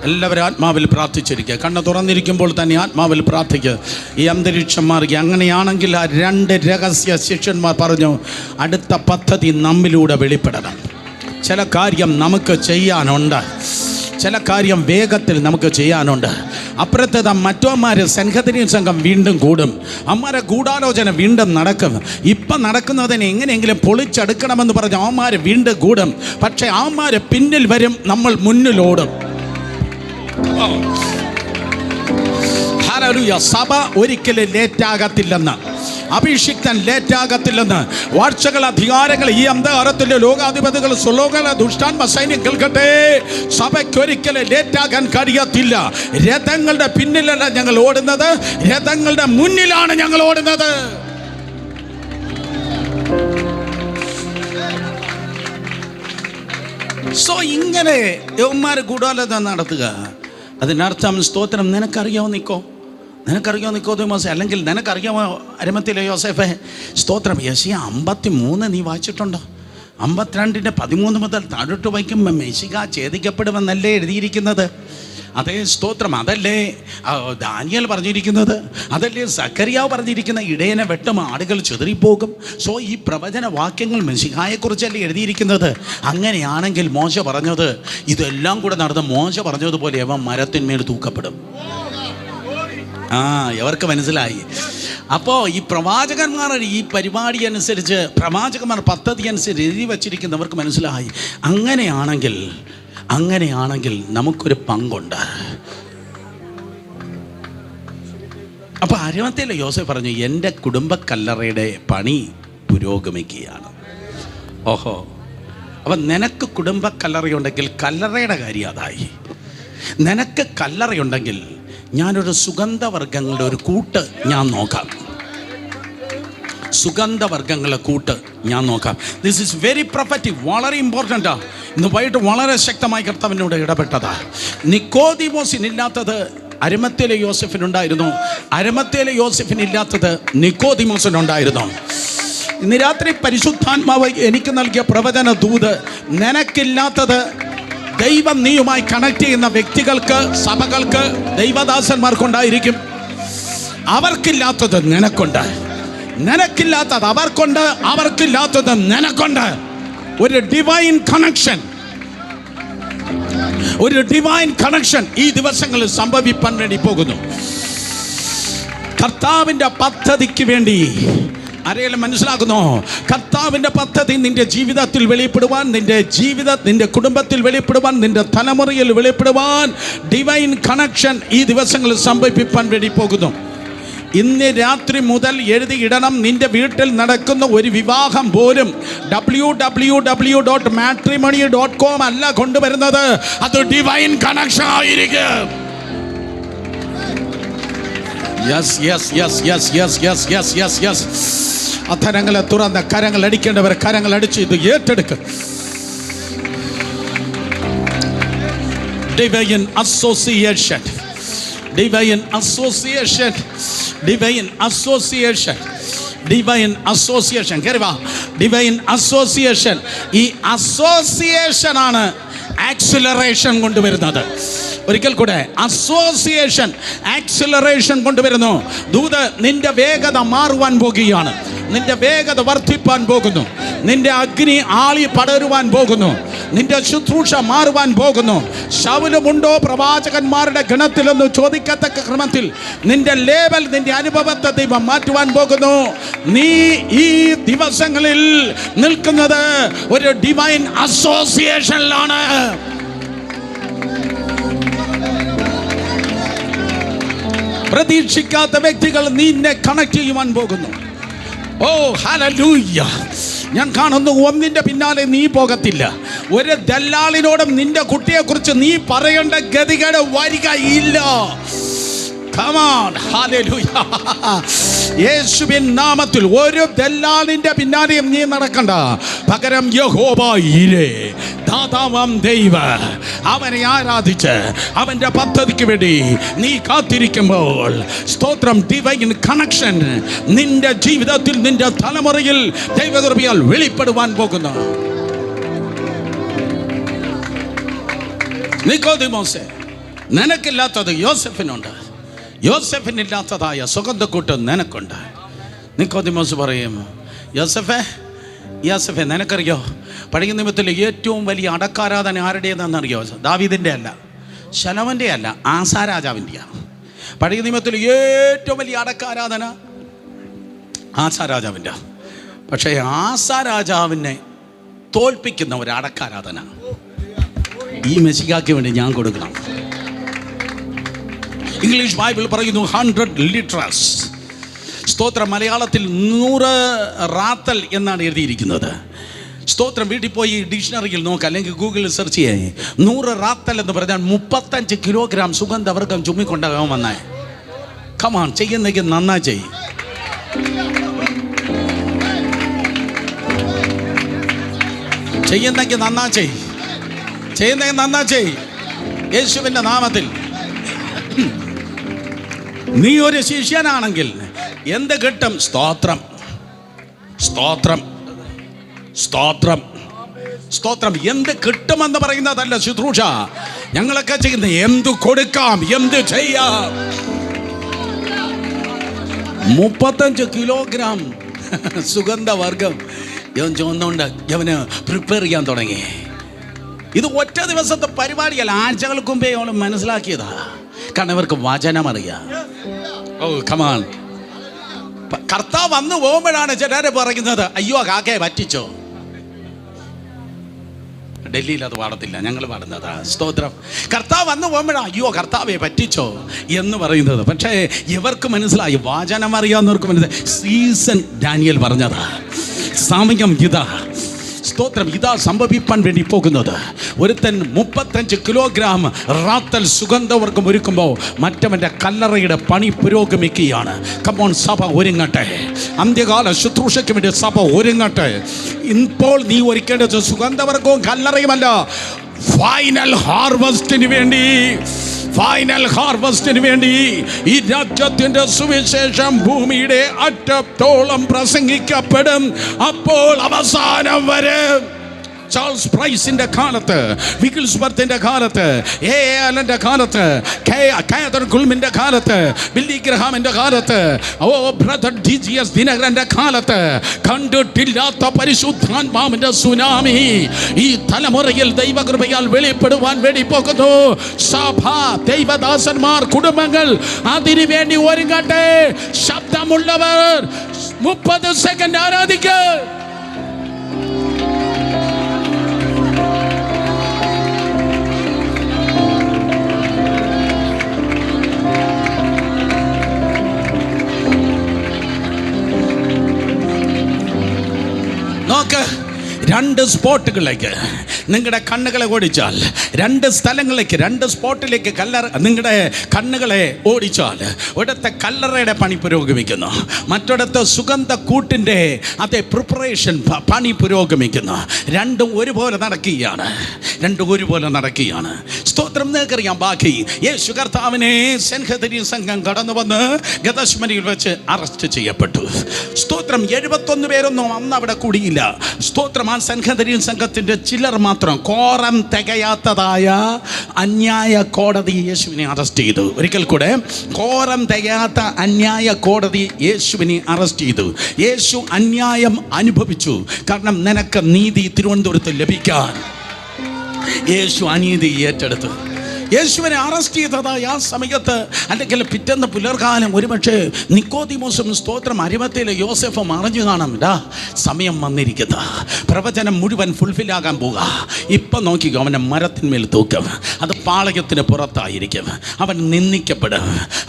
എല്ലാവരും ആത്മാവിൽ പ്രാർത്ഥിച്ചിരിക്കുക. കണ്ണ് തുറന്നിരിക്കുമ്പോൾ തന്നെ ആത്മാവിൽ പ്രാർത്ഥിക്കുക. ഈ അന്തരീക്ഷം മാറുക. അങ്ങനെയാണെങ്കിൽ ആ 2 രഹസ്യ ശിഷ്യന്മാർ പറഞ്ഞു, അടുത്ത പദ്ധതി നമ്മിലൂടെ വെളിപ്പെടണം. ചില കാര്യം നമുക്ക് ചെയ്യാനുണ്ട്, ചില കാര്യം വേഗത്തിൽ നമുക്ക് ചെയ്യാനുണ്ട്. അപ്പുറത്തേത് മറ്റോമാര് സംഘത്തിനെയും സംഘം വീണ്ടും കൂടും. അമ്മാരെ ഗൂഢാലോചന വീണ്ടും നടക്കും. ഇപ്പം നടക്കുന്നതിനെ എങ്ങനെയെങ്കിലും പൊളിച്ചെടുക്കണമെന്ന് പറഞ്ഞ് അമ്മാര് വീണ്ടും കൂടും. പക്ഷെ അമ്മാര് പിന്നിൽ വരും, നമ്മൾ മുന്നിലോടും. ഹല്ലേലൂയ. സഭ ഒരിക്കലും ലേറ്റാകത്തില്ലെന്ന്, അഭിഷിക്തൻ ലേറ്റാകത്തില്ലെന്ന്. വാഴ്ചകൾ, അധികാരങ്ങൾ, ഈ അന്ധകാരത്തിന്റെ ലോകാധിപതികൾ, സുലോകല ദുഷ്ടാത്മ സൈന്യം കേൾക്കട്ടെ, സഭയ്ക്കൊരിക്കലും ലേറ്റാകാൻ കഴിയത്തില്ല. രഥങ്ങളുടെ പിന്നിലല്ല ഞങ്ങൾ ഓടുന്നത്, രഥങ്ങളുടെ മുന്നിലാണ് ഞങ്ങൾ ഓടുന്നത്. സോ ഇങ്ങനെ യവന്മാര് ഗൂഢാലോചന നടത്തുക. അതിനർത്ഥം സ്തോത്രം, നിനക്കറിയാമോ നിക്കോദിമോസേ, അല്ലെങ്കിൽ നിനക്കറിയാമോ അരിമത്തിലെ യോസേഫേ, സ്തോത്രം, യെശയ്യാ 53 നീ വായിച്ചിട്ടുണ്ടോ? 52:13 മുതൽ താഴോട്ട് വായിക്കുമ്പോൾ മെശിഹ ഛേദിക്കപ്പെടുമെന്നല്ലേ എഴുതിയിരിക്കുന്നത്? അതേ സ്തോത്രം, അതല്ലേ ദാനിയേൽ പറഞ്ഞിരിക്കുന്നത്? അതല്ലേ സക്കറിയാവ് പറഞ്ഞിരിക്കുന്നത്? ഇടയനെ വെട്ടും ആടുകൾ ചിതറിപ്പോകും. സോ ഈ പ്രവചന വാക്യങ്ങൾ മെശിഹായെക്കുറിച്ചല്ലേ എഴുതിയിരിക്കുന്നത്? അങ്ങനെയാണെങ്കിൽ മോശ പറഞ്ഞത്, ഇതെല്ലാം കൂടെ നടന്ന് മോശ പറഞ്ഞതുപോലെ അവൻ മരത്തിന്മേൽ തൂക്കപ്പെടും. എവർക്ക് മനസ്സിലായി? അപ്പോൾ ഈ പ്രവാചകന്മാരുടെ ഈ പരിപാടി അനുസരിച്ച്, പ്രവാചകന്മാർ പദ്ധതി അനുസരിച്ച് എഴുതി വച്ചിരിക്കുന്നവർക്ക് മനസ്സിലായി. അങ്ങനെയാണെങ്കിൽ നമുക്കൊരു പങ്കുണ്ട്. അപ്പോൾ അരിമത്തിലെ യോസേഫ് പറഞ്ഞു, എൻ്റെ കുടുംബക്കല്ലറയുടെ പണി പുരോഗമിക്കുകയാണ്. ഓഹോ, അപ്പം നിനക്ക് കുടുംബക്കല്ലറയുണ്ടെങ്കിൽ കല്ലറയുടെ കാര്യം അതായി. നിനക്ക് കല്ലറയുണ്ടെങ്കിൽ ഞാനൊരു സുഗന്ധവർഗ്ഗങ്ങളുടെ ഒരു കൂട്ട് ഞാൻ നോക്കാം. സുഗന്ധവർഗ്ഗങ്ങളുടെ കൂട്ട് ഞാൻ നോക്കാം. ദിസ് ഈസ് വെരി പ്രൊഫറ്റിക്, വളരെ ഇമ്പോർട്ടൻ്റാ. ഇന്ന് വൈകിട്ട് വളരെ ശക്തമായി കർത്താവിനോട് ഇടപെട്ടതാ. നിക്കോദിമോസിനില്ലാത്തത് അരിമത്തിലെ യോസെഫിനുണ്ടായിരുന്നു, അരിമത്തിലെ യോസെഫിനില്ലാത്തത് നിക്കോദിമോസിനുണ്ടായിരുന്നു. ഇന്ന് രാത്രി പരിശുദ്ധാത്മാവ് എനിക്ക് നൽകിയ പ്രവചന ദൂത്, നിനക്കില്ലാത്തത് ദൈവം നീയുമായി കണക്ട് ചെയ്യുന്ന വ്യക്തികൾക്ക്, സഭകൾക്ക്, ദൈവദാസന്മാർക്കുണ്ടായിരിക്കും. അവർക്കില്ലാത്തത് നിനക്കുണ്ട്, നിനക്കില്ലാത്തത് അവർക്കുണ്ട്, അവർക്കില്ലാത്തത് നിനക്കുണ്ട്. ഒരു ഡിവൈൻ കണക്ഷൻ, ഒരു ഡിവൈൻ കണക്ഷൻ ഈ ദിവസങ്ങളിൽ സംഭവിക്കാൻ വേണ്ടി പോകുന്നു. കർത്താവിൻ്റെ പദ്ധതിക്ക് വേണ്ടി ആരെങ്കിലും മനസ്സിലാക്കുന്നോ? കർത്താവിൻ്റെ പദ്ധതി നിന്റെ ജീവിതത്തിൽ വെളിപ്പെടുവാൻ, നിന്റെ കുടുംബത്തിൽ വെളിപ്പെടുവാൻ, നിന്റെ തലമുറയിൽ വെളിപ്പെടുവാൻ ഡിവൈൻ കണക്ഷൻ ഈ ദിവസങ്ങളിൽ സംഭവിക്കാൻ വേണ്ടി പോകുന്നു. ഇന്ന് രാത്രി മുതൽ എഴുതിയിടണം. നിന്റെ വീട്ടിൽ നടക്കുന്ന ഒരു വിവാഹം പോലും www.matrimony.com അല്ല കൊണ്ടുവരുന്നത്, അത് ഡിവൈൻ കണക്ഷൻ ആയിരിക്കും. അധരങ്ങളെ തുറന്ന കരങ്ങൾ അടിക്കേണ്ടവർ കരങ്ങൾ അടിച്ച് ഇത് ഏറ്റെടുക്കുക. Divine association, divine association, divine association, divine association. കയറിവാ. Divine association. ഈ അസോസിയേഷനാണ് ആക്സിലറേഷൻ കൊണ്ടുവരുന്നത്. ഒരിക്കൽ കൂടെ, അസോസിയേഷൻ ആക്സിലറേഷൻ കൊണ്ടുവരുന്നു. ദൂത് നിന്റെ വേഗത മാറുവാൻ പോകുകയാണ്. നിന്റെ വേഗത വർദ്ധിപ്പാൻ പോകുന്നു. നിന്റെ അഗ്നി ആളി പടരുവാൻ പോകുന്നു. നിന്റെ ശുശ്രൂഷ മാറുവാൻ പോകുന്നു. ശൗലുമുണ്ടോ പ്രവാചകന്മാരുടെ ഗണത്തിലെന്ന് ചോദിക്കത്തക്ക ക്രമത്തിൽ നിന്റെ ലേബൽ, നിന്റെ അനുഭവത്തെ ദൈവം മാറ്റുവാൻ പോകുന്നു. നീ ഈ ദിവസങ്ങളിൽ നിൽക്കുന്നത് ഒരു ഡിവൈൻ അസോസിയേഷനിലാണ്. പ്രതീക്ഷിക്കാത്ത വ്യക്തികൾ നിന്നെ കണക്ട് ചെയ്യുവാൻ പോകുന്നു. ഓ ഹല്ലേലൂയ. ഞാൻ കാണുന്നു, ഒന്നിൻ്റെ പിന്നാലെ നീ പോകത്തില്ല. ഒരു ദല്ലാളിനോടും നിന്റെ കുട്ടിയെക്കുറിച്ച് നീ പറയേണ്ട ഗതികേട് വരികയില്ല. Come on, hallelujah. യേശുവിൻ നാമത്തിൽ ഒരു ദല്ലാളിന്റെ പിന്നാലെയും നീ നടക്കണ്ട. പകരം യഹോവ ഈരേ, ദാതാവാം ദൈവ, അവനെ ആരാധിച്ച് അവന്റെ പദ്ധതിക്ക് വേണ്ടി നീ കാത്തിരിക്കുമ്പോൾ, സ്തോത്രം, ഡിവൈൻ കണക്ഷൻ നിന്റെ ജീവിതത്തിൽ, നിന്റെ തലമുറയിൽ ദൈവകൃപയാൽ വെളിപ്പെടുവാൻ പോകുന്നു. നിക്കോദിമോസേ, നിനക്കില്ലാത്തത് യോസെഫിനുണ്ട്. യോസെഫിനില്ലാത്തതായ സുഗന്ധക്കൂട്ട് നിനക്കുണ്ട്. നിക്കോദിമോസ് പറയും, യോസെഫേ നിനക്കറിയോ, പഴയ നിയമത്തിൽ ഏറ്റവും വലിയ അടക്കാരാധന ആരുടേതെന്നറിയോ? ദാവീദിൻ്റെ അല്ല, ശലോമോൻ്റെ അല്ല, ആസാരാജാവിൻ്റെയാണ്. പഴയ നിയമത്തിൽ ഏറ്റവും വലിയ അടക്കാരാധന ആസാരാജാവിൻ്റെ. പക്ഷേ ആസാരാജാവിനെ തോൽപ്പിക്കുന്ന ഒരു അടക്കാരാധന ഈ മെസ്സിക്കാക്ക് വേണ്ടി ഞാൻ കൊടുക്കണം. ഇംഗ്ലീഷ് ബൈബിൾ പറയുന്നു 100 ലിറ്ററസ്. സ്തോത്രം. മലയാളത്തിൽ 100 റാത്തൽ എന്നാണ് എഴുതിയിരിക്കുന്നത്. സ്തോത്രം. വീട്ടിൽ പോയി ഡിക്ഷണറിയിൽ നോക്കുക, അല്ലെങ്കിൽ ഗൂഗിളിൽ സെർച്ച് ചെയ്യേ. 100 റാത്തൽ എന്ന് പറഞ്ഞാൽ 35 കിലോഗ്രാം സുഗന്ധവർഗം ചുമ്മിക്കൊണ്ടാകാൻ വന്നേ. കമാൺ, ചെയ്യുന്നെങ്കിൽ നന്നാ ചെയ്യും. ചെയ്യുന്നെങ്കിൽ നന്നാ ചെയ്യും. ചെയ്യുന്നെങ്കിൽ നന്നാ ചെയ്യും. യേശുവിൻ്റെ നാമത്തിൽ. നീ ഒരു ശിഷ്യനാണെങ്കിൽ എന്ത് കിട്ടും? സ്തോത്രം, സ്തോത്രം, സ്തോത്രം, സ്തോത്രം. എന്ത് കിട്ടുമെന്ന് പറയുന്നതല്ല ശുശ്രൂഷ. ഞങ്ങളൊക്കെ ചെയ്യുന്ന എന്ത് കൊടുക്കാം, എന്ത് ചെയ്യാം. 35 കിലോഗ്രാം സുഗന്ധവർഗം ഇവൻ ചുവന്നുകൊണ്ട് ഇവന് പ്രിപ്പയർ ചെയ്യാൻ തുടങ്ങി. ഇത് ഒറ്റ ദിവസത്തെ പരിപാടിയല്ല, ആഴ്ചകൾക്ക് മുമ്പേ അവൾ മനസ്സിലാക്കിയതാ. കാരണം ഇവർക്ക് വചനം അറിയാം. ഓ കമാൺ. കർത്താവ് വന്നു പോകുമ്പോഴാണ് ചിലരെ പറയുന്നത്, അയ്യോ കാക്കയെ പറ്റിച്ചോ. ഡൽഹിയിൽ അത് പാടത്തില്ല, ഞങ്ങൾ പാടുന്നതാ. സ്തോത്രം. കർത്താവ് വന്നു പോകുമ്പോഴാണ് അയ്യോ കർത്താവെ പറ്റിച്ചോ എന്ന് പറയുന്നത്. പക്ഷേ ഇവർക്ക് മനസ്സിലായി, വചനം അറിയാവുന്നവർക്ക് മനസ്സിലായി. സീസൺ ഡാനിയൽ പറഞ്ഞതാ, സമയം ഇതാ. സ്തോത്രം. ഇതാ സംഭവിപ്പാൻ വേണ്ടി പോകുന്നത്. ഒരുത്തൻ 35 കിലോഗ്രാം റാത്തൽ സുഗന്ധവർഗം ഒരുക്കുമ്പോൾ മറ്റവൻ്റെ കല്ലറയുടെ പണി പുരോഗമിക്കുകയാണ്. കമോൺ, സഭ ഒരുങ്ങട്ടെ. അന്ത്യകാല ശുശ്രൂഷയ്ക്ക് വേണ്ടി സഭ ഒരുങ്ങട്ടെ. ഇപ്പോൾ നീ ഒരുക്കേണ്ടത് സുഗന്ധവർഗവും കല്ലറയുമല്ല, ഫൈനൽ ഹാർവസ്റ്റിന് വേണ്ടി, ഫൈനൽ ഹാർവസ്റ്റിന് വേണ്ടി ഈ രാജ്യത്തിൻ്റെ സുവിശേഷം ഭൂമിയുടെ അറ്റത്തോളം പ്രസംഗിക്കപ്പെടും. അപ്പോൾ അവസാനം വരെ ചാൾസ് പ്രൈസിന്റെ കാലത്ത്, വിഗിൽസ്വർത്തിന്റെ കാലത്ത്, എ ആലന്റെ കാലത്ത്, കാതർ ഗുൾമിന്റെ കാലത്ത്, ബില്ലി ഗ്രഹാമിന്റെ കാലത്ത്, ഓ ബ്രദർ ഡിജിഎസ് ദിനകരന്റെ കാലത്ത് കണ്ടിട്ടില്ലാത്ത പരിശുദ്ധാത്മാവിന്റെ സുനാമി ഈ തലമുറയിൽ ദൈവകൃപയാൽ വെളിപ്പെടുവാൻ വേണ്ടി പോകുന്നു. സഭ, ദൈവദാസന്മാർ, കുടുംബങ്ങൾ അതിനു വേണ്ടി ഒരുങ്ങട്ടെ. ശബ്ദമുള്ളവർ 30 സെക്കൻഡ് ആരാധിക്കുക. നോക്ക്, 2 സ്പോട്ടുകളിലേക്ക് നിങ്ങളുടെ കണ്ണുകളെ ഓടിച്ചാൽ, 2 സ്ഥലങ്ങളിലേക്ക്, 2 സ്പോട്ടിലേക്ക് നിങ്ങളുടെ കണ്ണുകളെ ഓടിച്ചാൽ, ഒരിടത്തെ കല്ലറയുടെ പണി പുരോഗമിക്കുന്നു, മറ്റൊരിടത്ത് സുഗന്ധ കൂട്ടിൻ്റെ അതേ പ്രിപ്പറേഷൻ പണി പുരോഗമിക്കുന്നു. രണ്ടും ഒരുപോലെ നടക്കുകയാണ്, രണ്ടും ഒരുപോലെ നടക്കുകയാണ്. സ്തോത്രം. നിങ്ങൾക്കറിയാം ബാക്കി. യേശു കർത്താവിനെ സെൻഹദരീൻ സംഘം കടന്നു വന്ന് ഗെത്സമനിയിൽ വെച്ച് അറസ്റ്റ് ചെയ്യപ്പെട്ടു. സ്തോത്രം. 71 പേരൊന്നും അന്ന് അവിടെ കൂടിയില്ല. സ്തോത്രം. ആ സെൻഹദരീൻ സംഘത്തിൻ്റെ ചിലർ മാത്രം, കോറം തികയാത്തതായ അന്യായ കോടതി യേശുവിനെ അറസ്റ്റ് ചെയ്തു. ഒരിക്കൽ കൂടെ, കോറം തികയാത്ത അന്യായ കോടതി യേശുവിനെ അറസ്റ്റ് ചെയ്തു. യേശു അന്യായം അനുഭവിച്ചു. കാരണം നിനക്ക് നീതി തിരുവനന്തപുരത്ത് ലഭിക്കാൻ യേശു അനീതി ഏറ്റെടുത്തു. യേശുവിനെ അറസ്റ്റ് ചെയ്തതായ ആ സമയത്ത്, അല്ലെങ്കിൽ പിറ്റേന്ന് പുലർകാലം ഒരുപക്ഷെ നിക്കോദിമോസും സ്തോത്രം അരിമത്തയിലെ യോസെഫും അറിഞ്ഞു കാണാം, സമയം വന്നിരിക്കുന്ന പ്രവചനം മുഴുവൻ ഫുൾഫില്ലാകാൻ പോവുക. ഇപ്പം നോക്കിക്കോ, അവനെ മരത്തിന്മേൽ തൂക്കും. അത് പാളയത്തിന് പുറത്തായിരിക്കും. അവൻ നിന്ദിക്കപ്പെടും.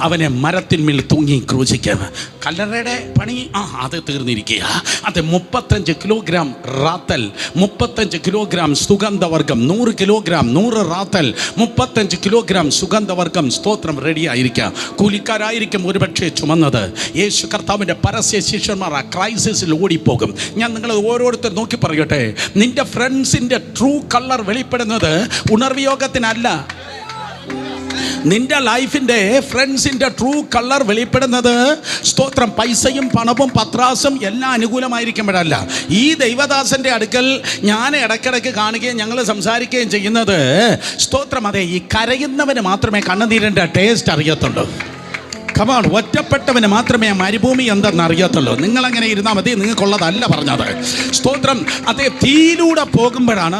അവനെ മരത്തിന്മേൽ തൂങ്ങി ക്രൂശിക്കും. കല്ലറയുടെ പണി അത് തീർന്നിരിക്കുക. അത് 35 കിലോഗ്രാം റാത്തൽ, 35 കിലോഗ്രാം സുഗന്ധവർഗം, 100 കിലോഗ്രാം 100 റാത്തൽ, 35 കിലോഗ്രാം സുഗന്ധവർഗം സ്തോത്രം റെഡി ആയിരിക്കാം. കൂലിക്കാരായിരിക്കും ഒരുപക്ഷെ ചുമന്നത്. യേശു കർത്താവിൻ്റെ പരസ്യ ശിഷ്യന്മാർ ആ ക്രൈസിസിൽ ഓടിപ്പോകും. ഞാൻ നിങ്ങളെ ഓരോരുത്തർ നോക്കി പറയട്ടെ, നിന്റെ ഫ്രണ്ട്സിൻ്റെ ട്രൂ കളർ വെളിപ്പെടുന്നത് ഉണർവിയോഗത്തിനല്ല. നിന്റെ ലൈഫിൻ്റെ ഫ്രണ്ട്സിൻ്റെ ട്രൂ കളർ വെളിപ്പെടുന്നത് സ്തോത്രം പൈസയും പണവും പത്രാസും എല്ലാം അനുകൂലമായിരിക്കുമ്പോഴല്ല. ഈ ദൈവദാസൻ്റെ അടുക്കൽ ഞാൻ ഇടയ്ക്കിടയ്ക്ക് കാണുകയും ഞങ്ങൾ സംസാരിക്കുകയും ചെയ്യുന്നത് സ്തോത്രം, അതെ, ഈ കരയുന്നവന് മാത്രമേ കണ്ണുനീരിൻ്റെ ടേസ്റ്റ് അറിയത്തുള്ളൂ. കമാൺ, ഒറ്റപ്പെട്ടവന് മാത്രമേ മരുഭൂമി എന്തെന്ന് അറിയത്തുള്ളൂ. നിങ്ങളങ്ങനെ ഇരുന്നാൽ മതി, നിങ്ങൾക്കുള്ളതല്ല പറഞ്ഞത്. സ്തോത്രം. അതേ, തീയിലൂടെ പോകുമ്പോഴാണ്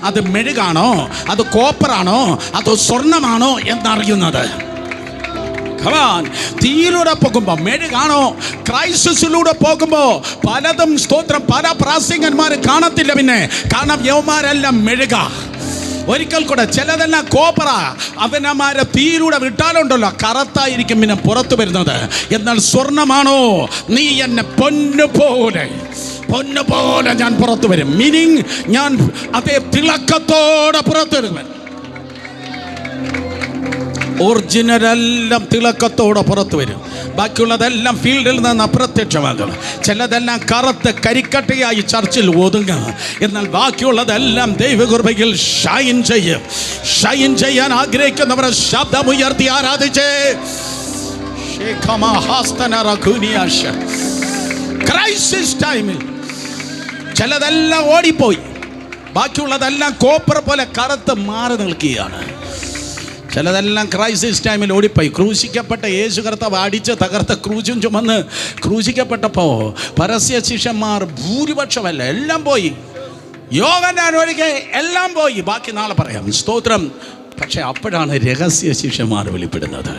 അത് മെഴുകാണോ, അത് കോപ്പറാണോ, അത് സ്വർണ്ണമാണോ എന്നറിയുന്നത്. തീയിലൂടെ പോകുമ്പോൾ മെഴുകാണോ, ക്രൈസിസിലൂടെ പോകുമ്പോൾ പലതും സ്തോത്രം പല പ്രാസംഗന്മാർ കാണത്തില്ല. പിന്നെ കാരണം യവന്മാരെല്ലാം മെഴുക. ഒരിക്കൽ കൂടെ, ചിലതെല്ലാം കോപ്പറ. അവനമാരെ തീയിലൂടെ വിട്ടാലുണ്ടല്ലോ കറുത്തായിരിക്കും പിന്നെ പുറത്തു വരുന്നത്. എന്നാൽ സ്വർണ്ണമാണോ, നീ എന്നെ പൊന്നുപോലെ ഞാൻ പുറത്തു വരും. മീനിങ് ഞാൻ അതേ തിളക്കത്തോടെ പുറത്തു വരും. ഒറിജിനലെല്ലാം തിളക്കത്തോടെ പുറത്തു വരും. ബാക്കിയുള്ളതെല്ലാം ഫീൽഡിൽ നിന്ന് അപ്രത്യക്ഷമാകും. ചിലതെല്ലാം കറുത്ത് കരിക്കട്ടയായി ചർച്ചിൽ ഒതുങ്ങും. എന്നാൽ ബാക്കിയുള്ളതെല്ലാം ദൈവകൃപയിൽ ഷൈൻ ചെയ്യാൻ ആഗ്രഹിക്കുന്നവരെ ശബ്ദമുയർത്തി ആരാധിച്ചേ. ക്രൈസിസ് ടൈമിൽ ചിലതെല്ലാം ഓടിപ്പോയി, ബാക്കിയുള്ളതെല്ലാം കോപ്പർ പോലെ കറുത്ത് മാറി നിൽക്കുകയാണ്. ചിലതെല്ലാം ക്രൈസിസ് ടൈമിൽ ഓടിപ്പോയി. ക്രൂശിക്കപ്പെട്ട യേശു കർത്താവ് അടിച്ച് തകർത്ത ക്രൂശും ചുമന്ന് ക്രൂശിക്കപ്പെട്ടപ്പോൾ പരസ്യ ശിഷ്യന്മാർ ഭൂരിപക്ഷമല്ല, എല്ലാം പോയി. യോഹന്നാൻ ഒഴികെ എല്ലാം പോയി. ബാക്കി നാളെ പറയാം. സ്തോത്രം. പക്ഷെ അപ്പോഴാണ് രഹസ്യ ശിഷ്യന്മാർ വെളിപ്പെടുന്നത്.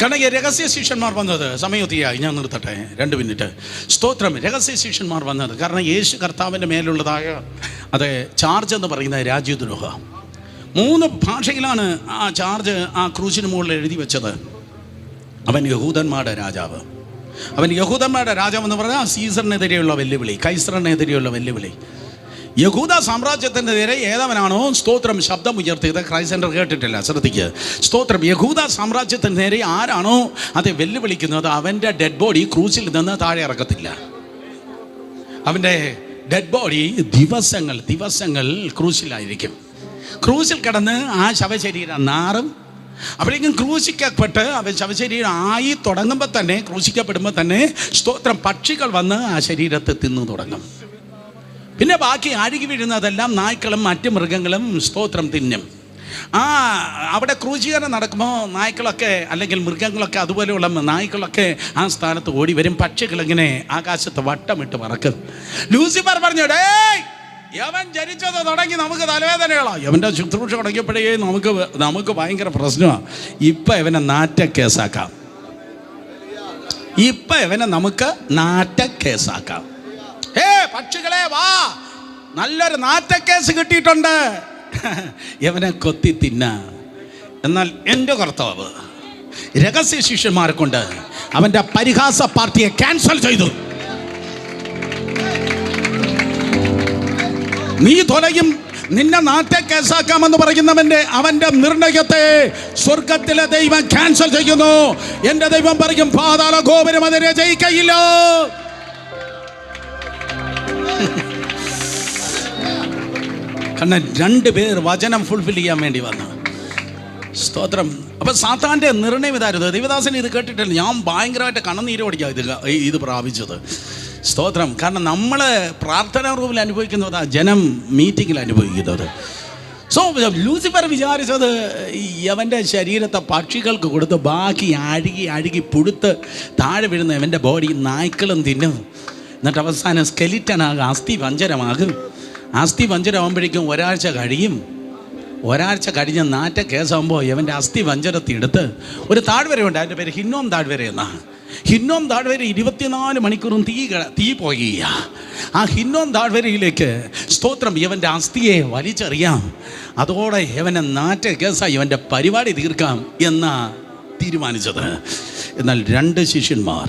കാരണം ഈ രഹസ്യ ശിഷ്യന്മാർ വന്നത്, സമയത്തിയായി ഞാൻ നിർത്തട്ടെ 2 മിനിറ്റ്. സ്തോത്രം. രഹസ്യ ശിഷ്യന്മാർ വന്നത് കാരണം യേശു കർത്താവിൻ്റെ മേലുള്ളതായ അതെ ചാർജ് എന്ന് പറയുന്നത് രാജ്യദ്രോഹ. 3 ഭാഷയിലാണ് ആ ചാർജ് ആ ക്രൂശിന് മുകളിൽ എഴുതി വെച്ചത്. അവൻ യഹൂദന്മാരുടെ രാജാവ്. എന്ന് പറഞ്ഞാൽ സീസറിനെതിരെയുള്ള വെല്ലുവിളി, കൈസറിനെതിരെയുള്ള വെല്ലുവിളി. യഹൂദ സാമ്രാജ്യത്തിൻ്റെ നേരെ ഏതവനാണോ സ്തോത്രം ശബ്ദം ഉയർത്തിയത്, ക്രൈസ്റ്റ് സെൻ്റർ കേട്ടിട്ടില്ല, ശ്രദ്ധിക്കുക. സ്തോത്രം. യഹൂദ സാമ്രാജ്യത്തിൻ്റെ നേരെ ആരാണോ അത് വെല്ലുവിളിക്കുന്നത്, അവൻ്റെ ഡെഡ് ബോഡി ക്രൂസിൽ നിന്ന് താഴെ ഇറക്കത്തില്ല. അവൻ്റെ ഡെഡ് ബോഡി ദിവസങ്ങൾ ക്രൂസിലായിരിക്കും. ക്രൂസിൽ കിടന്ന് ആ ശവശരീരം നാറും. അപ്പോഴേക്കും ക്രൂശിക്കപ്പെട്ട് അവൻ ശവശരീരം ആയി തുടങ്ങുമ്പോൾ തന്നെ, ക്രൂശിക്കപ്പെടുമ്പോൾ തന്നെ സ്തോത്രം പക്ഷികൾ വന്ന് ആ ശരീരത്തെ തിന്നു തുടങ്ങും. പിന്നെ ബാക്കി അഴുകി വീഴുന്നതെല്ലാം നായ്ക്കളും മറ്റ് മൃഗങ്ങളും സ്തോത്രം തിന്നും. അവിടെ ക്രൂശീകരണം നടക്കുമ്പോൾ നായ്ക്കളൊക്കെ അല്ലെങ്കിൽ മൃഗങ്ങളൊക്കെ അതുപോലെയുള്ള നായ്ക്കളൊക്കെ ആ സ്ഥാനത്ത് ഓടി വരും. പക്ഷികളിങ്ങനെ ആകാശത്ത് വട്ടമിട്ട് പറക്കും. ലൂസിഫർ പറഞ്ഞു, യവൻ ജനിച്ചത് തുടങ്ങി നമുക്ക് തലവേദനകളാ. യവൻ്റെ ശുശ്രൂഷ തുടങ്ങിയപ്പോഴേ നമുക്ക് ഭയങ്കര പ്രശ്നമാണ്. ഇപ്പം ഇവനെ നാറ്റക്കേസാക്കാം. നമുക്ക് നാറ്റക്കേസാക്കാം. പക്ഷികളെ വാ, നല്ലൊരു നാറ്റക്കേസ് കിട്ടിയിട്ടുണ്ട്, യവനെ കൊത്തി തിന്ന. എന്നാൽ എൻ്റെ കർത്താവ് രഹസ്യ ശിഷ്യന്മാരെ കൊണ്ട് അവൻ്റെ പരിഹാസ പാർട്ടിയെ ക്യാൻസൽ ചെയ്തു. നീ തൊലയും, നിന്നെ നാറ്റക്കേസാക്കാമെന്ന് അവന്റെ നിർണയത്തെ സ്വർഗത്തിലെ ദൈവം ക്യാൻസൽ ചെയ്യുന്നു. എൻ്റെ ദൈവം പറയും, പാതാള ഗോപുരം അതിനെ ജയിക്കയില്ല. കാരണം 2 പേർ വചനം ഫുൾഫിൽ ചെയ്യാൻ വേണ്ടി വന്നു. സ്തോത്രം. അപ്പം സാത്താൻ്റെ നിർണയം ഇതായിരുന്നു. ദൈവദാസൻ ഇത് കേട്ടിട്ടില്ല, ഞാൻ ഭയങ്കരമായിട്ട് കണ്ണുനീരോടിക്കാം ഇത് പ്രാപിച്ചത്. സ്തോത്രം. കാരണം നമ്മൾ പ്രാർത്ഥനാ റൂമിൽ അനുഭവിക്കുന്നത് ജനം മീറ്റിങ്ങിൽ അനുഭവിക്കുന്നത്. സോ ലൂസിഫർ വിചാരിച്ചത് അവൻ്റെ ശരീരത്തെ പക്ഷികൾക്ക് കൊടുത്ത് ബാക്കി അഴുകി പുഴുത്ത് താഴെ വീഴുന്ന അവൻ്റെ ബോഡി നായ്ക്കളും തിന്നും. എന്നിട്ട് അവസാനം സ്കെലിറ്റനാകും, അസ്ഥി പഞ്ചരമാകും. അസ്ഥി പഞ്ചരമാകുമ്പോഴേക്കും ഒരാഴ്ച കഴിയും. ഒരാഴ്ച കഴിഞ്ഞ് നാറ്റ കേസാകുമ്പോൾ ഇവൻ്റെ അസ്ഥി പഞ്ചരത്തിയെടുത്ത് ഒരു താഴ്വരയുണ്ട്, അതിൻ്റെ പേര് ഹിന്നോം താഴ്വര എന്നാണ്. ഹിന്നോം താഴ്വര 24 മണിക്കൂറും തീ പോകുക. ആ ഹിന്നോം താഴ്വരയിലേക്ക് സ്തോത്രം ഇവൻ്റെ അസ്ഥിയെ വലിച്ചെറിയാം. അതോടെ ഇവനെ നാറ്റ കേസായി ഇവൻ്റെ പരിപാടി തീർക്കാം എന്നാ തീരുമാനിച്ചത്. എന്നാൽ 2 ശിഷ്യന്മാർ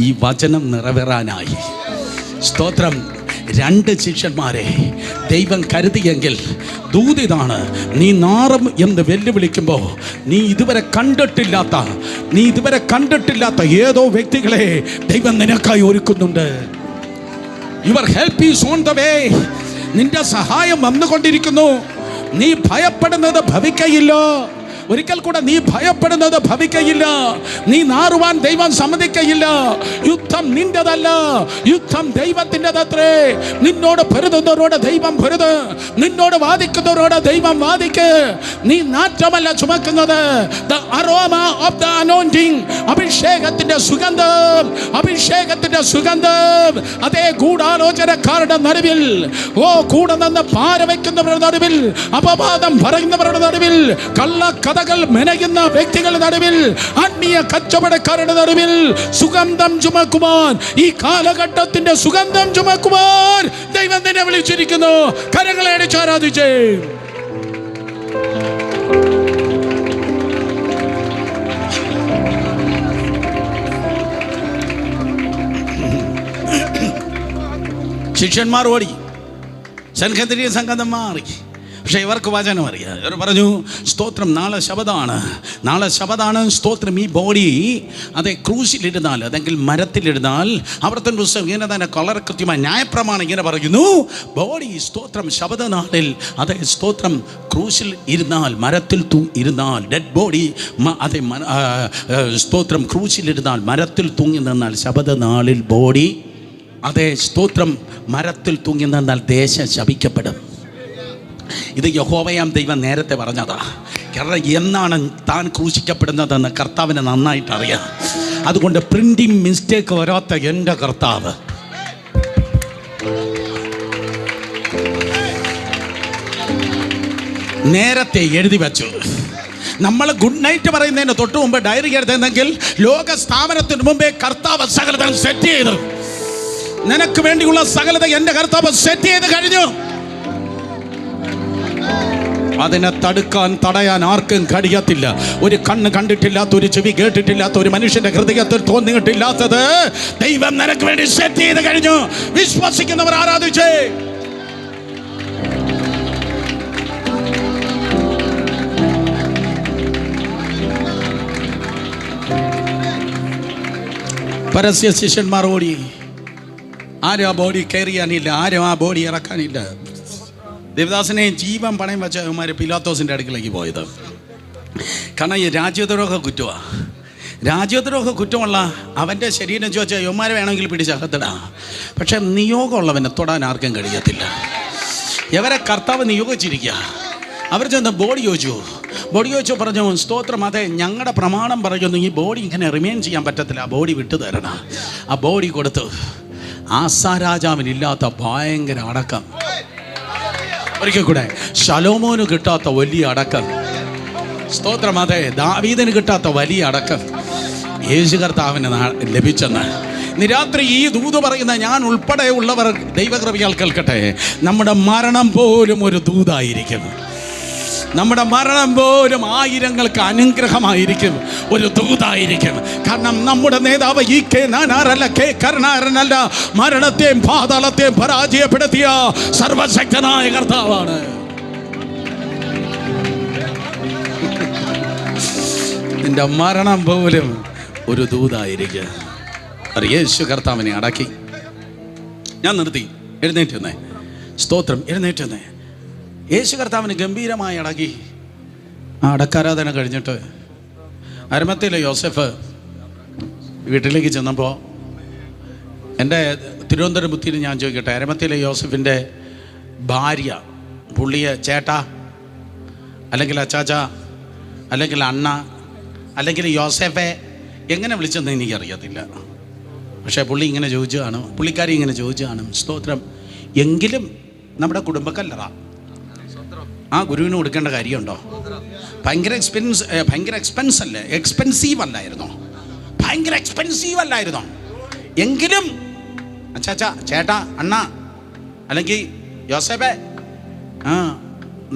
ഈ വചനം നിറവേറാനായി, സ്തോത്രം, 2 ശിഷ്യന്മാരെ ദൈവം കരുതിയെങ്കിൽ ദൂതിതാണ്. നീ നാറും എന്ന് വെല്ലുവിളിക്കുമ്പോൾ നീ ഇതുവരെ കണ്ടിട്ടില്ലാത്ത ഏതോ വ്യക്തികളെ ദൈവം നിനക്കായി ഒരുക്കുന്നുണ്ട്. Your help is on the way. നിന്റെ സഹായം വന്നുകൊണ്ടിരിക്കുന്നു. നീ ഭയപ്പെടുന്നത് ഭവിക്കയില്ല. ഒരിക്കൽ കൂടെ നീ ഭയപ്പെടുന്നത് ഭവിക്കയില്ല. നീ നാറുവാൻ ദൈവം സമ്മതിക്കയില്ല. യുദ്ധം നിന്റെതല്ല, യുദ്ധം ദൈവത്തിൻ്റെതത്രേ. നിന്നോട് പൊരുതുന്നവരോട് ദൈവം പൊരുത്, നിന്നോട് വാദിക്കുന്നവരോട് ദൈവം വാദിക്ക്. നീ നാറ്റമല്ല ചുമക്കുന്നത്, the aroma of the anointing, അഭിഷേകത്തിന്റെ സുഗന്ധം. അതേ ഗൂഢാലോചനക്കാരുടെ നടുവിൽ, കൂടെ നിന്ന് പാര വയ്ക്കുന്നവരുടെ നടുവിൽ, അപവാദം പറയുന്നവരുടെ നടുവിൽ, കള്ളക്കഥകൾ മെനയുന്ന വ്യക്തികളുടെ നടുവിൽ, അന്യ കച്ചവടക്കാരുടെ നടുവിൽ സുഗന്ധം ചുമക്കുവാൻ, ഈ കാലഘട്ടത്തിന്റെ സുഗന്ധം ചുമക്കുവാൻ ദൈവം നിന്നെ വിളിച്ചിരിക്കുന്നു. കരങ്ങളെ അടിച്ച് ആരാധിച്ചേ. ശിഷ്യന്മാർ ഓടി, സംഘത്തിലെ സംഘം മാറി. പക്ഷേ ഇവർക്ക് വചനം അറിയാം. ഇവർ പറഞ്ഞു, സ്തോത്രം, നാളെ ശബദാണ്. സ്തോത്രം, ഈ ബോഡി അതെ ക്രൂശിലിരുന്നാൽ, അതെങ്കിൽ മരത്തിലിരുന്നാൽ, അവിടുത്തെ പുസ്തകം ഇങ്ങനെ തന്നെ വളരെ കൃത്യമായി ന്യായപ്രമാണം ഇങ്ങനെ പറയുന്നു, ബോഡി സ്തോത്രം ശബദ നാളിൽ, അതെ സ്തോത്രം, ക്രൂശിൽ ഇരുന്നാൽ, മരത്തിൽ ഇരുന്നാൽ, ഡെഡ് ബോഡി അതെ സ്തോത്രം ക്രൂശിലിരുന്നാൽ, മരത്തിൽ തൂങ്ങി നിന്നാൽ, ശബദ നാളിൽ ബോഡി അതെ സ്തോത്രം മരത്തിൽ തൂങ്ങി നിന്നാൽ ദേശം ശപിക്കപ്പെടും. ഇത് യഹോവയാം ദൈവം നേരത്തെ പറഞ്ഞതാ. കാരണം എന്നാണ് താൻ ക്രൂശിക്കപ്പെടുന്നതെന്ന് കർത്താവിന് നന്നായിട്ട് അറിയാം. അതുകൊണ്ട് പ്രിന്റിംഗ് മിസ്റ്റേക്ക് വരാത്ത എൻ്റെ കർത്താവ് നേരത്തെ എഴുതി വെച്ചു. നമ്മൾ ഗുഡ് നൈറ്റ് പറയുന്നതിന് തൊട്ട് മുമ്പ് ഡയറി എഴുതുന്നെങ്കിൽ ലോക സ്ഥാപനത്തിന് മുമ്പേ കർത്താവ് സകലത സെറ്റ് ചെയ്തു. നിനക്ക് വേണ്ടിയുള്ള സകലത എൻ്റെ കർത്താവ് സെറ്റ് ചെയ്ത് കഴിഞ്ഞു. അതിനെ തടയാൻ ആർക്കും കഴിയത്തില്ല. ഒരു കണ്ണ് കണ്ടിട്ടില്ലാത്ത, ഒരു ചെവി കേട്ടിട്ടില്ലാത്ത, ഒരു മനുഷ്യന്റെ ഹൃദയത്തിൽ തോന്നിയിട്ടില്ലാത്തത് ദൈവം നിനക്ക് വേണ്ടി സെറ്റ് ചെയ്ത് കഴിഞ്ഞു. വിശ്വസിക്കുന്നവർ ആരാധിച്ചേ. പരസ്യ ശിഷ്യന്മാർ ഓടി. ആരും ആ ബോഡി കയറിയാനില്ല, ആരും ആ ബോഡി ഇറക്കാനില്ല. ദേവദാസനെ ജീവൻ പണയം വെച്ച അവന്മാർ പിലാത്തോസിൻ്റെ അടുക്കിലേക്ക് പോയത്. കാരണം ഈ രാജ്യദ്രോഹ കുറ്റമുള്ള അവൻ്റെ ശരീരം ചോദിച്ചാൽ യവന്മാരെ വേണമെങ്കിൽ പിടിച്ചകത്തിടാം. പക്ഷെ നിയോഗമുള്ളവനെ തൊടാൻ ആർക്കും കഴിയത്തില്ല. ഇവരെ കർത്താവ് നിയോഗിച്ചിരിക്കുക. അവർ ചെന്ന് ബോഡി ചോദിച്ചു പറഞ്ഞു, സ്തോത്രം, അതെ ഞങ്ങളുടെ പ്രമാണം പറയുന്നു ഈ ബോഡി ഇങ്ങനെ റിമെയിൻ ചെയ്യാൻ പറ്റത്തില്ല, ആ ബോഡി വിട്ടു തരണം. ആ ബോഡി കൊടുത്തു. ആസാരാജാവിനില്ലാത്ത ഭയങ്കര അടക്കം, ഒരിക്കൽ കൂടെ ശലോമോന് കിട്ടാത്ത വലിയ അടക്കം, സ്തോത്രം, അതെ ദാവീദിന് കിട്ടാത്ത വലിയ അടക്കം യേശു കർത്താവിന് ലഭിച്ചെന്ന് രാത്രി ഈ ദൂത് പറയുന്ന ഞാൻ ഉൾപ്പെടെയുള്ളവർ ദൈവകൃപയാൽ കേൾക്കട്ടെ. നമ്മുടെ മരണം പോലും ഒരു ദൂതായിരിക്കും. നമ്മുടെ മരണം പോലും ആയിരങ്ങൾക്ക് അനുഗ്രഹമായിരിക്കും, ഒരു ദൂതായിരിക്കും. കാരണം നമ്മുടെ നേതാവ് ഈ കെ നാനാരല്ല, കെ കരുണാകരനല്ല, മരണത്തെയും പാതാളത്തെയും പരാജയപ്പെടുത്തിയ സർവശക്തനായ കർത്താവാണ്. നിന്റെ മരണം പോലും ഒരു ദൂതായിരിക്കും. യേശു കർത്താവിനെ അടക്കി. ഞാൻ നിർത്തി. എഴുന്നേറ്റുന്നേ. സ്തോത്രം. എഴുന്നേറ്റുന്നേ. യേശു കർത്താവിന് ഗംഭീരമായി അടക്കി. ആ അടക്കാരാധന കഴിഞ്ഞിട്ട് അരിമത്തയിലെ യോസഫ് വീട്ടിലേക്ക് ചെന്നപ്പോൾ എൻ്റെ തിരുവനന്തപുരം ബുദ്ധിയിൽ ഞാൻ ചോദിക്കട്ടെ, അരിമത്തയിലെ യോസഫിൻ്റെ ഭാര്യ പുള്ളിയെ ചേട്ടാ അല്ലെങ്കിൽ അച്ചാച്ച അല്ലെങ്കിൽ അണ്ണ അല്ലെങ്കിൽ യോസഫെ എങ്ങനെ വിളിച്ചെന്ന് എനിക്കറിയത്തില്ല. പക്ഷേ പുള്ളി ഇങ്ങനെ ചോദിച്ചതാണ്, പുള്ളിക്കാരി ഇങ്ങനെ ചോദിച്ചതാണ്. സ്തോത്രം. എങ്കിലും നമ്മുടെ കുടുംബക്കല്ലറ ആ ഗുരുവിന് കൊടുക്കേണ്ട കാര്യമുണ്ടോ? ഭയങ്കര എക്സ്പെൻസീവ് അല്ലായിരുന്നോ? എങ്കിലും അച്ചാച്ച ചേട്ടാ അണ്ണ അല്ലെങ്കിൽ യോസഫേ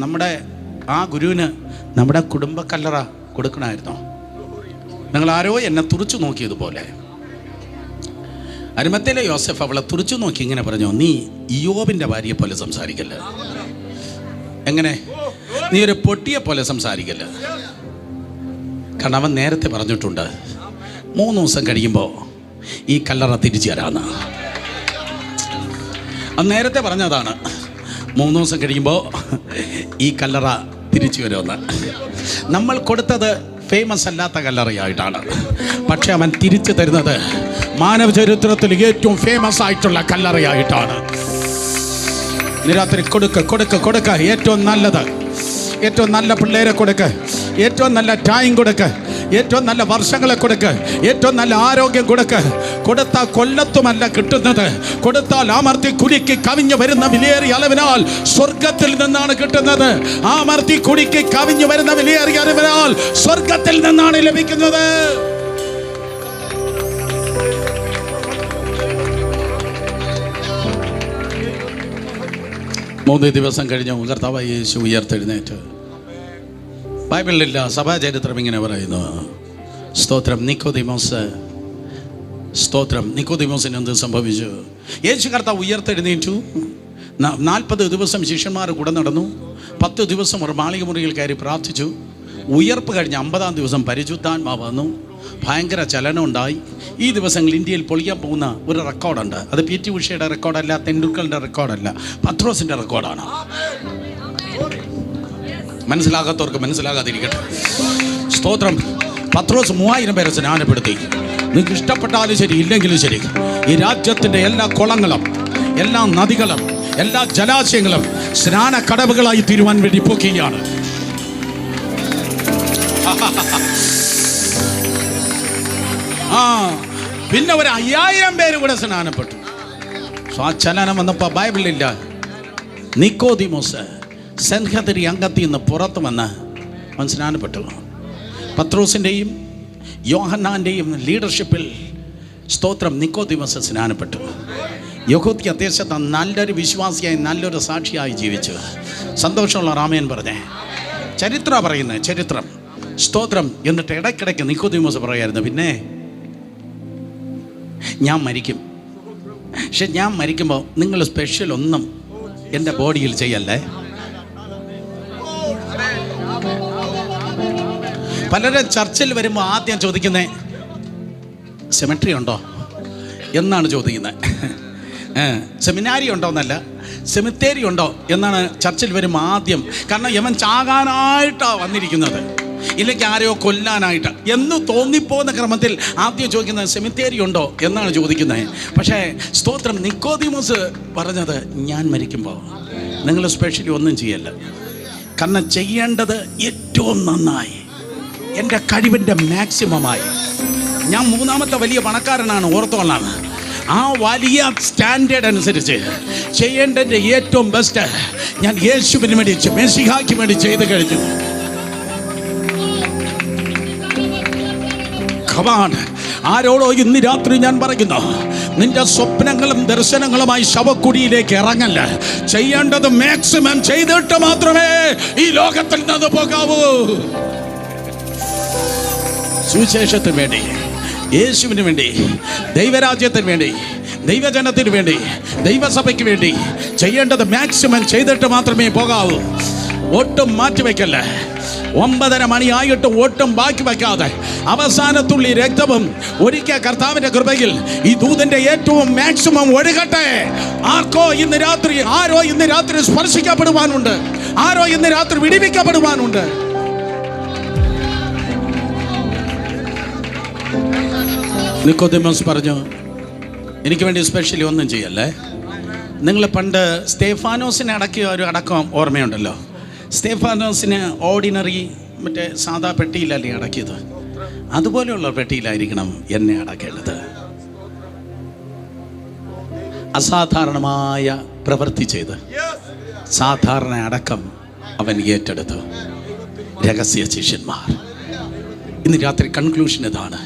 നമ്മുടെ ആ ഗുരുവിന് നമ്മുടെ കുടുംബക്കല്ലറ കൊടുക്കണമായിരുന്നോ? നിങ്ങൾ ആരോ എന്നെ തുറിച്ചു നോക്കിയതുപോലെ അരിമത്തയിലെ യോസഫ് അവളെ തുറിച്ചു നോക്കി ഇങ്ങനെ പറഞ്ഞു, നീ ഇയ്യോബിൻ്റെ ഭാര്യയെ പോലെ സംസാരിക്കല്ല. എങ്ങനെ? നീ ഒരു പൊട്ടിയെ പോലെ സംസാരിക്കല്ല. കാരണം അവൻ നേരത്തെ പറഞ്ഞിട്ടുണ്ട് 3 ദിവസം കഴിയുമ്പോൾ ഈ കല്ലറ തിരിച്ചു തരാമെന്ന്. അത് നേരത്തെ പറഞ്ഞതാണ്. 3 ദിവസം കഴിയുമ്പോൾ ഈ കല്ലറ തിരിച്ചു വരുമെന്ന്. നമ്മൾ കൊടുത്തത് ഫേമസ് അല്ലാത്ത കല്ലറയായിട്ടാണ്. പക്ഷെ അവൻ തിരിച്ചു തരുന്നത് മാനവ ചരിത്രത്തിൽ ഏറ്റവും ഫേമസ് ആയിട്ടുള്ള കല്ലറയായിട്ടാണ്. രാത്രി കൊടുക്ക. ഏറ്റവും നല്ലത്, ഏറ്റവും നല്ല പിള്ളേരെ കൊടുക്ക്, ഏറ്റവും നല്ല ടൈം കൊടുക്ക്, ഏറ്റവും നല്ല വർഷങ്ങളെ കൊടുക്ക്, ഏറ്റവും നല്ല ആരോഗ്യം കൊടുക്ക്. കൊടുത്താൽ കൊല്ലത്തുമല്ല കിട്ടുന്നത്, കൊടുത്താൽ അമർത്തി കുടിക്ക് കവിഞ്ഞു വരുന്ന വിലയേറിയ അളവിനാൽ സ്വർഗത്തിൽ നിന്നാണ് കിട്ടുന്നത്. അമർത്തി കുടിക്ക് കവിഞ്ഞു വരുന്ന വിലയേറിയ അളവിനാൽ സ്വർഗത്തിൽ നിന്നാണ് ലഭിക്കുന്നത്. 3 ദിവസം കഴിഞ്ഞ് കർത്താവായ യേശു ഉയർത്തെഴുന്നേറ്റ്. ബൈബിളിലില്ല, സഭാചരിത്രം ഇങ്ങനെ പറയുന്നു. സ്തോത്രം. നിക്കോദിമോസിന് എന്ത് സംഭവിച്ചു? യേശു കർത്താവ് ഉയർത്തെഴുന്നേറ്റു. 40 ദിവസം ശിഷ്യന്മാർ കൂടെ നടന്നു. 10 ദിവസം ഒരു മാളിക മുറിയിൽ കയറി പ്രാർത്ഥിച്ചു. ഉയർപ്പ് കഴിഞ്ഞ് 50-ാം ദിവസം പരിശുദ്ധാത്മാവ് വന്നു. ഭയങ്കര ചലനം ഉണ്ടായി. ഈ ദിവസങ്ങളിൽ ഇന്ത്യയിൽ പൊളിയാൻ പോകുന്ന ഒരു റെക്കോർഡുണ്ട്. അത് പി.ടി. ഉഷയുടെ റെക്കോർഡല്ല, തെണ്ടുൽക്കറിൻ്റെ റെക്കോർഡല്ല, പത്രോസിൻ്റെ റെക്കോർഡാണ്. മനസ്സിലാകാത്തവർക്ക് മനസ്സിലാകാതിരിക്കട്ടെ. സ്തോത്രം. പത്രോസ് 3000 പേരെ സ്നാനപ്പെടുത്തി. നിങ്ങൾക്ക് ഇഷ്ടപ്പെട്ടാലും ശരി ഇല്ലെങ്കിലും ശരി, ഈ രാജ്യത്തിൻ്റെ എല്ലാ കുളങ്ങളും എല്ലാ നദികളും എല്ലാ ജലാശയങ്ങളും സ്നാന കടവുകളായി തീരുവാൻ വേണ്ടി പോക്കുകയാണ്. പിന്നെ ഒരു 5000 പേര് കൂടെ സ്നാനപ്പെട്ടു. ആ ചലനം വന്നപ്പോൾ ബൈബിളിലില്ല. നിക്കോദിമോസ് സെൻഹദരി അംഗത്തിൽ നിന്ന് പുറത്തു വന്ന് അവൻ സ്നാനപ്പെട്ടു. പത്രോസിൻ്റെയും യോഹന്നാൻ്റെയും ലീഡർഷിപ്പിൽ സ്തോത്രം നിക്കോദിമോസ് സ്നാനപ്പെട്ടു. യഹൂദി ദേശത്ത് നല്ലൊരു വിശ്വാസിയായി നല്ലൊരു സാക്ഷിയായി ജീവിച്ചു. സന്തോഷമുള്ള റാമേൻ പറഞ്ഞേ. ചരിത്രം പറയുന്നത്, ചരിത്രം. സ്തോത്രം. എന്നിട്ട് ഇടയ്ക്കിടയ്ക്ക് നിക്കോദിമോസ് പറയായിരുന്നു, പിന്നെ ഞാൻ മരിക്കും, പക്ഷെ ഞാൻ മരിക്കുമ്പോൾ നിങ്ങൾ സ്പെഷ്യൽ ഒന്നും എൻ്റെ ബോഡിയിൽ ചെയ്യല്ലേ. പലരും ചർച്ചിൽ വരുമ്പോൾ ആദ്യം ചോദിക്കുന്നത് സെമിട്രി ഉണ്ടോ എന്നാണ് ചോദിക്കുന്നത്. സെമിനാരി ഉണ്ടോ എന്നല്ല, സെമിത്തേരി ഉണ്ടോ എന്നാണ് ചർച്ചിൽ വരുമ്പോൾ ആദ്യം. കാരണം യവൻ ചാകാനായിട്ടാണ് വന്നിരിക്കുന്നത്, ഇല്ലെങ്കിൽ ആരെയോ കൊല്ലാനായിട്ട് എന്ന് തോന്നിപ്പോകുന്ന ക്രമത്തിൽ ആദ്യം ചോദിക്കുന്നത് സെമിത്തേരി ഉണ്ടോ എന്നാണ് ചോദിക്കുന്നത്. പക്ഷേ സ്തോത്രം, നിക്കോദിമോസ് പറഞ്ഞത് ഞാൻ മരിക്കുമ്പോൾ നിങ്ങൾ സ്പെഷ്യലി ഒന്നും ചെയ്യല്ല. കാരണം ചെയ്യേണ്ടത് ഏറ്റവും നന്നായി, എൻ്റെ കഴിവിൻ്റെ മാക്സിമമായി. ഞാൻ 3ാമത്തെ വലിയ പണക്കാരനാണ്, ഓർത്തോളാണ്. ആ വലിയ സ്റ്റാൻഡേർഡ് അനുസരിച്ച് ചെയ്യേണ്ടതിൻ്റെ ഏറ്റവും ബെസ്റ്റ് ഞാൻ യേശുവിന് വേണ്ടി, മെസ്സിഹായ്ക്ക് വേണ്ടി ചെയ്ത് കഴിഞ്ഞു. ആരോടോ ഇന്ന് രാത്രി ഞാൻ പറയുന്നു, നിന്റെ സ്വപ്നങ്ങളും ദർശനങ്ങളുമായി ശവക്കുഴിയിലേക്ക് ഇറങ്ങല്ല. ചെയ്യേണ്ടത് മാക്സിമം ചെയ്തിട്ട് മാത്രമേ ഈ ലോകത്തിൽ നിന്ന് പോകാവൂ. സുവിശേഷത്തിന് വേണ്ടി, യേശുവിന് വേണ്ടി, ദൈവരാജ്യത്തിന് വേണ്ടി, ദൈവജനത്തിന് വേണ്ടി, ദൈവസഭയ്ക്ക് വേണ്ടി ചെയ്യേണ്ടത് മാക്സിമം ചെയ്തിട്ട് മാത്രമേ പോകാവൂ. ഒട്ടും മാറ്റിവെക്കല്ലേ. 9:30 മണിയായിട്ട് ഒട്ടും ബാക്കി വയ്ക്കാതെ അവസാനത്തുള്ളി രക്തവും ഒരിക്കൽ കർത്താവിന്റെ കൃപയിൽ ഈ ദൂതന്റെ ഏറ്റവും മാക്സിമം ഒഴുകട്ടെ. ആരോ ഇന്ന് രാത്രി സ്പർശിക്കപ്പെടുവാനുണ്ട്. ആരോ ഇന്ന് രാത്രി വിടിവിക്കപ്പെടുവാനുണ്ട്. നിക്കോദിമോസ് പറഞ്ഞു, എനിക്ക് വേണ്ടി സ്പെഷ്യലി ഒന്നും ചെയ്യല്ലേ. നിങ്ങൾ പണ്ട് സ്തേഫാനോസിനെ അടക്കിയ ഒരു അടക്കം ഓർമ്മയുണ്ടല്ലോ. സ്തേഫാനോസിന് ഓർഡിനറി മറ്റേ സാധാ പെട്ടിയിലല്ലേ അടക്കിയത്? അതുപോലെയുള്ള പെട്ടിയിലായിരിക്കണം എന്നെ അടക്കേണ്ടത്. അസാധാരണമായ പ്രവൃത്തി ചെയ്ത് സാധാരണ അടക്കം അവൻ ഏറ്റെടുത്തു. രഹസ്യ ശിഷ്യന്മാർ. ഇന്ന് രാത്രി കൺക്ലൂഷൻ ഇതാണ്: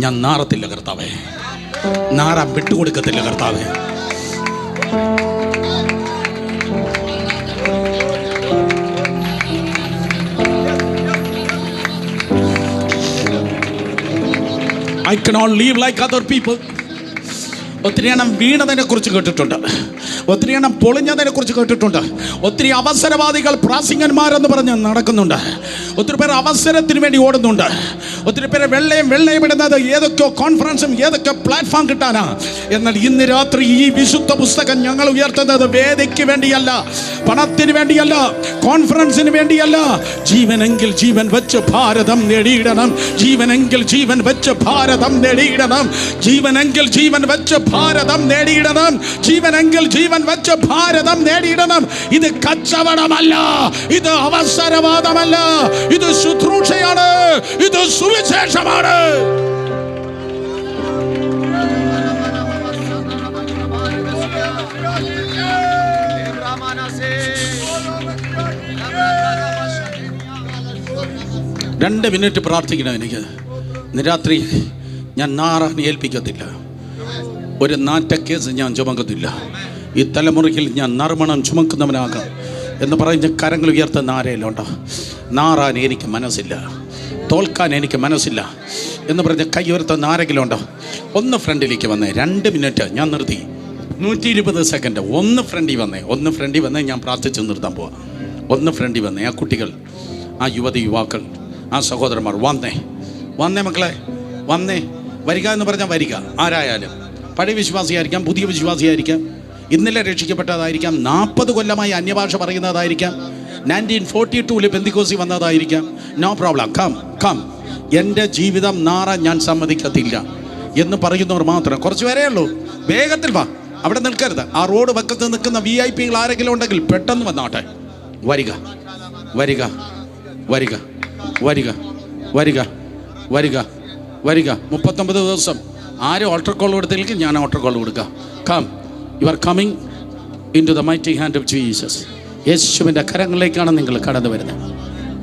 ഞാൻ നാറത്തില്ല കർത്താവേ, നാറാൻ വിട്ടുകൊടുക്കത്തില്ല കർത്താവേ. I cannot live like other people. ഒത്തിരി എണ്ണം വീണതിനെ കുറിച്ച് കേട്ടിട്ടുണ്ട്, ഒത്തിരി എണ്ണം പൊളിഞ്ഞതിനെ കുറിച്ച് കേട്ടിട്ടുണ്ട്. ഒത്തിരി അവസരവാദികൾ പ്രാസിംഗന്മാരെന്ന് പറഞ്ഞ് നടക്കുന്നുണ്ട്. ഒത്തിരി പേർ അവസരത്തിന് വേണ്ടി ഓടുന്നുണ്ട്. ഒത്തിരി പേര് വെള്ളയും ഇടുന്നത് ഏതൊക്കെയോ കോൺഫറൻസും ഏതൊക്കെ പ്ലാറ്റ്ഫോം കിട്ടാനാ. എന്നാൽ ഇന്ന് രാത്രി ഈ വിശുദ്ധ പുസ്തകം ഞങ്ങൾ ഉയർത്തുന്നത് വേദിക്ക് വേണ്ടിയല്ല, പണത്തിന് വേണ്ടിയല്ല, കോൺഫറൻസിന് വേണ്ടിയല്ല. ജീവനെങ്കിൽ ജീവൻ വെച്ച് ഭാരതം നേടിയിടണം. ജീവനെങ്കിൽ ജീവൻ വെച്ച് ഭാരതം നേടിയിടണം. ജീവനെങ്കിൽ ജീവൻ വെച്ച് ഭാരതം നേടിയിടണം. ജീവനെങ്കിൽ ജീവൻ വെച്ച് ഭാരതം നേടിയിടണം. ഇത് കച്ചവടമല്ല, ഇത് അവസരവാദമല്ല, ഇത് ശുശ്രൂഷയാണ്, ഇത് സുവിശേഷമാണ്. രണ്ട് മിനിറ്റ് പ്രാർത്ഥിക്കണം. എനിക്ക് ഇന്ന് രാത്രി ഞാൻ നാറാൻ ഏൽപ്പിക്കത്തില്ല. ഒരു നാറ്റക്കേസ് ഞാൻ ചുമക്കത്തില്ല. ഈ തലമുറയിൽ ഞാൻ നർമ്മണം ചുമക്കുന്നവനാകാം എന്ന് പറഞ്ഞ് കരങ്ങൾ ഉയർത്തുന്ന ആരെയല്ലുണ്ടോ? നാറാൻ എനിക്ക് മനസ്സില്ല, തോൽക്കാൻ എനിക്ക് മനസ്സില്ല എന്ന് പറഞ്ഞ് കൈ ഉയർത്തുന്ന ആരെങ്കിലും ഉണ്ടോ? ഒന്ന് ഫ്രണ്ടിലേക്ക് വന്നേ. 2 മിനിറ്റ് ഞാൻ നിർത്തി. 120 സെക്കൻഡ്. ഒന്ന് ഫ്രണ്ടിൽ വന്നേ. ഞാൻ പ്രാർത്ഥിച്ച് നിർത്താൻ പോവാം. ഒന്ന് ഫ്രണ്ടിൽ വന്നേ. ആ കുട്ടികൾ, ആ യുവാക്കൾ, ആ സഹോദരന്മാർ വന്നേ മക്കളെ, വന്നേ. വരിക എന്ന് പറഞ്ഞാൽ വരിക. ആരായാലും പഴയ വിശ്വാസിയായിരിക്കാം, പുതിയ വിശ്വാസിയായിരിക്കാം, ഇന്നലെ രക്ഷിക്കപ്പെട്ടതായിരിക്കാം, 40 കൊല്ലമായി അന്യഭാഷ പറയുന്നതായിരിക്കാം, 1942 പെന്തിക്കോസി വന്നതായിരിക്കാം. No problem, come. എൻ്റെ ജീവിതം നാറാൻ ഞാൻ സമ്മതിക്കത്തില്ല എന്ന് പറയുന്നവർ മാത്രം കുറച്ച് പേരേ ഉള്ളൂ. വേഗത്തിൽ വാ, അവിടെ നിൽക്കരുത്. ആ റോഡ് വക്കത്ത് നിൽക്കുന്ന VIP ആരെങ്കിലും ഉണ്ടെങ്കിൽ പെട്ടെന്ന് വന്നാട്ടെ. വരിക. 39 ദിവസം ആരും ഓൾട്ടർ കോൾ കൊടുത്തില്ലെങ്കിൽ ഞാൻ ഓൾട്ടർ കോൾ കൊടുക്കാം. Come, you are coming in to the mighty hand of Jesus. യേശുവിൻ്റെ കരങ്ങളിലേക്കാണ് നിങ്ങൾ കടന്നു വരുന്നത്.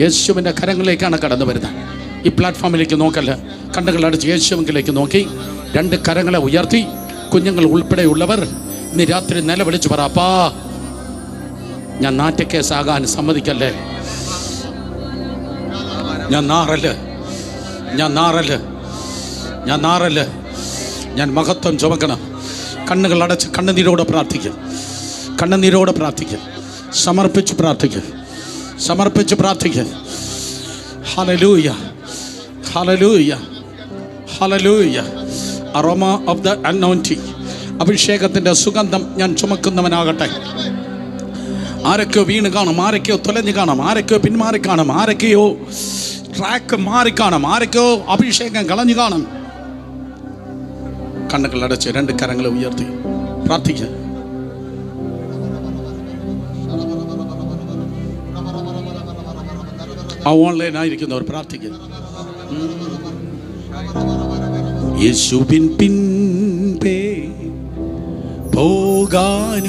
യേശുവിൻ്റെ കരങ്ങളിലേക്കാണ് കടന്നു വരുന്നത്. ഈ പ്ലാറ്റ്ഫോമിലേക്ക് നോക്കല്ല, കണ്ണുകളടച്ച് യേശുവിലേക്ക് നോക്കി 2 കരങ്ങളെ ഉയർത്തി കുഞ്ഞുങ്ങൾ ഉൾപ്പെടെയുള്ളവർ ഇന്ന് രാത്രി നിലവിളിച്ച് പറ, അപ്പാ ഞാൻ നാറ്റക്കേസാകാൻ സമ്മതിക്കല്ലേ. ഞാൻ നാറല്, ഞാൻ മഹത്വം ചുമക്കണം. കണ്ണുകൾ അടച്ച് കണ്ണുനീരോടെ പ്രാർത്ഥിക്കും. സമർപ്പിച്ച് പ്രാർത്ഥിക്കും. Hallelujah. Aroma of the anointing, അഭിഷേകത്തിൻ്റെ സുഗന്ധം ഞാൻ ചുമക്കുന്നവനാകട്ടെ. ആരൊക്കെയോ വീണ് കാണും, ആരൊക്കെയോ തൊലഞ്ഞു കാണും, ആരൊക്കെയോ പിന്മാറി കാണും, ആരൊക്കെയോ ട്രാക്ക് മാറിക്കാണും, ആരൊക്കെയോ അഭിഷേകം കളഞ്ഞു കാണും. കണ്ണുകൾ അടച്ച് 2 കരങ്ങൾ ഉയർത്തി പ്രാർത്ഥിക്കുക. ഓൺലൈനായിരിക്കുന്നവർ പ്രാർത്ഥിക്കുക. യേശുവിൻ പിൻപേ പോകാനുറച്ചു.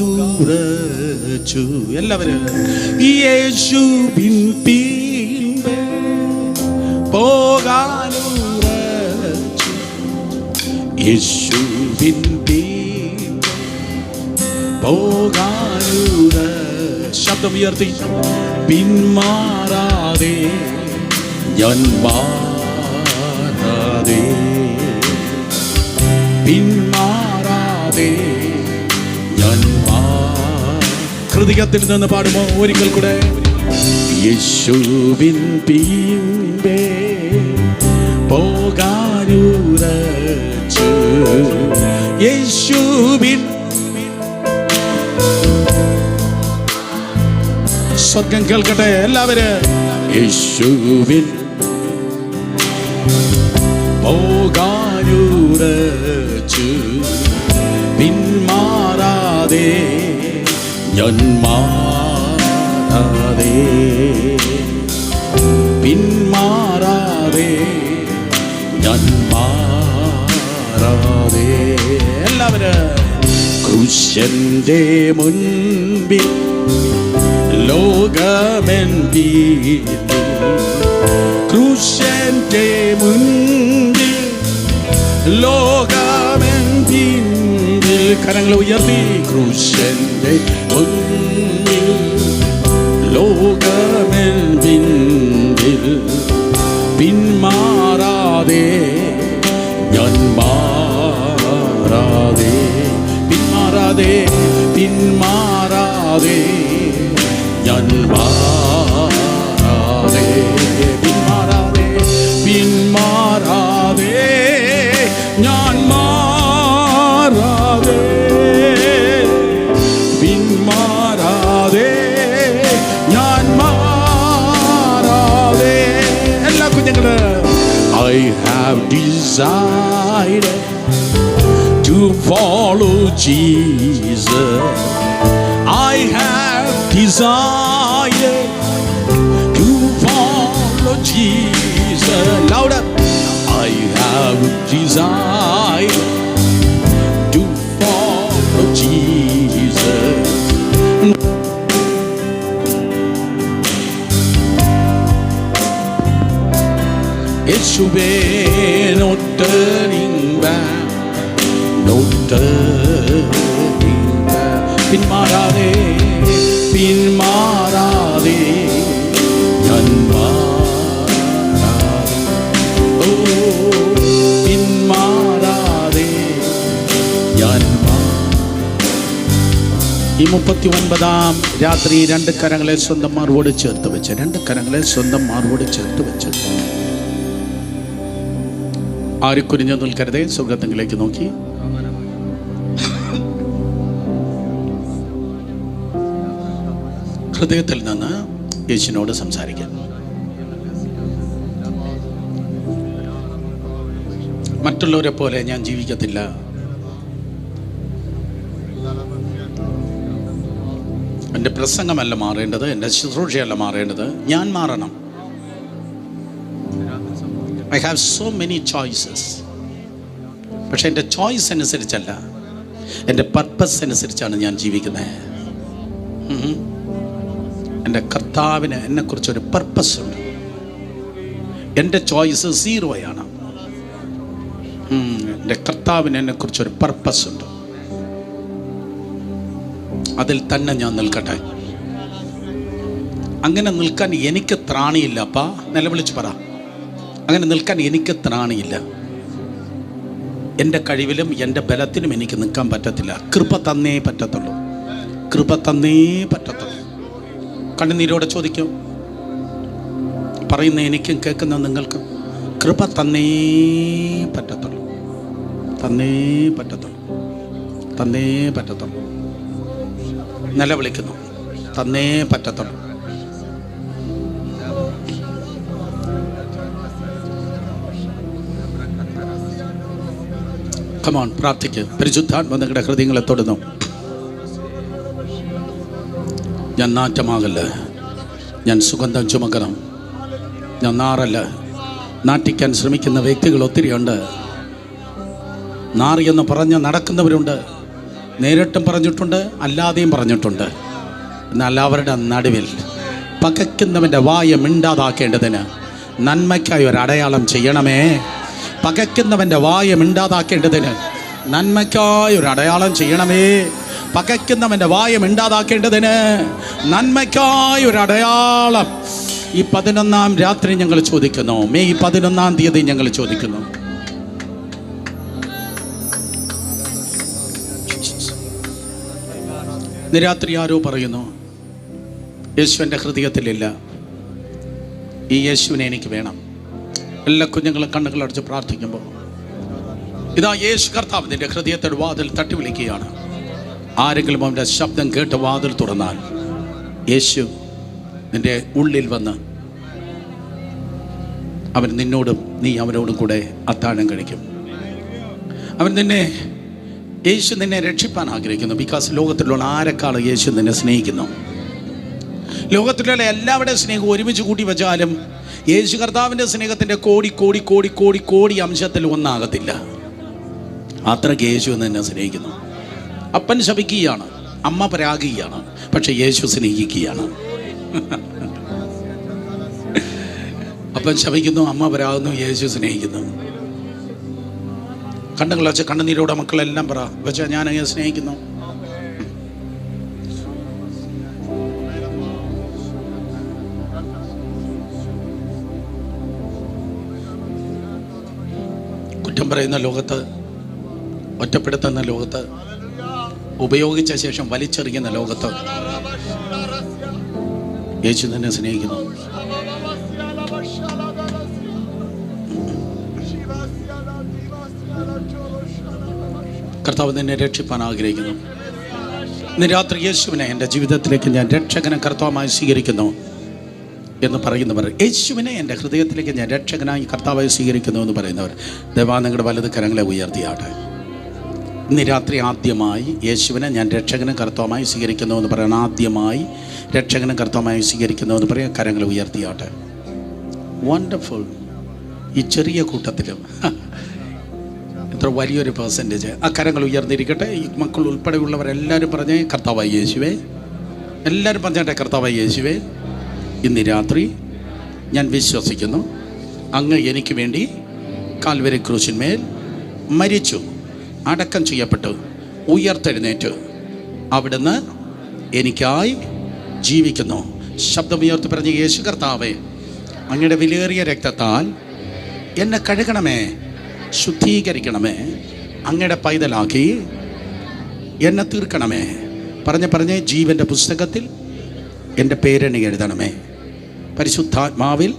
എല്ലാവരും യേശുവിൻ പിൻപേ പോകാനുറച്ചു. യേശുവിൻ പിൻപേ പോകാനുറ. ശബ്ദം ഉയർത്തി. പിന്മാറാതെ ഞാൻ മാറാതെ, പിന്മാറാതെ ഞാൻ ഹൃദയത്തിൽ നിന്ന് പാടുമോ? ഒരിക്കൽ കൂടെ. യേശുവിൻ പിൻപേ പോ യേശുവിൻ സ്വർഗം കേൾക്കട്ടെ എല്ലാവരും. യേശുവിൻ പോകാനുറച്ചു പിന്മാറാതെ ഞാൻ മാറാതെ പിന്മാറാതെ ഞാൻ മാറാതെ എല്ലാവരും. ക്രൂശന്റെ മുൻപിൽ ലോകമെൻ വീട്ടിൽ ക്രൂശന്റെ മുൻപിൽ ലോകമെൻ പിന്നിൽ കരങ്ങൾ ഉയർത്തി. ക്രൂശന്റെ മുൻപിൽ ലോകമെൻ പിന്നിൽ പിന്മാറാതെ ഞാൻ മാറാതെ പിന്മാറാതെ പിന്മാറാതെ ഞാൻ മാറാതെ പിന്മാറാതെ പിന്മാറാതെ ഞാൻ മാറാതെ പിന്മാറാതെ ഞാൻ മാറാതെ എല്ലാ കുഞ്ഞുങ്ങള്. I have decided to follow Jesus. I have decided to follow Jesus. Louder. I have decided to follow Jesus. യേശുവേ no turning back, no turning back. പിന്മാറാതെ പിന്മാറാതെ ഞാൻ മാറാതെ ഓ പിന്മാറാതെ ഞാൻ ഈ 39-ാം രാത്രി രണ്ട് കരങ്ങളെ സ്വന്തം മാർവോട് ചേർത്ത് വെച്ച് രണ്ട് കരങ്ങളെ സ്വന്തം മാർവോട് ചേർത്ത് വെച്ച് ആരും കുനിഞ്ഞു നിൽക്കരുതേ. സ്വർഗ്ഗത്തിലേക്ക് നോക്കി ഹൃദയത്തിൽ നിന്ന് യേശുവിനോട് സംസാരിക്കാൻ. മറ്റുള്ളവരെ പോലെ ഞാൻ ജീവിക്കത്തില്ല. എൻ്റെ പ്രസംഗമല്ല മാറേണ്ടത്, എൻ്റെ ശുശ്രൂഷയല്ല മാറേണ്ടത്, ഞാൻ മാറണം. I have so many choices. പക്ഷെ എൻ്റെ ചോയ്സ് അനുസരിച്ചല്ല, എൻ്റെ പർപ്പസ് അനുസരിച്ചാണ് ഞാൻ ജീവിക്കുന്നത്. എൻ്റെ കർത്താവിന് എന്നെക്കുറിച്ചൊരു പർപ്പസ് ഉണ്ട്. എൻ്റെ ചോയ്സ് 0 എൻ്റെ കർത്താവിന് എന്നെക്കുറിച്ചൊരു പർപ്പസ് ഉണ്ട്. അതിൽ തന്നെ ഞാൻ നിൽക്കട്ടെ. അങ്ങനെ നിൽക്കാൻ എനിക്ക് ത്രാണിയില്ല. അപ്പാ നിലവിളിച്ച് പറ, അങ്ങനെ നിൽക്കാൻ എനിക്ക് ത്രാണിയില്ല. എൻ്റെ കഴിവിലും എൻ്റെ ബലത്തിനും എനിക്ക് നിൽക്കാൻ പറ്റത്തില്ല. കൃപ തന്നേ പറ്റത്തുള്ളൂ, കൃപ തന്നേ പറ്റത്തുള്ളൂ. കണ്ണുനീരോടെ ചോദിക്കും, പറയുന്ന എനിക്കും കേൾക്കുന്ന നിങ്ങൾക്കും കൃപ തന്നേ പറ്റത്തുള്ളൂ, തന്നേ പറ്റത്തുള്ളൂ, തന്നേ പറ്റത്തുള്ളൂ. നിലവിളിക്കുന്നു, തന്നേ പറ്റത്തുള്ളൂ. കമോൺ, പ്രാർത്ഥിക്ക്. പരിശുദ്ധാത്മ നിങ്ങളുടെ ഹൃദയങ്ങളെ തൊടുന്നു. ഞാൻ നാറ്റമാകല്ല, ഞാൻ സുഗന്ധം ചുമക്കണം. ഞാൻ നാറല്ല. നാട്ടിക്കാൻ ശ്രമിക്കുന്ന വ്യക്തികൾ ഒത്തിരിയുണ്ട്. നാറിയെന്ന് പറഞ്ഞ് നടക്കുന്നവരുണ്ട്. നേരിട്ടും പറഞ്ഞിട്ടുണ്ട്, അല്ലാതെയും പറഞ്ഞിട്ടുണ്ട്. എന്നാൽ അവരുടെ നടുവിൽ പകയ്ക്കുന്നവൻ്റെ വായ മിണ്ടാതാക്കേണ്ടതിന് നന്മയ്ക്കായി ഒരു അടയാളം ചെയ്യണമേ. പകയ്ക്കുന്നവൻ്റെ വായ മിണ്ടാതാക്കേണ്ടതിന് നന്മയ്ക്കായി ഒരു അടയാളം ചെയ്യണമേ. പകയ്ക്കുന്നവൻ്റെ വായ മിണ്ടാതാക്കേണ്ടതിന് നന്മയ്ക്കായി ഒരു അടയാളം ഈ 11-ാം രാത്രി ഞങ്ങൾ ചോദിക്കുന്നു. മെയ് 11-ാം തീയതി ഞങ്ങൾ ചോദിക്കുന്നു. ഇന്ന് രാത്രി ആരോ പറയുന്നു, യേശു എൻ്റെ ഹൃദയത്തിലില്ല, ഈ യേശുവിനെ എനിക്ക് വേണം. എല്ലാ കുഞ്ഞുങ്ങളും കണ്ണുകളടച്ച് പ്രാർത്ഥിക്കുമ്പോൾ ഇതാ യേശു കർത്താവ് നിന്റെ ഹൃദയത്തിന്റെ വാതിൽ തട്ടി വിളിക്കുകയാണ്. ആരെങ്കിലും അവൻ്റെ ശബ്ദം കേട്ട് വാതിൽ തുറന്നാൽ യേശു നിന്റെ ഉള്ളിൽ വന്ന് അവൻ നിന്നോടും നീ അവനോടും കൂടെ അത്താഴം കഴിക്കും. യേശു നിന്നെ രക്ഷിപ്പാൻ ആഗ്രഹിക്കുന്നു. ബിക്കോസ് ലോകത്തിലുള്ള ആരെക്കാളും യേശു നിന്നെ സ്നേഹിക്കുന്നു. ലോകത്തിലുള്ള എല്ലാവരുടെയും സ്നേഹം ഒരുമിച്ച് കൂട്ടി വെച്ചാലും യേശു കർത്താവിൻ്റെ സ്നേഹത്തിൻ്റെ കോടി കോടി കോടി കോടി കോടി അംശത്തിൽ ഒന്നാകത്തില്ല. അത്രയ്ക്ക് യേശു നിന്നെ സ്നേഹിക്കുന്നു. അപ്പൻ ശപിക്കുകയാണ്, അമ്മ പരാഗിയാണ്, പക്ഷെ യേശു സ്നേഹിക്കുകയാണ്. അപ്പൻ ശപിക്കുന്നു, അമ്മ പരാകുന്നു, യേശു സ്നേഹിക്കുന്നു. കണ്ണുകൾ വെച്ച കണ്ണുനീരോടെ മക്കളെല്ലാം പറ വെച്ചാൽ ഞാൻ അങ്ങനെ സ്നേഹിക്കുന്നു. കുറ്റം പറയുന്ന ലോകത്ത്, ഒറ്റപ്പെടുത്തുന്ന ലോകത്ത്, ഉപയോഗിച്ച ശേഷം വലിച്ചെറിയുന്ന ലോകത്ത് യേശു തന്നെ സ്നേഹിക്കുന്നു. കർത്താവ് നിന്നെ രക്ഷിപ്പാൻ ആഗ്രഹിക്കുന്നു. ഇന്ന് രാത്രി യേശുവിനെ എൻ്റെ ജീവിതത്തിലേക്ക് ഞാൻ രക്ഷകനെ കർത്താവായി സ്വീകരിക്കുന്നു എന്ന് പറയുന്നവർ, യേശുവിനെ എൻ്റെ ഹൃദയത്തിലേക്ക് ഞാൻ രക്ഷകനായി കർത്താവായി സ്വീകരിക്കുന്നു എന്ന് പറയുന്നവർ, ദയവായി നിങ്ങളുടെ വലത് കരങ്ങളെ ഉയർത്തിയാട്ടെ. ഇന്ന് രാത്രി ആദ്യമായി യേശുവിനെ ഞാൻ രക്ഷകനും കർത്താവുമായി സ്വീകരിക്കുന്നു എന്ന് പറയണം. ആദ്യമായി രക്ഷകനും കർത്താവുമായി സ്വീകരിക്കുന്നു എന്ന് പറയാൻ കരങ്ങളെ ഉയർത്തിയാട്ടെ. വണ്ടർഫുൾ. ഈ ചെറിയ കൂട്ടത്തിലും എത്ര വലിയൊരു പെർസെൻറ്റേജ് ആ കരങ്ങൾ ഉയർന്നിരിക്കട്ടെ. ഈ മക്കൾ ഉൾപ്പെടെയുള്ളവരെല്ലാവരും പറഞ്ഞേ കർത്താവായി യേശുവേ. എല്ലാവരും പറഞ്ഞാട്ടെ കർത്താവായി യേശുവേ, ഇന്ന് രാത്രി ഞാൻ വിശ്വസിക്കുന്നു അങ്ങ് എനിക്ക് വേണ്ടി കാൽവരി ക്രൂശിന്മേൽ മരിച്ചു, അടക്കം ചെയ്യപ്പെട്ടു, ഉയർത്തെഴുന്നേറ്റു, അവിടുന്ന് എനിക്കായി ജീവിക്കുന്നു. ശബ്ദമുയർത്തി പറഞ്ഞ യേശു കർത്താവേ, അങ്ങയുടെ വിലയേറിയ രക്തത്താൽ എന്നെ കഴുകണമേ, ശുദ്ധീകരിക്കണമേ, അങ്ങയുടെ പൈതലാക്കി എന്നെ തീർക്കണമേ. പറഞ്ഞ് ജീവൻ്റെ പുസ്തകത്തിൽ എൻ്റെ പേരെണ്ണി എഴുതണമേ. പരിശുദ്ധാത്മാവിൽ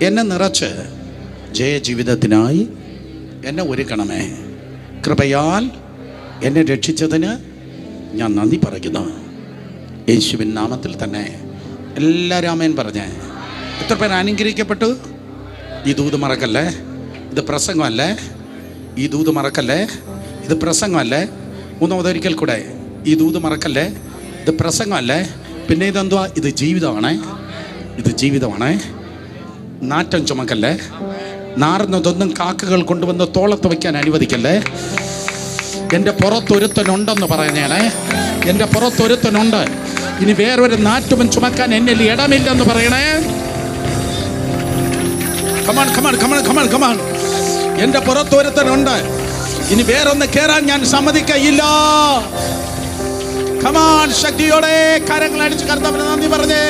എന്നെ നിറച്ച് ജയജീവിതത്തിനായി എന്നെ ഒരുക്കണമേ. കൃപയാൽ എന്നെ രക്ഷിച്ചതിന് ഞാൻ നന്ദി പറയുന്നു. യേശുവിൻ നാമത്തിൽ തന്നെ എല്ലാവരും ആമേൻ പറഞ്ഞേ. എത്ര പേർ അനുഗ്രഹിക്കപ്പെട്ടു? ഈ ദൂത് മറക്കല്ലേ, ഇത് പ്രസംഗമല്ലേ. ഈ ദൂത് മറക്കല്ലേ, ഇത് പ്രസംഗമല്ലേ. ഒരിക്കൽ കൂടെ, ഈ ദൂത് മറക്കല്ലേ, ഇത് പ്രസംഗമല്ലേ. പിന്നെ ഇതെന്തുവാ? ഇത് ജീവിതമാണേ, ഇത് ജീവിതമാണേ. നാറ്റം ചുമക്കല്ലേ, നാറുന്നതൊന്നും കാക്കകൾ കൊണ്ടുവന്ന് തോളത്ത് വയ്ക്കാൻ അനുവദിക്കല്ലേ. എൻ്റെ പുറത്തൊരുത്തനുണ്ടെന്ന് പറയുന്നേണേ, എൻ്റെ പുറത്തൊരുത്തനുണ്ട്. ഇനി വേറൊരു നാറ്റും ചുമക്കാൻ എന്നിൽ ഇടമില്ലെന്ന് പറയണേ. Come on come on come on come on come on. എൻ്റെ പുറത്തൊരുത്തനുണ്ട്, ഇനി വേറൊന്ന് കേറാൻ ഞാൻ സമ്മതിക്കയില്ല. കമാൺ, ശക്തിയോടെ കരങ്ങൾ അടിച്ച് കർത്താവിന് നന്ദി പറഞ്ഞേ.